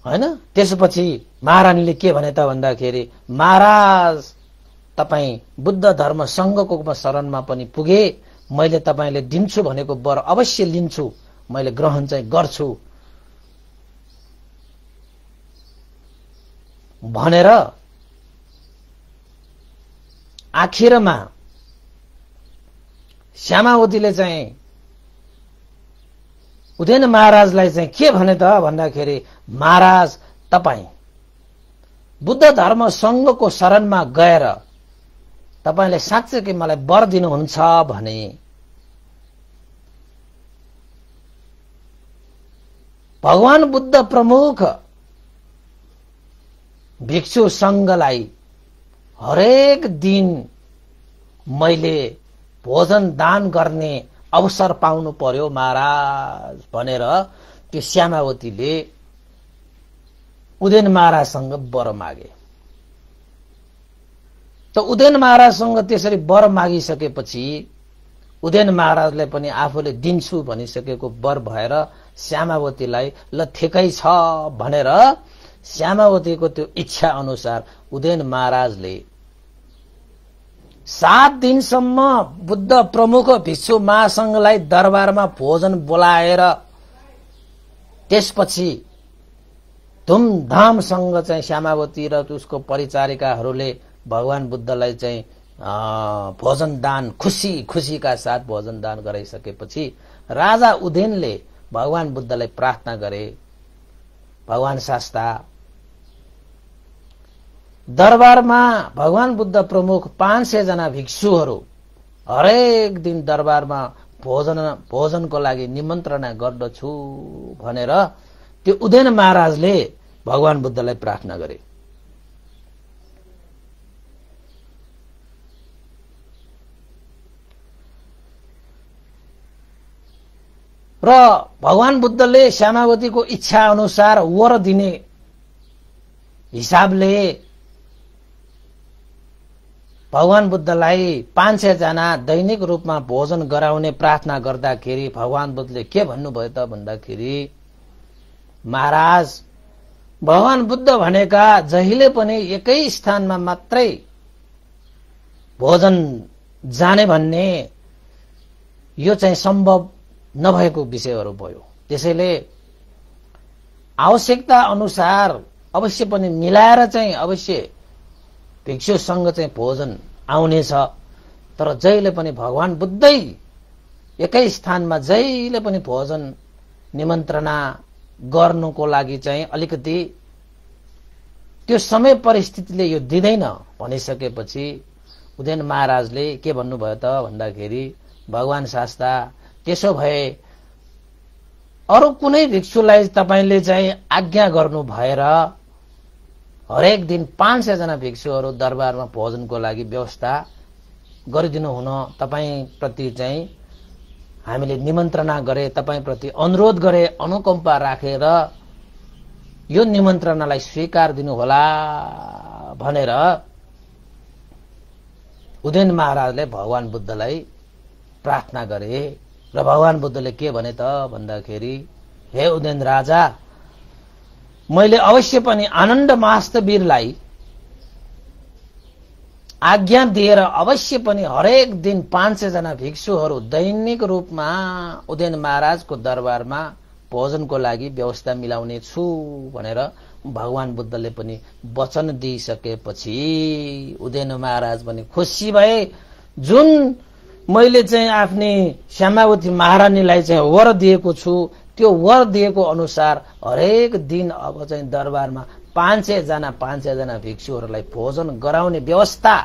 हैन। त्यसपछि महारानीले के भने त भन्दाखेरि, महाराज, तपाई बुद्ध धर्म संघको शरणमा पनि पुगे, मैले तपाईले दिन्छु भनेको वर अवश्य लिन्छु, मैले ग्रहण चाहिँ गर्छु भनेर आखिरमा श्यामावतीले चाहिँ उदेन महाराजलाई चाहिँ के भने त भन्दाखेरि, महाराज, तपाई बुद्ध धर्म संघको शरणमा गएर तपाईले साँच्चै कि मलाई वर दिनुहुन्छ भने भगवान बुद्ध प्रमुख भिक्षु संघलाई हरेक दिन मैले भोजन दान गर्ने अवसर पाउनु पर्यो महाराज भनेर त्यो श्यामावतीले उदेन महाराजसँग वर मागे। त उदेन महाराजसँग त्यसरी वर मागिसकेपछि उदेन महाराजले पनि आफूले दिन्छु भनिसकेको वर भएर श्यामावतीलाई ल ठिकै छ भनेर श्यामावतीको त्यो इच्छा अनुसार उदेन महाराजले 7 दिनसम्म बुद्ध प्रमुख भिक्षु महासंघलाई दरबारमा भोजन बोलाएर त्यसपछि धुमधामसँग चाहिँ श्यामावती र उसको परिचारिकाहरूले भगवान बुद्धलाई चाहिँ भोजन दान खुसी खुसीका साथ भोजन दान गराइसकेपछि राजा उदेनले भगवान बुद्धलाई प्रार्थना गरे, भगवान शास्ता दरबारमा भगवान बुद्ध प्रमुख 500 जना भिक्षुहरू हरेक दिन दरबारमा भोजनको लागि निमन्त्रणा गर्दछु भनेर त्यो उदयन महाराजले भगवान बुद्धलाई प्रार्थना गरे। र भगवान बुद्धले श्यामावतीको इच्छा अनुसार वर दिने हिसाबले भगवान बुद्धलाई 500 जना दैनिक रूपमा भोजन गराउने प्रार्थना गर्दाखेरि भगवान बुद्धले के भन्नुभयो त भन्दाखेरि, महाराज भगवान बुद्ध भनेका जहिले पनि एकै स्थानमा मात्रै भोजन जाने भन्ने यो चाहिँ सम्भव नभएको विषयहरू भयो। त्यसैले आवश्यकता अनुसार अवश्य पनि मिलाएर चाहिँ अवश्य भिक्षुसँग चाहिँ भोजन आउनेछ, तर जहिले पनि भगवान बुद्धै एकै स्थानमा जहिले पनि भोजन निमन्त्रणा गर्नुको लागि चाहिँ अलिकति त्यो समय परिस्थितिले यो दिँदैन भनिसकेपछि उदयन महाराजले के भन्नुभयो त भन्दाखेरि, भगवान शास्ता त्यसो भए अरु कुनै भिक्षुलाई तपाईले चाहिँ आज्ञा गर्नु भएर हरेक दिन 500 जना भिक्षुहरू दरबारमा भोजनको लागि व्यवस्था गरिदिनु हुन तपाई प्रति चाहिँ हामीले निमन्त्रणा गरे, तपाई प्रति अनुरोध गरे, अनुकम्पा राखेर यो निमन्त्रणालाई स्वीकार दिनु होला भनेर उदयन महाराजले भगवान बुद्धलाई प्रार्थना गरे। र भगवान बुद्धले के भने त भन्दाखेरि, हे उदयन राजा, मैले अवश्य पनि आनन्द महास्तवीरलाई आज्ञा दिएर अवश्य पनि हरेक दिन 500 जना भिक्षुहरू दैनिक रूपमा उदयन महाराजको दरबारमा भोजनको लागि व्यवस्था मिलाउने छु भनेर भगवान बुद्धले पनि वचन दिइसकेपछि उदयन महाराज पनि खुसी भए। जुन मैले चाहिँ आफ्नी श्यामावती महारानीलाई चाहिँ वर दिएको छु त्यो वर दिएको अनुसार हरेक दिन अब चाहिँ दरबारमा 500 जना भिक्षुहरूलाई भोजन गराउने व्यवस्था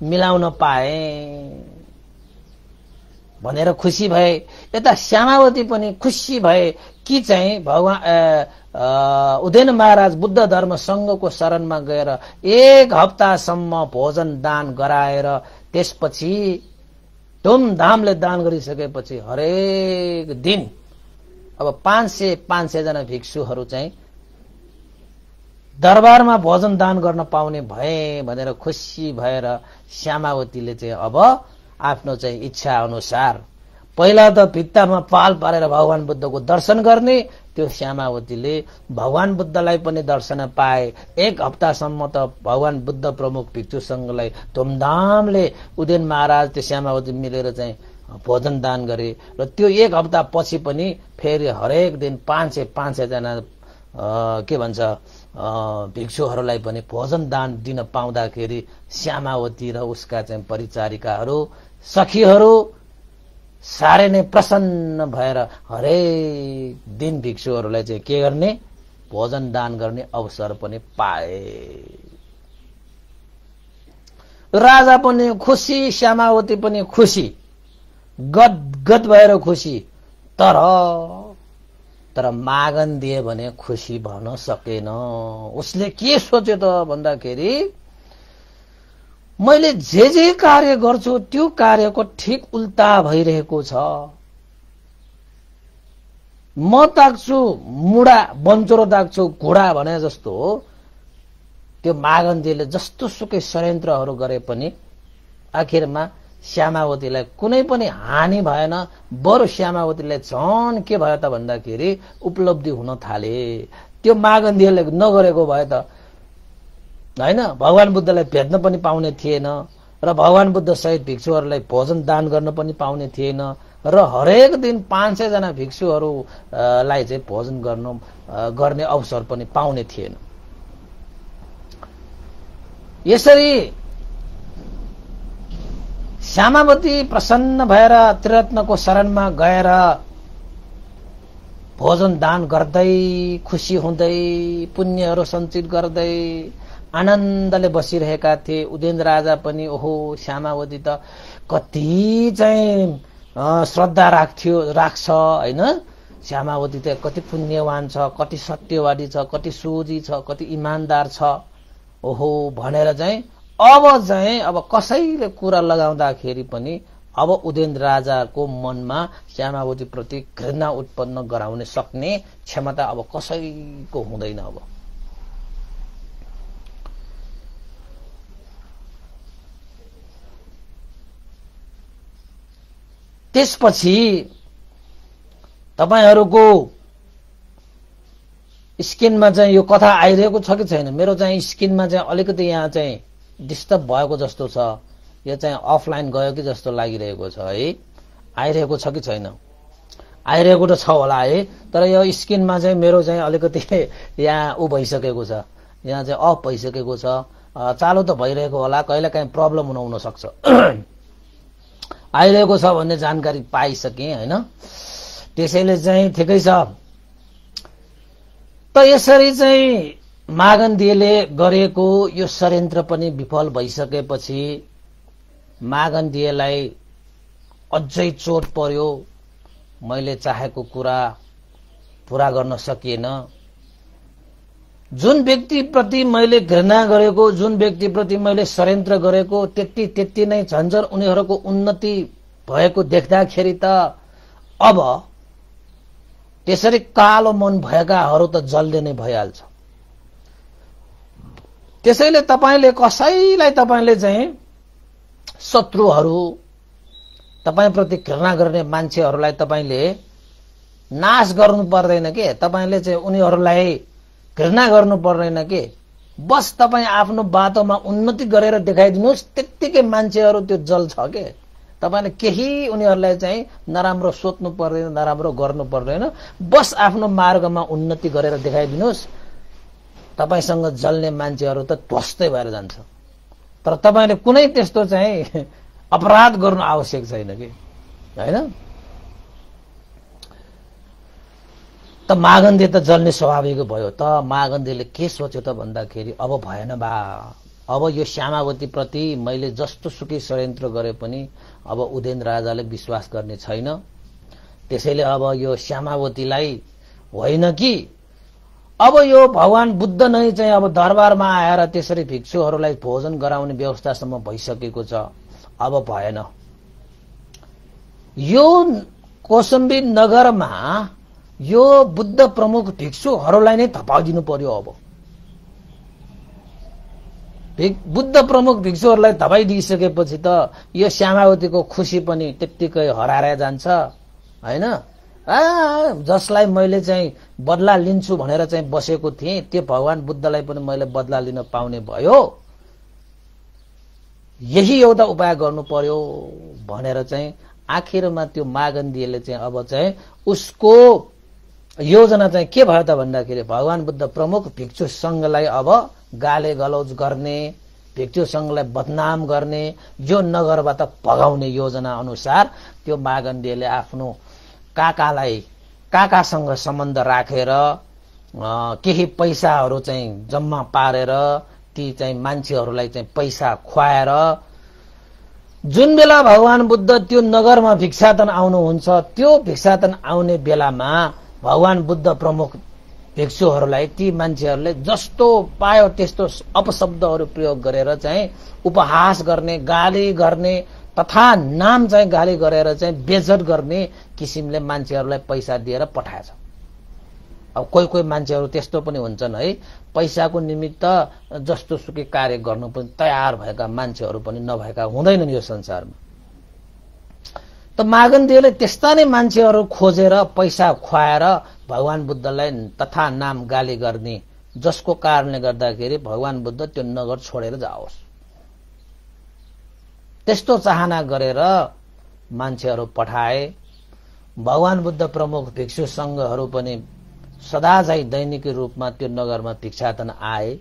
मिलाउन पाए भनेर खुसी भए। यता श्यामावती पनि खुसी भए कि चाहिँ भगवान उदयन महाराज बुद्ध धर्म संघको शरणमा गएर 1 हप्तासम्म भोजन दान गराएर त्यसपछि धुमधामले दान गरिसकेपछि हरेक दिन अब 500 जना भिक्षुहरू चाहिँ दरबारमा भोजन दान गर्न पाउने भए भनेर खुसी भएर श्यामावतीले चाहिँ अब आफ्नो चाहिँ इच्छा अनुसार पहिला त भित्तामा पाल पारेर भगवान बुद्धको दर्शन गर्ने, त्यो श्यामावतीले भगवान बुद्धलाई पनि दर्शन पाए। 1 हप्तासम्म त भगवान बुद्ध प्रमुख भिक्षु संघलाई धुमधामले उदयन महाराज त्यो श्यामावती मिलेर चाहिँ भोजन दान गरे र त्यो 1 हप्ता पछि पनि फेरि हरेक दिन 500 जना के भन्छ भिक्षुहरूलाई पनि भोजन दान दिन पाउँदाखेरि श्यामावती र उसका चाहिँ परिचारिकाहरू सखीहरू साह्रै नै प्रसन्न भएर हरेक दिन भिक्षुहरूलाई चाहिँ के गर्ने, भोजन दान गर्ने अवसर पनि पाए। राजा पनि खुसी, श्यामावती पनि खुसी, गदगद भएर खुसी। तर मागन दिए भने खुसी भन्न सकेन। उसले के सोच्यो त भन्दाखेरि, मैले जे कार्य गर्छु त्यो कार्यको ठिक उल्टा भइरहेको छ। म ताक्छु मुडा, बन्चरो ताक्छु घुडा भने जस्तो हो। त्यो मागन्तीले जस्तो सुकै षड्यन्त्रहरू गरे पनि आखिरमा श्यामावतीलाई कुनै पनि हानि भएन, बरु श्यामावतीलाई झन् के भयो त भन्दाखेरि उपलब्धि हुन थाले। त्यो मागन्तीले नगरेको भए त हैन भगवान बुद्धलाई भेट्न पनि पाउने थिएन र भगवान बुद्ध सहित भिक्षुहरूलाई भोजन दान गर्न पनि पाउने थिएन र हरेक दिन 500 जना भिक्षुहरूलाई चाहिँ भोजन गर्ने अवसर पनि पाउने थिएन। यसरी श्यामावती प्रसन्न भएर त्रिरत्नको शरणमा गएर भोजन दान गर्दै खुशी हुँदै पुण्यहरू सञ्चित गर्दै आनन्दले बसिरहेका थिए। उदेन्द्र राजा पनि ओहो श्यामावती त कति चाहिँ श्रद्धा राख्छ हैन, श्यामावती त कति पुण्यवान छ, कति सत्यवादी छ, कति सोझी छ, कति इमानदार छ ओहो भनेर चाहिँ अब कसैले कुरा लगाउँदाखेरि पनि अब उदेन्द्र राजाको मनमा श्यामावती प्रति घृणा उत्पन्न गराउने सक्ने क्षमता अब कसैको हुँदैन। अब त्यसपछि तपाईहरुको स्क्रिनमा चाहिँ यो कथा आइरहेको छ कि छैन? मेरो चाहिँ स्क्रिनमा चाहिँ अलिकति यहाँ चाहिँ डिस्टर्ब भएको जस्तो छ, यो चाहिँ अफलाइन गयो कि जस्तो लागिरहेको छ है। आइरहेको छ कि छैन? आइरहेको त छ होला है, तर यो स्क्रिनमा चाहिँ मेरो चाहिँ अलिकति यहाँ उ भइसकेको छ, यहाँ चाहिँ अफ भइसकेको छ। चालु त भइरहेको होला, कहिलेकाहीँ प्रब्लम हुन सक्छ। आइरहेको छ भन्ने जानकारी पाइसके हैन, त्यसैले चाहिँ ठिकै छ। त यसरी चाहिँ मागन्धीले गरेको यो षड्यन्त्र पनि विफल भइसकेपछि मागन्धीलाई अझै चोट पर्यो। मैले चाहेको कुरा पूरा गर्न सकिएन। जुन व्यक्तिप्रति मैले घृणा गरेको, जुन व्यक्तिप्रति मैले षड्यन्त्र गरेको, त्यति नै झन्झन उनीहरूको उन्नति भएको देख्दाखेरि त अब त्यसरी कालो मन भएकाहरू त जल्दै नै भइहाल्छ। त्यसैले तपाईले कसैलाई तपाईले चाहिँ शत्रुहरू, तपाईप्रति घृणा गर्ने मान्छेहरूलाई तपाईले नाश गर्नु पर्दैन के, तपाईले चाहिँ उनीहरूलाई घृणा गर्नु पर्दैन के। बस तपाईं आफ्नो बाटोमा उन्नति गरेर देखाइदिनुस्, त्यत्तिकै मान्छेहरू त्यो जल्छ के। तपाईले केही उनीहरूलाई चाहिँ नराम्रो सोच्नु पर्दैन, नराम्रो गर्नु पर्दैन। बस आफ्नो मार्गमा उन्नति गरेर देखाइदिनुस्, तपाईसँग जल्ने मान्छेहरू त ध्वस्तै भएर जान्छ। तर तपाईले कुनै त्यस्तो चाहिँ अपराध गर्नु आवश्यक छैन कि, हैन? त मागन्धी त जल्ने स्वाभाविक भयो। त मागन्धीले के सोच्यो त भन्दाखेरि अब भएन बा, अब यो श्यामावती प्रति मैले जस्तो सुकै षड्यन्त्र गरे पनि अब उदेन्द्र राजाले विश्वास गर्ने छैन। त्यसैले अब यो श्यामावतीलाई होइन कि अब यो भगवान बुद्ध नै चाहिँ अब दरबारमा आएर त्यसरी भिक्षुहरूलाई भोजन गराउने व्यवस्थासम्म भइसकेको छ। अब भएन, यो कौसम्बी नगरमा यो बुद्ध प्रमुख भिक्षुहरूलाई नै थपाइदिनु पर्यो। अब बुद्ध प्रमुख भिक्षुहरूलाई थपाइदिइसकेपछि त यो श्यामावतीको खुशी पनि त्यत्तिकै हराएर जान्छ, हैन? जसलाई मैले चाहिँ बदला लिन्छु भनेर चाहिँ बसेको थिएँ, त्यो भगवान बुद्धलाई पनि मैले बदला लिन पाउने भयो। यही एउटा उपाय गर्नु पर्यो भनेर चाहिँ आखिरमा त्यो मागन्धीले चाहिँ अब चाहिँ उसको योजना चाहिँ के भयो त भन्दाखेरि भगवान बुद्ध प्रमुख भिक्षु संघलाई अब गाले गलौज गर्ने, भिक्षु संघलाई बदनाम गर्ने, यो नगरबाट भगाउने योजना अनुसार त्यो मागन्धीले आफ्नो काकासँग सम्बन्ध राखेर केही पैसाहरू चाहिँ जम्मा पारेर ती चाहिँ मान्छेहरूलाई चाहिँ पैसा खुवाएर जुन बेला भगवान बुद्ध त्यो नगरमा भिक्षाटन आउनुहुन्छ, त्यो भिक्षाटन आउने बेलामा भगवान बुद्ध प्रमुख भिक्षुहरूलाई ती मान्छेहरूले जस्तो पायो त्यस्तो अपशब्दहरू प्रयोग गरेर चाहिँ उपहास गर्ने, गाली गर्ने तथा नाम चाहिँ गाली गरेर चाहिँ बेइज्जत गर्ने किसिमले मान्छेहरूलाई पैसा दिएर पठाएछ। अब कोही कोही मान्छेहरू त्यस्तो पनि हुन्छन् है, पैसाको निमित्त जस्तो सुकै कार्य गर्नु पनि तयार भएका मान्छेहरू पनि नभएका हुँदैनन् यो संसारमा। त मागन्धीले त्यस्ता नै मान्छेहरू खोजेर पैसा खुवाएर भगवान बुद्धलाई तथा नाम गाली गर्ने, जसको कारणले गर्दाखेरि भगवान बुद्ध त्यो नगर छोडेर जाओस्, त्यस्तो चाहना गरेर मान्छेहरू पठाए। भगवान बुद्ध प्रमुख भिक्षु संघहरू पनि सदा चाहिँ दैनिक रूपमा त्यो नगरमा भिक्षाटन आए।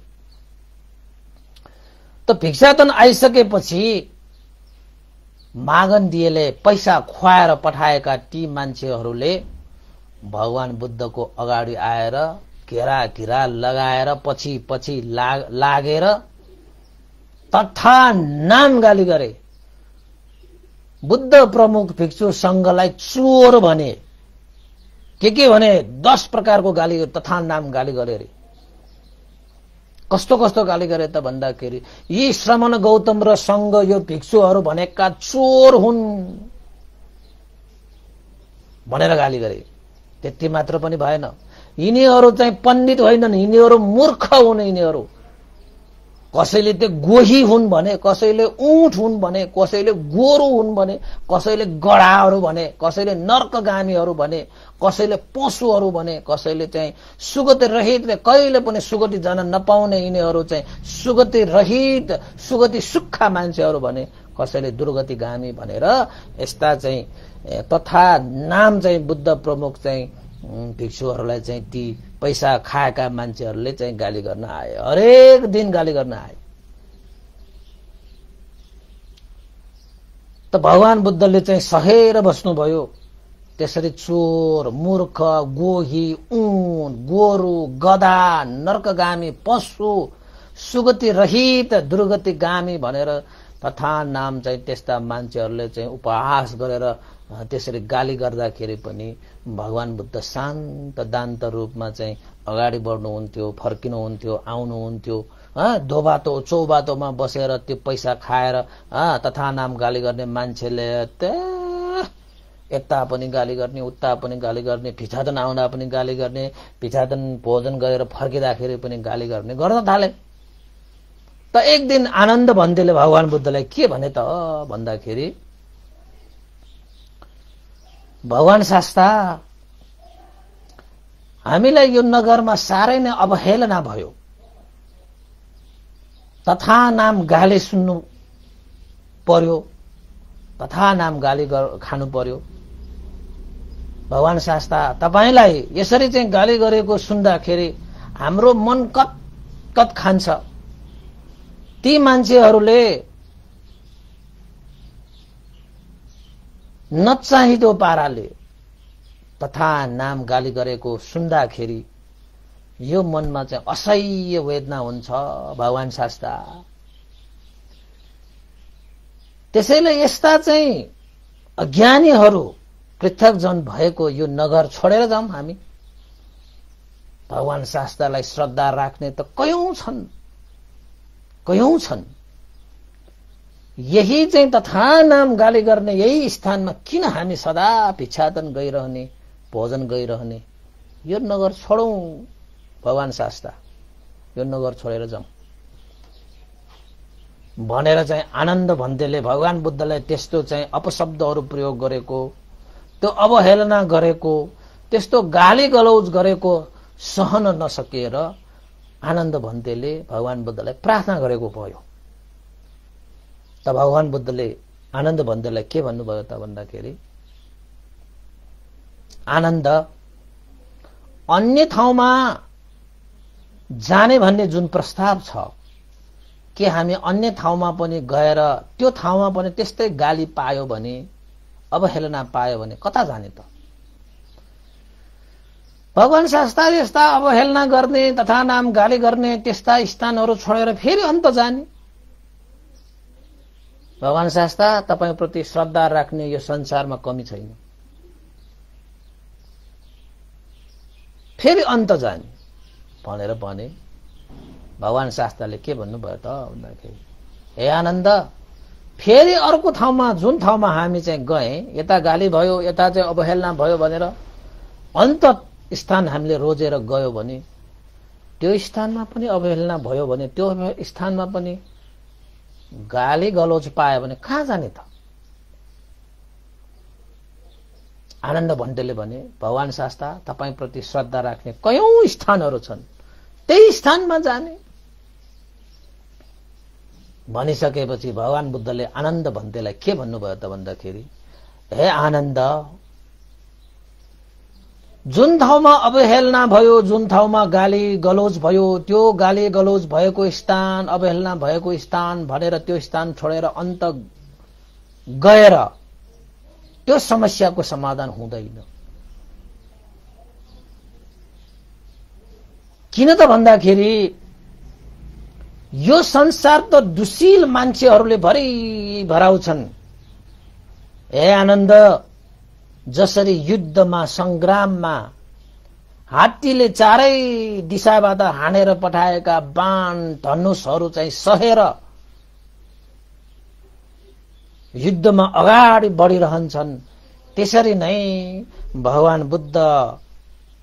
त भिक्षाटन आइसकेपछि मागन्धीले पैसा खुवाएर पठाएका ती मान्छेहरूले भगवान बुद्धको अगाडि आएर घेरा लगाएर पछि पछि लागेर तथा नाम गाली गरे। बुद्ध प्रमुख भिक्षु संघलाई चोर भने। के भने 10 प्रकारको गाली गरे, तथा नाम गाली गरे रे। कस्तो कस्तो गाली गरे त भन्दाखेरि यी श्रमण गौतम र संघ यो भिक्षुहरू भनेका चोर हुन् भनेर गाली गरे। त्यति मात्र पनि भएन, यिनीहरू चाहिँ पण्डित होइनन्, यिनीहरू मूर्ख हुन्। यिनीहरू कसैले त्यो गोही हुन् भने, कसैले ऊँट हुन् भने, कसैले गोरु हुन् भने, कसैले गधाहरू भने, कसैले नर्कगामीहरू भने, कसैले पशुहरू भने, कसैले चाहिँ सुगति रहित, कहिले पनि सुगति जान नपाउने यिनीहरू चाहिँ सुगति रहित, सुगति सुक्खा मान्छेहरू भने, कसैले दुर्गतिगामी भनेर यस्ता चाहिँ तथा नाम चाहिँ बुद्ध प्रमुख चाहिँ भिक्षुहरूलाई चाहिँ ती पैसा खाएका मान्छेहरूले चाहिँ गाली गर्न आए। हरेक दिन गाली गर्न आए। त भगवान बुद्धले चाहिँ सहेर बस्नुभयो। त्यसरी चोर, मूर्ख, गोही, ऊँट, गोरु, गधा, नर्कगामी, पशु, सुगति रहित, दुर्गतिगामी भनेर तथा नाम चाहिँ त्यस्ता मान्छेहरूले चाहिँ उपहास गरेर त्यसरी गाली गर्दाखेरि पनि भगवान बुद्ध शान्त दान्त रूपमा चाहिँ अगाडि बढ्नुहुन्थ्यो, फर्किनुहुन्थ्यो, आउनुहुन्थ्यो। दोबाटो चौबाटोमा बसेर त्यो पैसा खाएर तथा नाम गाली गर्ने मान्छेले यता पनि गाली गर्ने, उता पनि गाली गर्ने, भिक्षाटन आउँदा पनि गाली गर्ने, भिक्षाटन भोजन गरेर फर्किँदाखेरि पनि गाली गर्ने गर्न थाले। त एक दिन आनन्द भन्देले भगवान बुद्धलाई के भने त भन्दाखेरि, भगवान शास्ता, हामीलाई यो नगरमा साह्रै नै अवहेलना भयो। तथा नाम गाली सुन्नु पर्यो, तथा नाम गाली खानु पर्यो। भगवान शास्ता, तपाईलाई यसरी चाहिँ गाली गरेको सुन्दाखेरि हाम्रो मन कत खान्छ। ती मान्छेहरूले नचाहिदो पाराले तथा नाम गाली गरेको सुन्दाखेरि यो मनमा चाहिँ असह्य वेदना हुन्छ भगवान शास्ता। त्यसैले यस्ता चाहिँ अज्ञानीहरू पृथक जन भएको यो नगर छोडेर जाऊँ हामी। भगवान शास्त्रलाई श्रद्धा राख्ने त कयौं छन्। यही चाहिँ तथा नाम गाली गर्ने यही स्थानमा किन हामी सदा भिक्षाटन गइरहने, भोजन गइरहने? यो नगर छोडौं भगवान शास्त्र, यो नगर छोडेर जाऊँ भनेर चाहिँ आनन्द भन्देले भगवान बुद्धलाई त्यस्तो चाहिँ अपशब्दहरू प्रयोग गरेको, त्यो अवहेलना गरेको, त्यस्तो गाली गलौज गरेको सहन नसकेर आनन्द भन्देले भगवान बुद्धलाई प्रार्थना गरेको भयो। त भगवान बुद्धले आनन्द भन्देलाई के भन्नुभयो त भन्दाखेरि, आनन्द, अन्य ठाउँमा जाने भन्ने जुन प्रस्ताव छ, के हामी अन्य ठाउँमा पनि गएर त्यो ठाउँमा पनि त्यस्तै गाली पायो भने, अवहेलना पायो भने कता जाने त? भगवान शास्त्र यस्ता अवहेलना गर्ने तथा नाम गाली गर्ने त्यस्ता स्थानहरू छोडेर फेरि अन्त जाने? भगवान शास्त्र, तपाईप्रति श्रद्धा राख्ने यो संसारमा कमी छैन, फेरि अन्त जाने भनेर भने। भगवान शास्त्रले के भन्नुभयो त भन्दाखेरि, हे आनन्द, फेरि अर्को ठाउँमा जुन ठाउँमा हामी चाहिँ गए, यता गाली भयो, यता चाहिँ अवहेलना भयो भनेर अन्त स्थान हामीले रोजेर गयो भने, त्यो स्थानमा पनि अवहेलना भयो भने, त्यो स्थानमा पनि गाली गलौज पायो भने कहाँ जाने त? आनन्द भन्देले भने, भगवान शास्त्र, तपाईप्रति श्रद्धा राख्ने कयौं स्थानहरू छन्, त्यही स्थानमा जाने भनिसकेपछि भगवान बुद्धले आनन्द भन्देलाई के भन्नुभयो त भन्दाखेरि, हे आनन्द, जुन ठाउँमा अवहेलना भयो, जुन ठाउँमा गाली गलौज भयो, त्यो गाली गलौज भएको स्थान, अवहेलना भएको स्थान भनेर त्यो स्थान छोडेर अन्त गएर त्यो समस्याको समाधान हुँदैन। किन त भन्दाखेरि यो संसार त दुशील मान्छेहरूले भरि भराउँछन्। हे आनन्द, जसरी युद्धमा संग्राममा हात्तीले चारै दिशाबाट हानेर पठाएका बाण धनुषहरू चाहिँ सहेर युद्धमा अगाडि बढिरहन्छन्, त्यसरी नै भगवान बुद्ध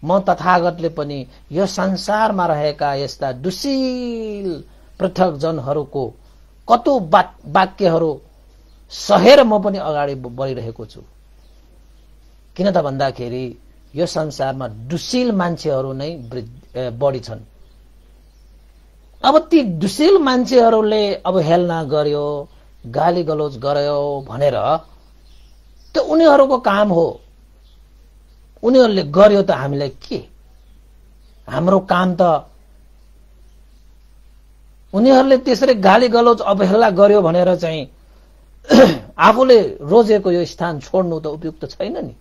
म तथागतले पनि यो संसारमा रहेका यस्ता दुशील पृथक जनहरूको कतु वाक्यहरू सहेर म पनि अगाडि बढिरहेको छु। किन त भन्दाखेरि यो संसारमा दुशील मान्छेहरू नै बढी छन्। अब ती दुशील मान्छेहरूले अवहेलना गर्यो, गाली गलौज गर्यो भनेर त्यो उनीहरूको काम हो। उनीहरूले गर्यो त हामीलाई के? हाम्रो काम त उनीहरूले त्यसरी गाली गलौज अवहेलना गर्यो भनेर चाहिँ आफूले रोजेको यो स्थान छोड्नु त उपयुक्त छैन नि।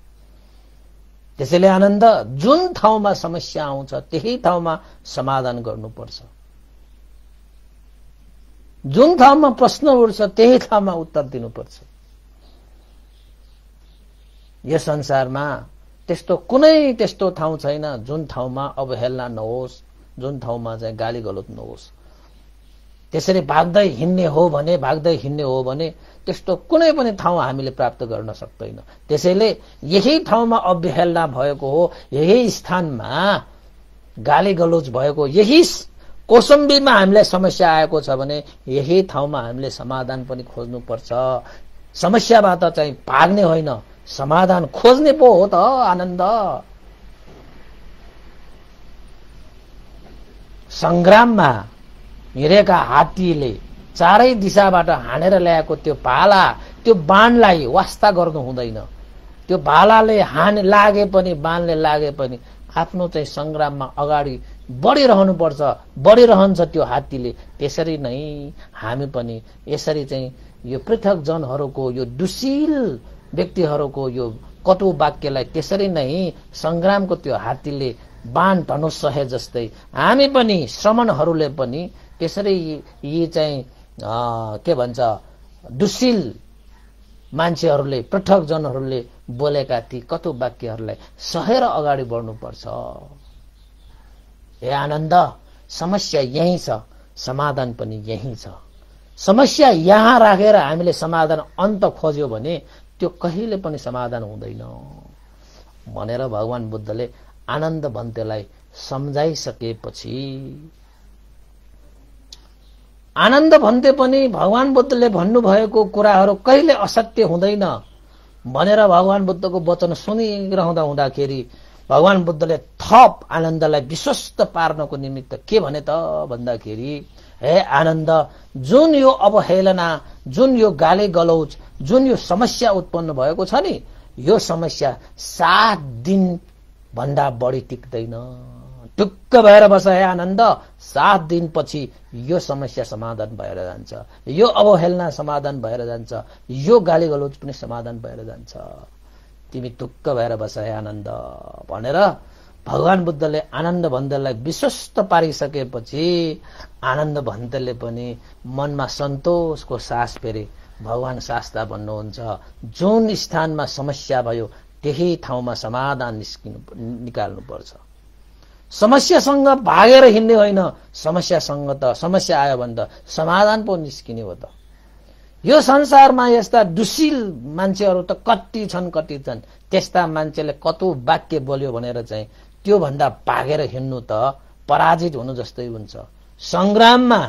त्यसैले आनन्द, जुन ठाउँमा समस्या आउँछ त्यही ठाउँमा समाधान गर्नुपर्छ। जुन ठाउँमा प्रश्न उठ्छ त्यही ठाउँमा उत्तर दिनुपर्छ। यो संसारमा त्यस्तो कुनै त्यस्तो ठाउँ छैन जुन ठाउँमा अवहेलना नहोस्, जुन ठाउँमा चाहिँ गाली गलौज नहोस्। त्यसरी भाग्दै हिँड्ने हो भने त्यस्तो कुनै पनि ठाउँ हामीले प्राप्त गर्न सक्दैन। त्यसैले यही ठाउँमा अवहेलना भएको हो, यही स्थानमा गाली गलौज भएको, यही कौसम्बीमा हामीलाई समस्या आएको छ भने यही ठाउँमा हामीले समाधान पनि खोज्नुपर्छ। समस्याबाट चाहिँ भाग्ने होइन, समाधान खोज्ने पो हो त आनन्द। संग्राममा हिँडेका हात्तीले चारै दिशाबाट हानेर ल्याएको त्यो भाला, त्यो बाणलाई वास्ता गर्नु हुँदैन। त्यो भालाले लागे पनि, बाणले लागे पनि आफ्नो चाहिँ संग्राममा अगाडि बढिरहनुपर्छ, बढिरहन्छ त्यो हात्तीले। त्यसरी नै हामी पनि यसरी चाहिँ यो पृथक जनहरूको, यो दुशील व्यक्तिहरूको यो कटु वाक्यलाई त्यसरी नै संग्रामको त्यो हात्तीले बाण धनुष सहे जस्तै हामी पनि श्रमणहरूले पनि त्यसरी यी चाहिँ के भन्छ दुशील मान्छेहरूले, पृथक जनहरूले बोलेका ती कटु वाक्यहरूलाई सहेर अगाडि बढ्नुपर्छ। हे आनन्द, समस्या यही छ, समाधान पनि यही छ। समस्या यहाँ राखेर हामीले समाधान अन्त खोज्यो भने त्यो कहिले पनि समाधान हुँदैन भनेर भगवान बुद्धले आनन्द भन्तेलाई सम्झाइसकेपछि, आनन्द भन्ते पनि भगवान बुद्धले भन्नुभएको कुराहरू कहिले असत्य हुँदैन भनेर भगवान बुद्धको वचन सुनिरहँदा हुँदाखेरि भगवान बुद्धले थप आनन्दलाई विश्वस्त पार्नको निमित्त के भने त भन्दाखेरि, हे आनन्द, जुन यो अवहेलना, जुन यो गाली गलौज, जुन यो समस्या उत्पन्न भएको छ नि, यो समस्या 7 दिन भन्दा बढी टिक्दैन। ढुक्क भएर बस हे आनन्द, 7 दिनपछि यो समस्या समाधान भएर जान्छ, यो अवहेलना समाधान भएर जान्छ, यो गाली गलौज पनि समाधान भएर जान्छ। तिमी ढुक्क भएर बस हे आनन्द भनेर भगवान बुद्धले आनन्द भन्तेलाई विश्वस्त पारिसकेपछि आनन्द भन्तेले पनि मनमा सन्तोषको सास फेरे। भगवान शास्ता भन्नुहुन्छ, जुन स्थानमा समस्या भयो त्यही ठाउँमा समाधान निकाल्नुपर्छ। समस्यासँग भागेर हिँड्ने होइन, समस्यासँग त समस्या आयो भने त समाधान पो निस्किने हो त। यो संसारमा यस्ता दुशील मान्छेहरू त कति छन्। त्यस्ता मान्छेले कतु वाक्य बोल्यो भनेर चाहिँ त्यो भन्दा भागेर हिँड्नु त पराजित हुनु जस्तै हुन्छ। संग्राममा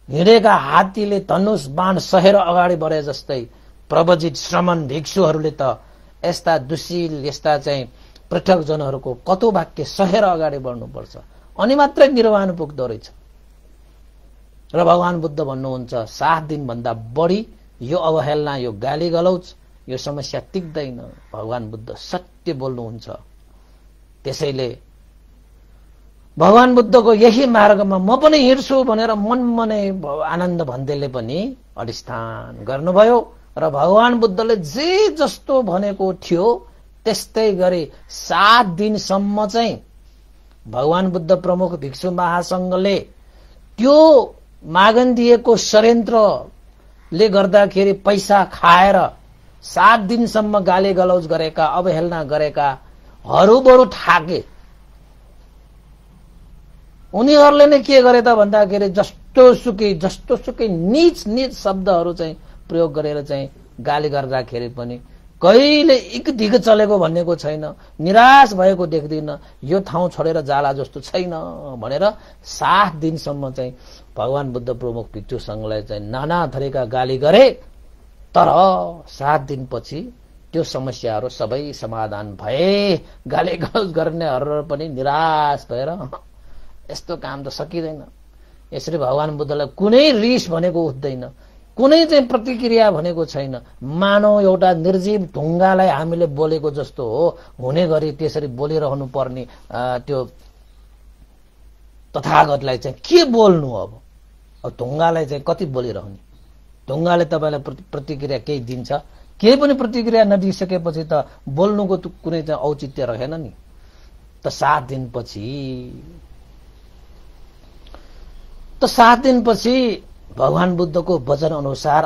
हिँडेका हात्तीले धनुष बाण सहेर अगाडि बढे जस्तै प्रवजित श्रमण भिक्षुहरूले त यस्ता दुशील, यस्ता चाहिँ पृथक जनहरूको कतु वाक्य सहेर अगाडि बढ्नुपर्छ, अनि मात्रै निर्वाण पुग्दो रहेछ। र भगवान बुद्ध भन्नुहुन्छ, 7 दिनभन्दा बढी यो अवहेलना, यो गाली गलौज, यो समस्या टिक्दैन। भगवान बुद्ध सत्य बोल्नुहुन्छ। त्यसैले भगवान बुद्धको यही मार्गमा म पनि हिँड्छु भनेर मनमनै आनन्द भन्तेले पनि अधिष्ठान गर्नुभयो र भगवान बुद्धले जे जस्तो भनेको थियो त्यस्तै गरी 7 दिनसम्म चाहिँ भगवान बुद्ध प्रमुख भिक्षु महासंघले त्यो मागन्दिएको षड्यन्त्रले गर्दाखेरि पैसा खाएर 7 दिनसम्म गाली गलौज गरेका, अवहेलना गरेकाहरू बरु थाके। उनीहरूले नै के गरे त भन्दाखेरि जस्तो सुकै नीच नीच शब्दहरू चाहिँ प्रयोग गरेर चाहिँ गाली गर्दाखेरि पनि कहिले इकदिक चलेको भन्नेको छैन, निराश भएको देख्दिन, यो ठाउँ छोडेर जाला जस्तो छैन भनेर 7 दिनसम्म चाहिँ भगवान बुद्ध प्रमुख भिक्षु संघलाई चाहिँ नाना थरीका गाली गरे। तर 7 दिनपछि त्यो समस्याहरू सबै समाधान भए। गाली गलौज गर्नेहरू पनि निराश भएर यस्तो काम त सकिँदैन, यसरी भगवान बुद्धलाई कुनै रिस भनेको उठ्दैन, कुनै चाहिँ प्रतिक्रिया भनेको छैन। मानव एउटा निर्जीव ढुङ्गालाई हामीले बोलेको जस्तो हो, हुने गरी त्यसरी बोलिरहनु पर्ने त्यो तथागतलाई चाहिँ के बोल्नु। अब ढुङ्गालाई चाहिँ कति बोलिरहने? ढुङ्गाले तपाईँलाई प्रतिक्रिया केही दिन्छ? केही पनि प्रतिक्रिया नदिइसकेपछि त बोल्नुको कुनै चाहिँ औचित्य रहेन नि। त 7 दिनपछि भगवान बुद्धको वचन अनुसार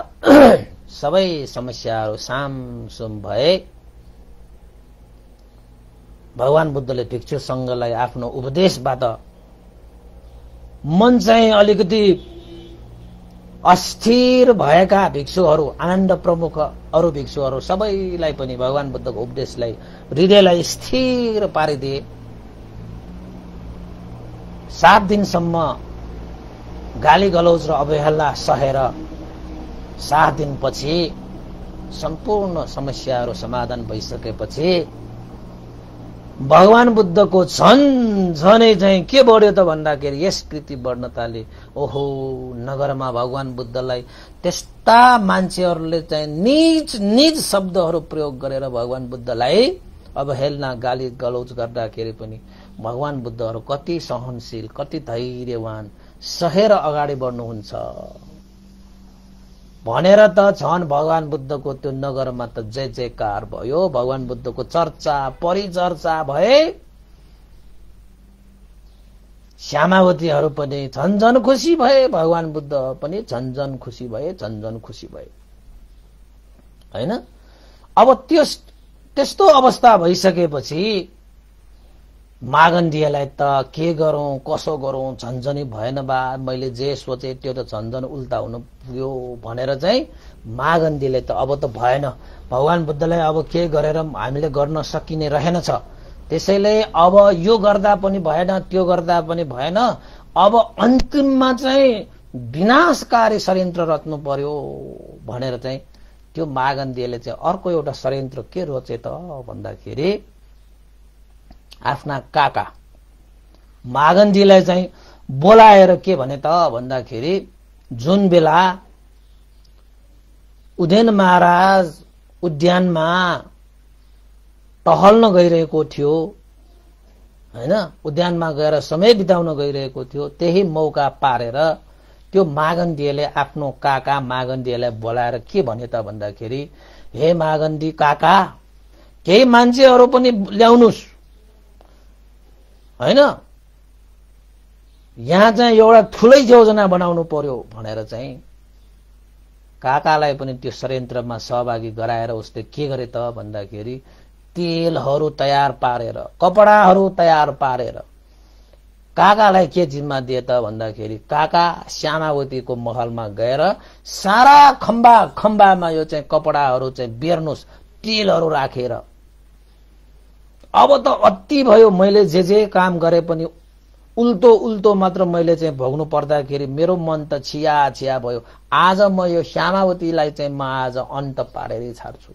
सबै समस्याहरू सामसुम भए। भगवान बुद्धले भिक्षु संघलाई आफ्नो उपदेशबाट मन चाहिँ अलिकति अस्थिर भएका भिक्षुहरू, आनन्द प्रमुख अरू भिक्षुहरू सबैलाई पनि भगवान बुद्धको उपदेशलाई, हृदयलाई स्थिर पारिदिए। 7 दिनसम्म गाली गलौज र अवहेलना सहेर 7 दिनपछि सम्पूर्ण समस्याहरू समाधान भइसकेपछि भगवान बुद्धको झनै चाहिँ के बढ्यो त भन्दाखेरि यस कृति बढ्न थाले। ओहो, नगरमा भगवान बुद्धलाई त्यस्ता मान्छेहरूले चाहिँ नीच नीच शब्दहरू प्रयोग गरेर भगवान बुद्धलाई अवहेलना गाली गलौज गर्दाखेरि पनि भगवान बुद्धहरू कति सहनशील, कति धैर्यवान, सहेर अगाडि बढ्नुहुन्छ भनेर त झन् भगवान बुद्धको त्यो नगरमा त जय जयकार भयो। भगवान बुद्धको चर्चा परिचर्चा भए। श्यामावतीहरू पनि झन्झन खुसी भए, भगवान बुद्ध पनि झन्झन खुसी भए, झन्झन खुसी भए, हैन? अब त्यस्तो अवस्था भइसकेपछि मागन्दियालाई त के गरौं, कसो गरौं, झन्झनी भएन बा, मैले जे सोचे त्यो त झन्झन उल्टा हुनु पुग्यो भनेर चाहिँ मागन्दियाले त अब त भएन, भगवान बुद्धलाई अब के गरेर हामीले गर्न सकिने रहेनछ, त्यसैले अब यो गर्दा पनि भएन, त्यो गर्दा पनि भएन, अब अन्तिममा चाहिँ विनाशकारी षड्यन्त्र रच्नु पर्यो भनेर चाहिँ त्यो मागन्दियाले चाहिँ अर्को एउटा षड्यन्त्र के रचे त भन्दाखेरि आफ्ना काका मागन्दीलाई चाहिँ बोलाएर के भने त भन्दाखेरि जुन बेला उदयन महाराज उद्यानमा टहल्न गइरहेको थियो, हैन, उद्यानमा गएर समय बिताउन गइरहेको थियो, त्यही मौका पारेर त्यो मागन्दीले आफ्नो काका मागन्दीलाई बोलाएर के भने त भन्दाखेरि हे मागन्दी काका, केही मान्छेहरू पनि ल्याउनुस्, हैन, यहाँ चाहिँ एउटा ठुलै योजना बनाउनु पर्यो भनेर चाहिँ काकालाई पनि त्यो षड्यन्त्रमा सहभागी गराएर उसले के गरे त भन्दाखेरि तेलहरू तयार पारेर, कपडाहरू तयार पारेर काकालाई के जिम्मा दिए त भन्दाखेरि काका श्यामावतीको महलमा गएर सारा खम्बामा यो चाहिँ कपडाहरू चाहिँ बेर्नुस्, तेलहरू राखेर। अब त अति भयो, मैले जे काम गरे पनि उल्टो मात्र मैले चाहिँ भोग्नु पर्दाखेरि मेरो मन त छिया भयो। आज म यो श्यामावतीलाई चाहिँ म आज अन्त पारेरै छाड्छु।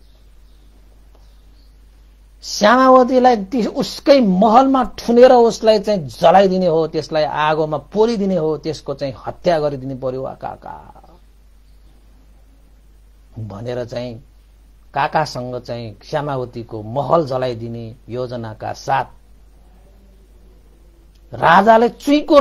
श्यामावतीलाई उसकै महलमा ठुनेर उसलाई चाहिँ जलाइदिने हो, त्यसलाई आगोमा पोलिदिने हो, त्यसको चाहिँ हत्या गरिदिने पर्यो काका भनेर चाहिँ काकासँग चाहिँ श्यामावतीको महल जलाइदिने योजनाका साथ राजाले चुइको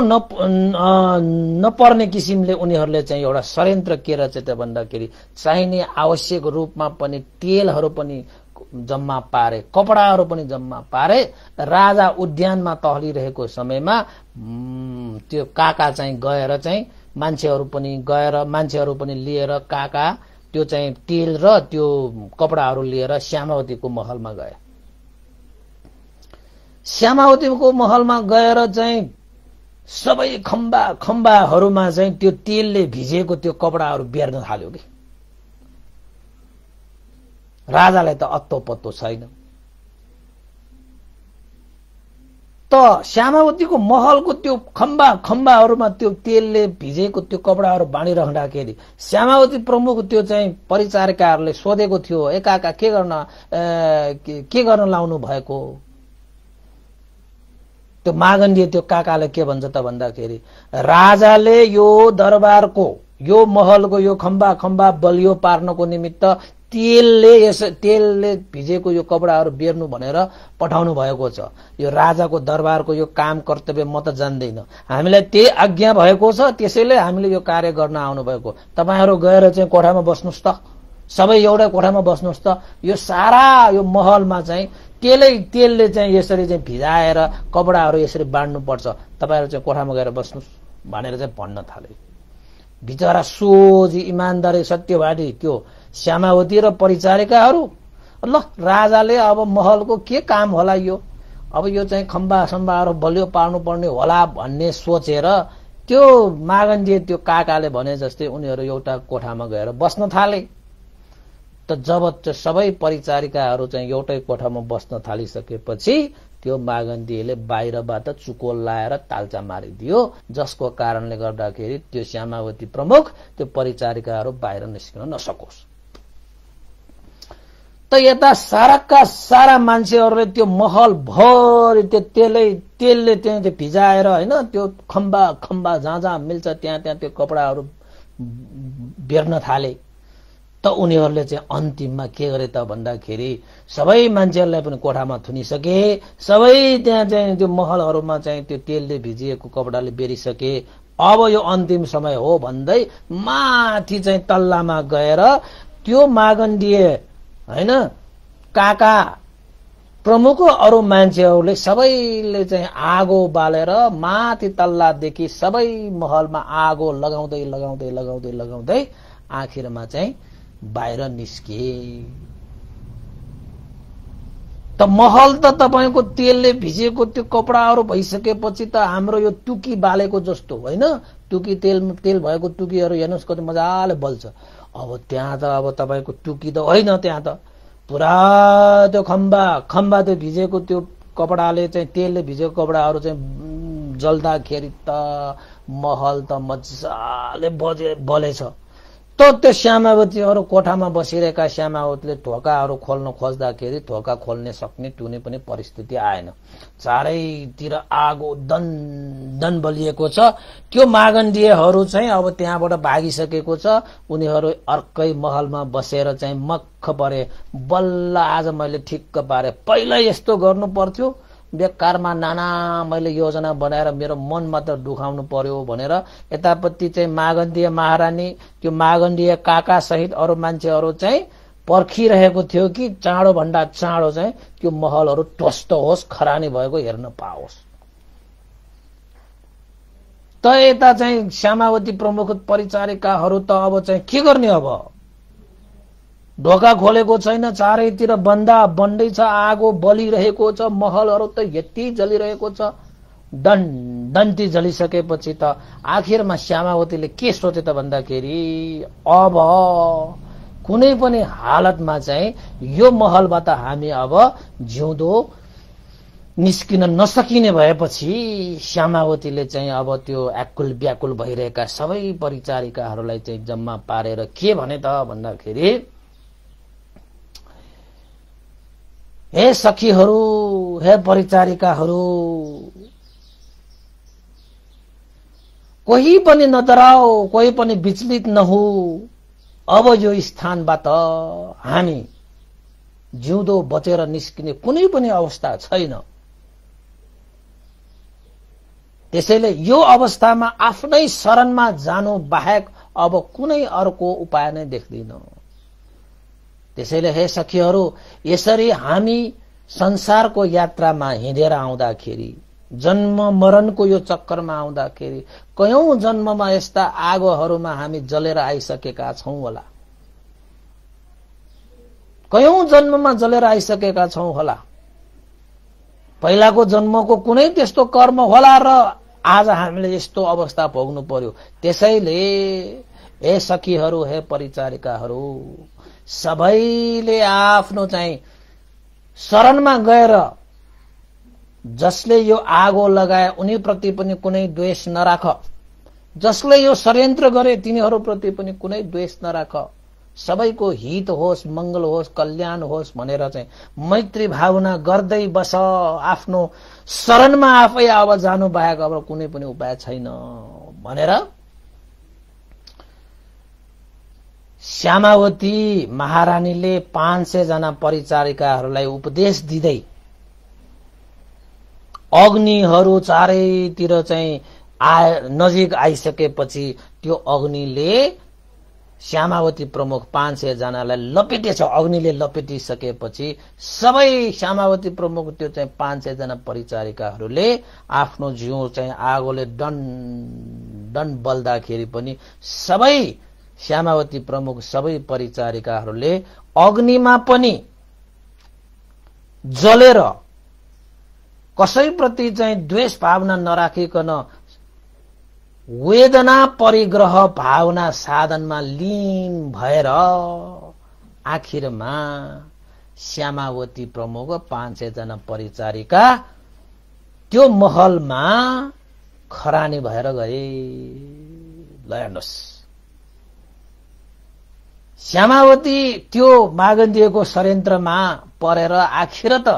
नपर्ने किसिमले उनीहरूले चाहिँ एउटा षड्यन्त्र के रचे त भन्दाखेरि चाहिने आवश्यक रूपमा पनि तेलहरू पनि जम्मा पारे, कपडाहरू पनि जम्मा पारे। राजा उद्यानमा टहलिरहेको समयमा त्यो काका चाहिँ गएर चाहिँ मान्छेहरू पनि लिएर काका त्यो चाहिँ तेल र त्यो कपडाहरू लिएर श्यामावतीको महलमा गए। श्यामावतीको महलमा गएर चाहिँ सबै खम्बाहरूमा चाहिँ त्यो तेलले भिजेको त्यो कपडाहरू बेर्न थाल्यो कि राजालाई त अत्तो पत्तो छैन। त श्यामावतीको महलको त्यो खम्बाहरूमा त्यो तेलले भिजेको त्यो कपडाहरू बाँडिराख्दाखेरि श्यामावती प्रमुख त्यो चाहिँ परिचारिकाहरूले सोधेको थियो, ए काका के गर्न लाउनु भएको? त्यो मागण्डीय त्यो काकाले के भन्छ त भन्दाखेरि राजाले यो दरबारको यो महलको यो खम्बा बलियो पार्नको निमित्त तेलले भिजेको यो कपडाहरू बेर्नु भनेर पठाउनु भएको छ। यो राजाको दरबारको यो काम कर्तव्य म त जान्दैन, हामीलाई त्यही आज्ञा भएको छ, त्यसैले हामीले यो कार्य गर्न आउनु भएको। तपाईहरू गएर चाहिँ कोठामा बस्नुस् त, सबै एउटै कोठामा बस्नुस् त। यो सारा यो महलमा चाहिँ तेलले चाहिँ यसरी चाहिँ भिजाएर कपडाहरू यसरी बाँड्नु पर्छ, तपाईहरू चाहिँ कोठामा गएर बस्नुस् भनेर चाहिँ भन्न थाले। बिचरा सोझी इमानदारी सत्यवादी त्यो श्यामावती र परिचारिकाहरू, ल राजाले अब महलको के काम होला यो, अब यो चाहिँ खम्बाहरू बलियो पार्नु पर्ने होला भन्ने सोचेर त्यो मागण्डीय त्यो काकाले भने जस्तै उनीहरू एउटा कोठामा गएर बस्न थाले। त जब त्यो सबै परिचारिकाहरू चाहिँ एउटै कोठामा बस्न थालिसकेपछि त्यो मागण्डीले बाहिरबाट चुकोल लाएर ताल्चा मारिदियो, जसको कारणले गर्दाखेरि त्यो श्यामावती प्रमुख त्यो परिचारिकाहरू बाहिर निस्किन नसकोस्। त यता साराका सारा मान्छेहरूले त्यो महल भरि त्यो तेलले त्यहाँ भिजाएर हैन त्यो खम्बा जहाँ मिल्छ त्यहाँ त्यो कपडाहरू बेर्न थाले। त उनीहरूले चाहिँ अन्तिममा के गरे त भन्दाखेरि सबै मान्छेहरूलाई पनि कोठामा थुनिसके, सबै त्यहाँ चाहिँ त्यो महलहरूमा चाहिँ त्यो तेलले भिजिएको कपडाले बेरिसके। अब यो अन्तिम समय हो भन्दै माथि चाहिँ तल्लामा गएर त्यो मागण्डीय हैन काका प्रमुख अरू मान्छेहरूले सबैले चाहिँ आगो बालेर माथि तल्लादेखि सबै महलमा आगो लगाउँदै आखिरमा चाहिँ बाहिर निस्के। त महल त तपाईको तेलले भिजेको त्यो कपडाहरू भइसकेपछि त हाम्रो यो टुकी बालेको जस्तो होइन, टुकी तेल भएको टुकीहरू हेर्नुहोस् कति मजाले बल्छ। अब त्यहाँ त अब तपाईको टुकी त होइन, त्यहाँ त पुरा त्यो खम्बा त्यो भिजेको त्यो कपडाले चाहिँ तेलले भिजेको कपडाहरू चाहिँ जल्दाखेरि त महल त मजाले बलेछ। त त्यो श्यामावतीहरू कोठामा बसिरहेका श्यामावतीले ढोकाहरू खोल्न खोज्दाखेरि ढोका खोल्ने सक्ने टुने पनि परिस्थिति आएन। चारैतिर आगो दन बलिएको छ। त्यो मागण्डीयहरू चाहिँ अब त्यहाँबाट भागिसकेको छ। उनीहरू अर्कै महलमा बसेर चाहिँ मक्ख परे, बल्ल आज मैले ठिक्क पारे, पहिला यस्तो गर्नु पर्थ्यो, बेकारमा नाना मैले योजना बनाएर मेरो मन मात्र दुखाउनु पर्यो भनेर यतापट्टि चाहिँ मागण्डीय महारानी त्यो मागण्डीय काका सहित अरू मान्छेहरू चाहिँ पर्खिरहेको थियो कि चाँडो भन्दा चाँडो चाहिँ त्यो महलहरू ध्वस्त होस्, खरानी भएको हेर्न पाओस्। त यता चाहिँ श्यामावती प्रमुख परिचारिकाहरू त अब चाहिँ के गर्ने, अब ढोका खोलेको छैन, चारैतिर बन्दै छ, आगो बलिरहेको छ, महलहरू त यति जलिरहेको छ, डन्टी जलिसकेपछि त आखिरमा श्यामावतीले के सोचे त भन्दाखेरि अब कुनै पनि हालतमा चाहिँ यो महलबाट हामी अब जिउँदो निस्किन नसकिने भएपछि श्यामावतीले चाहिँ अब त्यो आकुल व्याकुल भइरहेका सबै परिचारिकाहरूलाई चाहिँ जम्मा पारेर के भने त भन्दाखेरि, हे सखीहरू, हे परिचारिकाहरू, कोही पनि नडराओ, कोही पनि विचलित नहो, अब यो स्थानबाट हामी जिउँदो बचेर निस्किने कुनै पनि अवस्था छैन। त्यसैले यो अवस्थामा आफ्नै शरणमा जानु बाहेक अब कुनै अर्को उपाय नै देख्दिन। त्यसैले हे सखीहरू, यसरी हामी संसारको यात्रामा हिँडेर आउँदाखेरि, जन्म मरणको यो चक्करमा आउँदाखेरि कयौं जन्ममा यस्ता आगोहरूमा हामी जलेर आइसकेका छौं होला, कयौं जन्ममा जलेर आइसकेका छौं होला। पहिलाको जन्मको कुनै त्यस्तो कर्म होला र आज हामीले यस्तो अवस्था भोग्नु पर्यो। त्यसैले हे सखीहरू, हे परिचारिकाहरू, सबैले आफ्नो चाहिँ शरणमा गएर जसले यो आगो लगाए उनीप्रति पनि कुनै द्वेष नराख, जसले यो षड्यन्त्र गरे तिनीहरूप्रति पनि कुनै द्वेष नराख, सबैको हित होस्, मंगल होस्, कल्याण होस् भनेर चाहिँ मैत्री भावना गर्दै बस। आफ्नो शरणमा आफै अब जानु बाहेक अब कुनै पनि उपाय छैन भनेर श्यामावती महारानीले 500 जना परिचारिकाहरूलाई उपदेश दिँदै अग्निहरू चारैतिर चाहिँ नजिक आइसकेपछि त्यो अग्निले श्यामावती प्रमुख 500 जनालाई लपेटेछ। अग्निले लपेटिसकेपछि सबै श्यामावती प्रमुख त्यो चाहिँ 500 जना परिचारिकाहरूले आफ्नो जिउ चाहिँ आगोले डन डन बल्दाखेरि पनि सबै श्यामावती प्रमुख सबै परिचारिकाहरूले अग्निमा पनि जलेर कसैप्रति चाहिँ द्वेष भावना नराखिकन वेदना परिग्रह भावना साधनमा लीन भएर आखिरमा श्यामावती प्रमुख 500 जना परिचारिका त्यो महलमा खरानी भएर गए। ल हेर्नुहोस्, श्यामावती त्यो मागन्धिएको षड्यन्त्रमा परेर आखिर त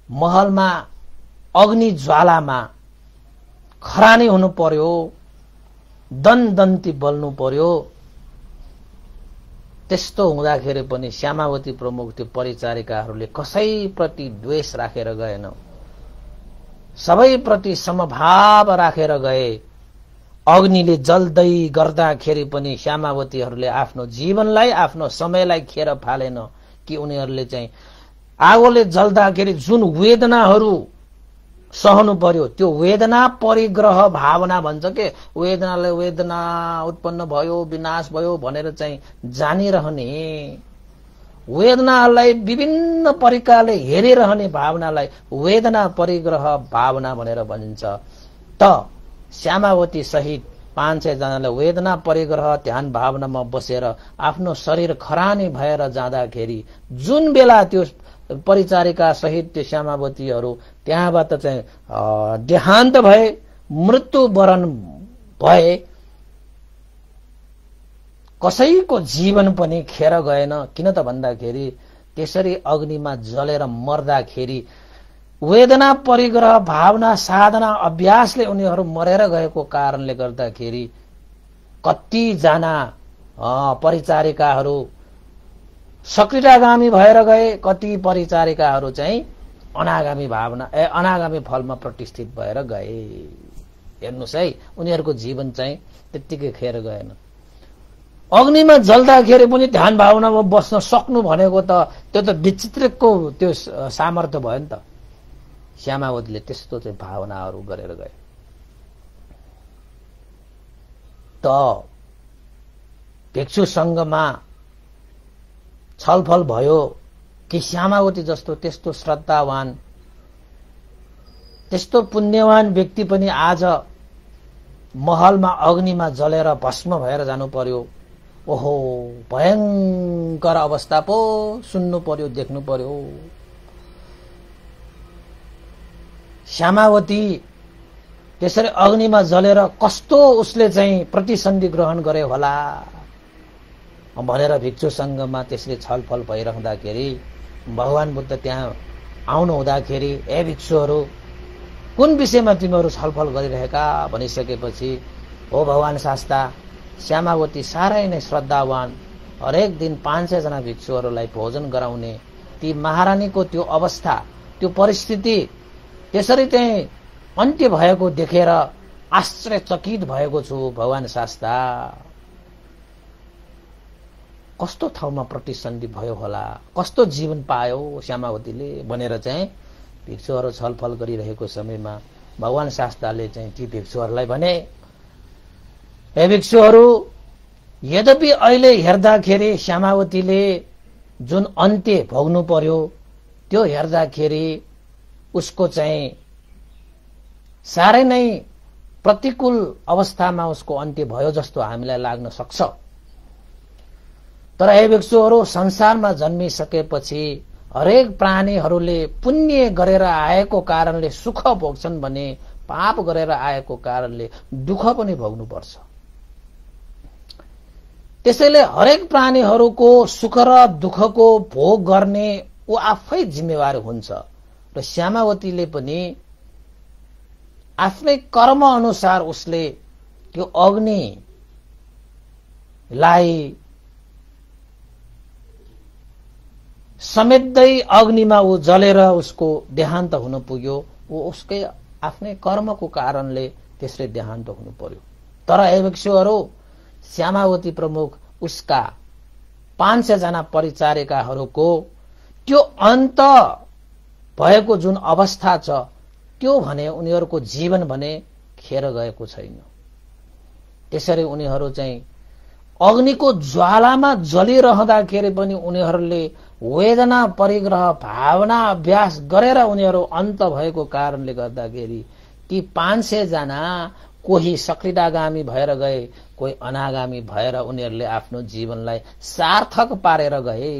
महलमा अग्नि ज्वालामा खरानी हुनु पर्यो, दनदन्ती बल्नु पर्यो। त्यस्तो हुँदाखेरि पनि श्यामावती प्रमुख त्यो परिचारिकाहरूले कसैप्रति द्वेष राखेर गएन, सबैप्रति समभाव राखेर गए। अग्निले जल्दै गर्दाखेरि पनि श्यामावतीहरूले आफ्नो जीवनलाई, आफ्नो समयलाई खेर फालेन कि उनीहरूले चाहिँ आगोले जल्दाखेरि जुन वेदनाहरू सहनु पर्यो त्यो वेदना परिग्रह भावना भन्छ के, वेदनाले वेदना उत्पन्न भयो, विनाश भयो भनेर चाहिँ जानिरहने, वेदनालाई विभिन्न प्रकारले हेरिरहने भावनालाई वेदना परिग्रह भावना भनेर भनिन्छ। त श्यामावती सहित 500 जनाले वेदना परिग्रह ध्यान भावनामा बसेर आफ्नो शरीर खरानी भएर जाँदाखेरि जुन बेला त्यो परिचारिका सहित त्यो श्यामावतीहरू त्यहाँबाट चाहिँ देहान्त भए, मृत्युवरण भए, कसैको जीवन पनि खेर गएन। किन त भन्दाखेरि त्यसरी अग्निमा जलेर मर्दाखेरि वेदना परिग्रह भावना साधना अभ्यासले उनीहरू मरेर गएको कारणले गर्दाखेरि कतिजना परिचारिकाहरू सक्रियगामी भएर गए, कति परिचारिकाहरू चाहिँ अनागामी भावना अनागामी फलमा प्रतिष्ठित भएर गए। हेर्नुहोस् है, उनीहरूको जीवन चाहिँ त्यत्तिकै खेर गएन। अग्निमा जल्दाखेरि पनि ध्यान भावनामा बस्न सक्नु भनेको त त्यो त विचित्रको त्यो सामर्थ्य भयो नि त। श्यामावतीले त्यस्तो चाहिँ भावनाहरू गरेर गए। त भिक्षु संघमा छलफल भयो कि श्यामावती जस्तो त्यस्तो श्रद्धावान, त्यस्तो पुण्यवान व्यक्ति पनि आज महलमा अग्निमा जलेर भस्म भएर जानु पर्यो। ओहो, भयंकर अवस्था पो सुन्नु पर्यो, देख्नु पर्यो। श्यामावती त्यसरी अग्निमा जलेर कस्तो उसले चाहिँ प्रतिसन्धि ग्रहण गरे होला भनेर भिक्षु संघमा त्यसले छलफल भइरहँदाखेरि भगवान बुद्ध त्यहाँ आउनु हुँदाखेरि, ए भिक्षुहरू कुन विषयमा तिमीहरू छलफल गरिरहेका भनिसकेपछि, हो भगवान शास्ता, श्यामावती साह्रै नै श्रद्धावान, हरेक दिन 500 जना भिक्षुहरूलाई भोजन गराउने, ती महारानीको त्यो अवस्था, त्यो परिस्थिति त्यसरी चाहिँ अन्त्य भएको देखेर आश्चर्यचकित भएको छु भगवान शास्ता। कस्तो ठाउँमा प्रतिसन्धि भयो होला, कस्तो जीवन पायो श्यामावतीले भनेर चाहिँ भिक्षुहरू छलफल गरिरहेको समयमा भगवान शास्ताले चाहिँ ती भिक्षुहरूलाई भने, हे भिक्षुहरू, यद्यपि अहिले हेर्दाखेरि श्यामावतीले जुन अन्त्य भोग्नु पर्यो त्यो हेर्दाखेरि उसको चाहिँ साह्रै नै प्रतिकूल अवस्थामा उसको अन्त्य भयो जस्तो हामीलाई लाग्न सक्छ। तर हे भिक्षुहरू, संसारमा जन्मिसकेपछि हरेक प्राणीहरूले पुण्य गरेर आएको कारणले सुख भोग्छन् भने पाप गरेर आएको कारणले दुःख पनि भोग्नुपर्छ। त्यसैले हरेक प्राणीहरूको सुख र दुःखको भोग गर्ने ऊ आफै जिम्मेवार हुन्छ र श्यामावतीले पनि आफ्नै कर्म अनुसार उसले त्यो अग्निलाई समेट्दै अग्निमा ऊ जलेर उसको देहान्त हुन पुग्यो। ऊ उसकै आफ्नै कर्मको कारणले त्यसले देहान्त हुनु पर्यो। तर हे भिक्षुहरू, श्यामावती प्रमुख उसका 500 जना परिचारिकाहरूको त्यो अन्त भएको जुन अवस्था छ त्यो भने उनीहरूको जीवन भने खेर गएको छैन। त्यसरी उनीहरू चाहिँ अग्निको ज्वालामा जलिरहँदाखेरि पनि उनीहरूले वेदना परिग्रह भावना अभ्यास गरेर उनीहरू अन्त भएको कारणले गर्दाखेरि ती 500 जना कोही सक्रियतागामी भएर गए, कोही अनागामी भएर उनीहरूले आफ्नो जीवनलाई सार्थक पारेर गए।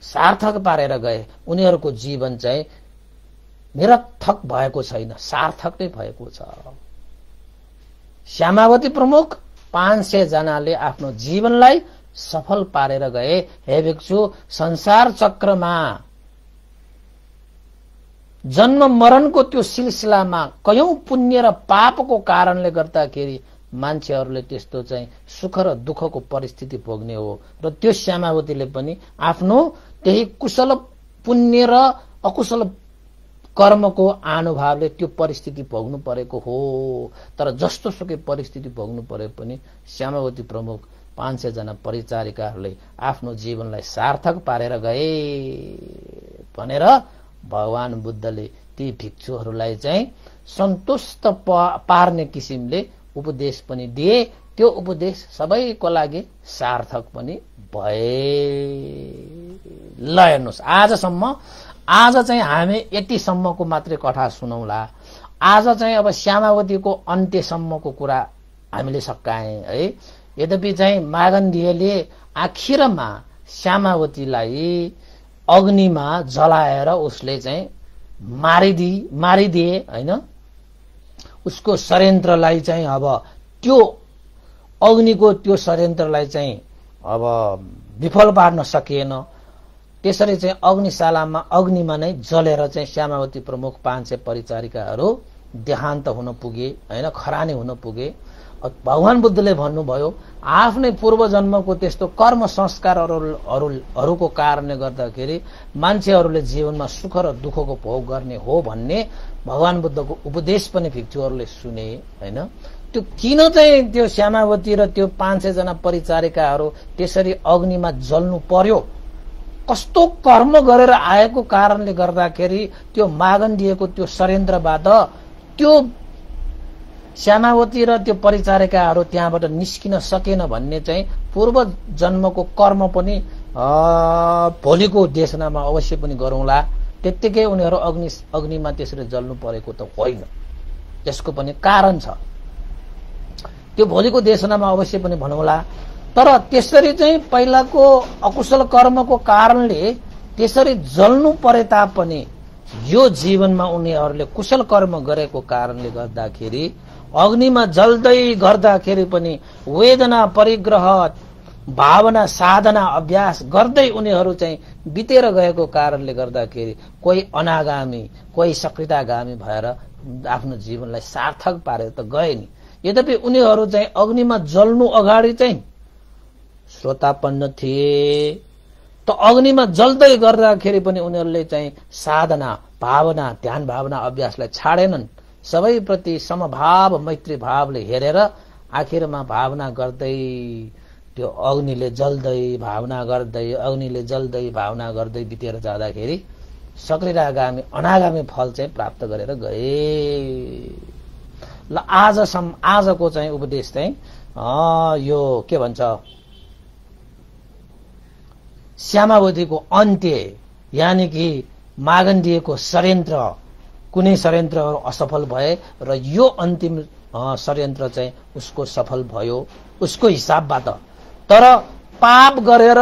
सार्थक पारेर गए। उनीहरूको जीवन चाहिँ निरर्थक भएको छैन, सार्थक नै भएको छ। श्यामावती प्रमुख 500 जनाले आफ्नो जीवनलाई सफल पारेर गए। हे भिक्षु, संसार चक्रमा जन्म मरणको त्यो सिलसिलामा कयौं पुण्य र पापको कारणले गर्दाखेरि मान्छेहरूले त्यस्तो चाहिँ सुख र दुःखको परिस्थिति भोग्ने हो र त्यो श्यामावतीले पनि आफ्नो त्यही कुशल पुण्य र अकुशल कर्मको अनुभावले त्यो परिस्थिति भोग्नु परेको हो। तर जस्तो सुकै परिस्थिति भोग्नु परे पनि श्यामावती प्रमुख 500 जना परिचारिकाहरूले आफ्नो जीवनलाई सार्थक पारेर गए भनेर भगवान बुद्धले ती भिक्षुहरूलाई चाहिँ सन्तुष्ट पार्ने किसिमले उपदेश पनि दिए। त्यो उपदेश सबैको लागि सार्थक पनि भए। ल हेर्नुहोस्, आज चाहिँ हामी यतिसम्मको मात्रै कथा सुनौला। आज चाहिँ अब श्यामावतीको अन्त्यसम्मको कुरा हामीले सकाए है। यद्यपि चाहिँ मागन्धियले आखिरमा श्यामावतीलाई अग्निमा जलाएर उसले चाहिँ मारिदिए हैन। उसको षड्यन्त्रलाई चाहिँ अब त्यो अग्निको त्यो षड्यन्त्रलाई चाहिँ अब विफल पार्न सकिएन। त्यसरी चाहिँ अग्निमा नै जलेर चाहिँ श्यामावती प्रमुख 500 परिचारिकाहरू देहान्त हुन पुगे हैन, खरानी हुन पुगे। भगवान बुद्धले भन्नुभयो आफ्नै पूर्व जन्मको त्यस्तो कर्म संस्कारहरूको कारणले गर्दाखेरि मान्छेहरूले जीवनमा सुख र दुःखको भोग गर्ने हो भन्ने भगवान बुद्धको उपदेश पनि भिक्षुहरूले सुने हैन। त्यो किन चाहिँ त्यो श्यामावती र त्यो 500 जना परिचारिकाहरू त्यसरी अग्निमा जल्नु पर्यो, कस्तो कर्म गरेर आएको कारणले गर्दाखेरि त्यो मागन्धियको त्यो षड्यन्त्रबाट त्यो श्यामावती र त्यो परिचारिकाहरू त्यहाँबाट निस्किन सकेन भन्ने चाहिँ पूर्व जन्मको कर्म पनि भोलिको देशनामा अवश्य पनि गरौँला। त्यत्तिकै उनीहरू अग्निमा त्यसरी जल्नु परेको त होइन, त्यसको पनि कारण छ। त्यो भोलिको देशनामा अवश्य पनि भनौँला। तर त्यसरी चाहिँ पहिलाको अकुशल कर्मको कारणले त्यसरी जल्नु परे तापनि यो जीवनमा उनीहरूले कुशल कर्म गरेको कारणले गर्दाखेरि अग्निमा जल्दै गर्दाखेरि पनि वेदना परिग्रह भावना साधना अभ्यास गर्दै उनीहरू चाहिँ बितेर गएको कारणले गर्दाखेरि कोही अनागामी कोही सक्रियतागामी भएर आफ्नो जीवनलाई सार्थक पारेर त गए नि। यद्यपि उनीहरू चाहिँ अग्निमा जल्नु अगाडि चाहिँ श्रोतापन्न थिए। त अग्निमा जल्दै गर्दाखेरि पनि उनीहरूले चाहिँ साधना भावना ध्यान भावना अभ्यासलाई छाडेनन्। सबैप्रति समभाव मैत्री भावले हेरेर आखिरमा भावना गर्दै त्यो अग्निले जल्दै भावना गर्दै अग्निले जल्दै भावना गर्दै बितेर जाँदाखेरि सक्रियगामी अनागामी फल चाहिँ प्राप्त गरेर गए। ल आजको चाहिँ उपदेश चाहिँ यो के भन्छ श्यामावतीको अन्त्य यानी कि मागन्धियको षड्यन्त्र कुनै षड्यन्त्रहरू असफल भए र यो अन्तिम षड्यन्त्र चाहिँ उसको सफल भयो उसको हिसाबबाट। तर पाप गरेर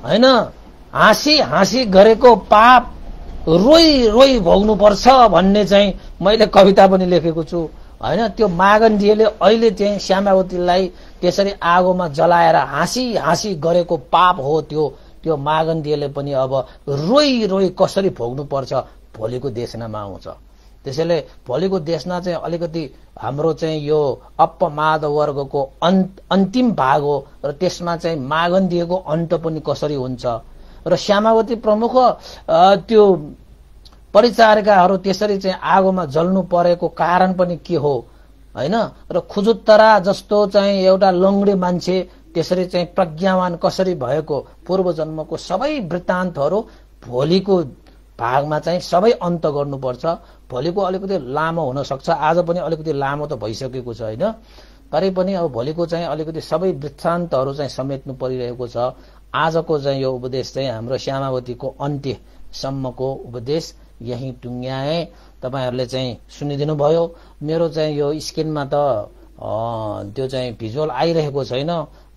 हैन हाँसी हाँसी गरेको पाप रोई रोई भोग्नु पर्छ भन्ने चाहिँ मैले कविता पनि लेखेको छु हैन। त्यो मागन्धियले अहिले चाहिँ श्यामावतीलाई त्यसरी आगोमा जलाएर हाँसी हाँसी गरेको पाप हो त्यो मागन्धियले पनि अब रोई रोई कसरी भोग्नु पर्छ भोलिको देशनामा आउँछ। त्यसैले भोलिको देशना चाहिँ अलिकति हाम्रो चाहिँ यो अपमाद वर्गको अन्तिम भाग हो र त्यसमा चाहिँ मागन्धियको अन्त पनि कसरी हुन्छ र श्यामावती प्रमुख त्यो परिचारिकाहरू त्यसरी चाहिँ आगोमा जल्नु परेको कारण पनि के हो हैन र खुजुत्तरा जस्तो चाहिँ एउटा लङ्गडे मान्छे त्यसरी चाहिँ प्रज्ञावान कसरी भएको पूर्व जन्मको सबै वृत्तान्तहरू भोलिको भागमा चाहिँ सबै अन्त गर्नुपर्छ। भोलिको अलिकति लामो हुन सक्छ, आज पनि अलिकति लामो त भइसकेको छ हैन, तरै पनि अब भोलिको चाहिँ अलिकति सबै वृत्तान्तहरू चाहिँ समेट्नु परिरहेको छ। आजको चाहिँ यो उपदेश चाहिँ हाम्रो श्यामावतीको अन्त्यसम्मको उपदेश यही टुङ्ग्याए। तपाईहरुले चाहिँ सुनिदिनु भयो। मेरो चाहिँ यो स्क्रिनमा त त्यो चाहिँ भिजुअल आइरहेको छैन,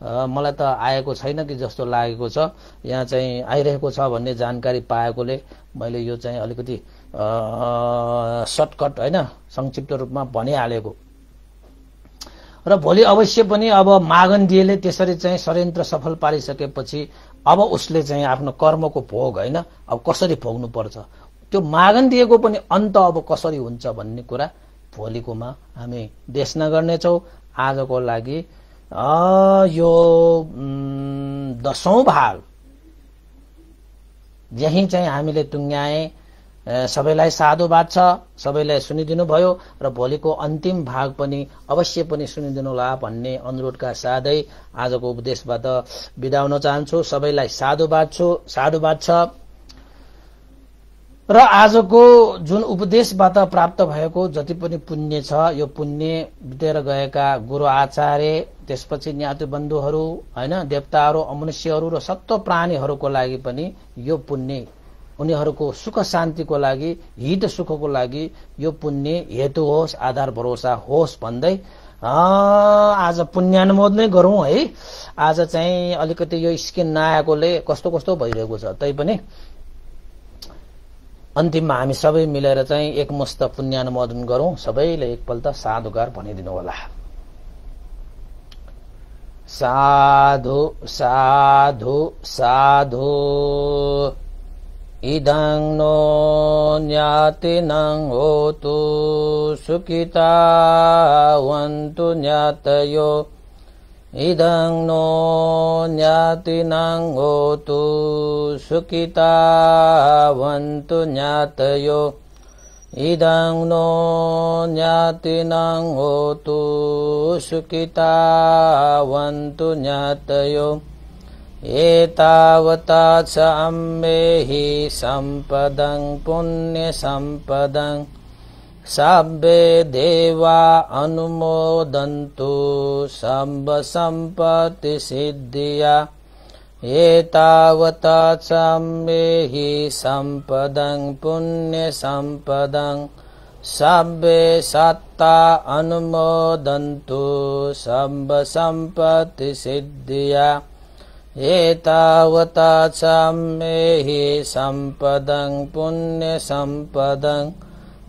मलाई त आएको छैन कि जस्तो लागेको छ। यहाँ चाहिँ आइरहेको छ भन्ने जानकारी पाएकोले मैले यो चाहिँ अलिकति सर्टकट हैन संक्षिप्त रूपमा भनिहालेको। र भोलि अवश्य पनि अब मागन्धियले त्यसरी चाहिँ षड्यन्त्र सफल पारिसकेपछि अब उसले चाहिँ आफ्नो कर्मको भोग हैन अब कसरी भोग्नु पर्छ, त्यो मागन्धियको पनि अन्त अब कसरी हुन्छ भन्ने कुरा भोलिकोमा हामी देशना गर्नेछौँ। आजको लागि यो 10औं भाग यही चाहिँ हामीले टुङ्ग्याए। सबैलाई साधुवाद छ, सबैलाई सुनिदिनु भयो र भोलिको अन्तिम भाग पनि अवश्य पनि सुनिदिनु होला भन्ने अनुरोधका साथै आजको उपदेशबाट बिदा हुन चाहन्छु। सबैलाई साधुवाद छ। र आजको जुन उपदेशबाट प्राप्त भएको जति पनि पुण्य छ, यो पुण्य बितेर गएका गुरु आचार्य, त्यसपछि ज्ञाति बन्धुहरू हैन, देवताहरू, अमनुष्यहरू र सत्व प्राणीहरूको लागि पनि यो पुण्य उनीहरूको सुख शान्तिको लागि, हित सुखको लागि यो पुण्य हेतु होस्, आधार भरोसा होस् भन्दै आज पुण्यानुमोदन गरौं है। आज चाहिँ अलिकति यो स्किन नआएकोले कस्तो कस्तो भइरहेको छ, तैपनि अन्तिममा हामी सबै मिलेर चाहिँ एकमुष्ट पुण्यानुमोदन गरौं। सबैले एकपल्ट साधुकार भनिदिनु होला। साधु साधु साधु इदं नो ज्ञातिनं होतु सुखितावन्तु ज्ञातयो। इदं नो ज्ञातिनं होतु सुखितावन्तु ज्ञातयो। इदं नो ज्ञातिनं होतु सुखितावन्तु ज्ञातयो। एतावता च अम्मेहि सम्पदं पुण्यसम्पदं सब्बे देवा अनुमोदन्तु सम्ब सम्पत्ति सिद्धिया। एतावता च अम्मेहि सम्पदं पुण्यसम्पदं सब्बे सत्ता अनुमोदन्तु सम्ब सम्पत्ति सिद्धिया। एतावता च अम्मेहि सम्पदं पुण्यसम्पदं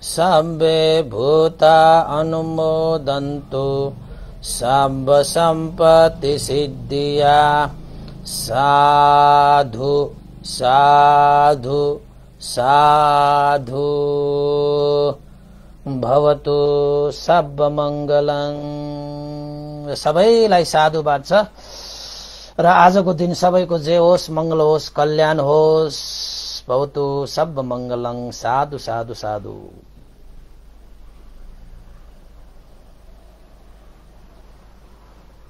सब्बे भूता अनुमोदन्तु सम्ब सम्पत्ति सिद्धिया। साधु साधु साधु भवतु सर्वमङ्गलं। सबैलाई साधुवाद छ र आजको दिन सबैको जय होस्, मंगल होस्, कल्याण होस्। भवतु सर्वमङ्गलं। साधु साधु साधु।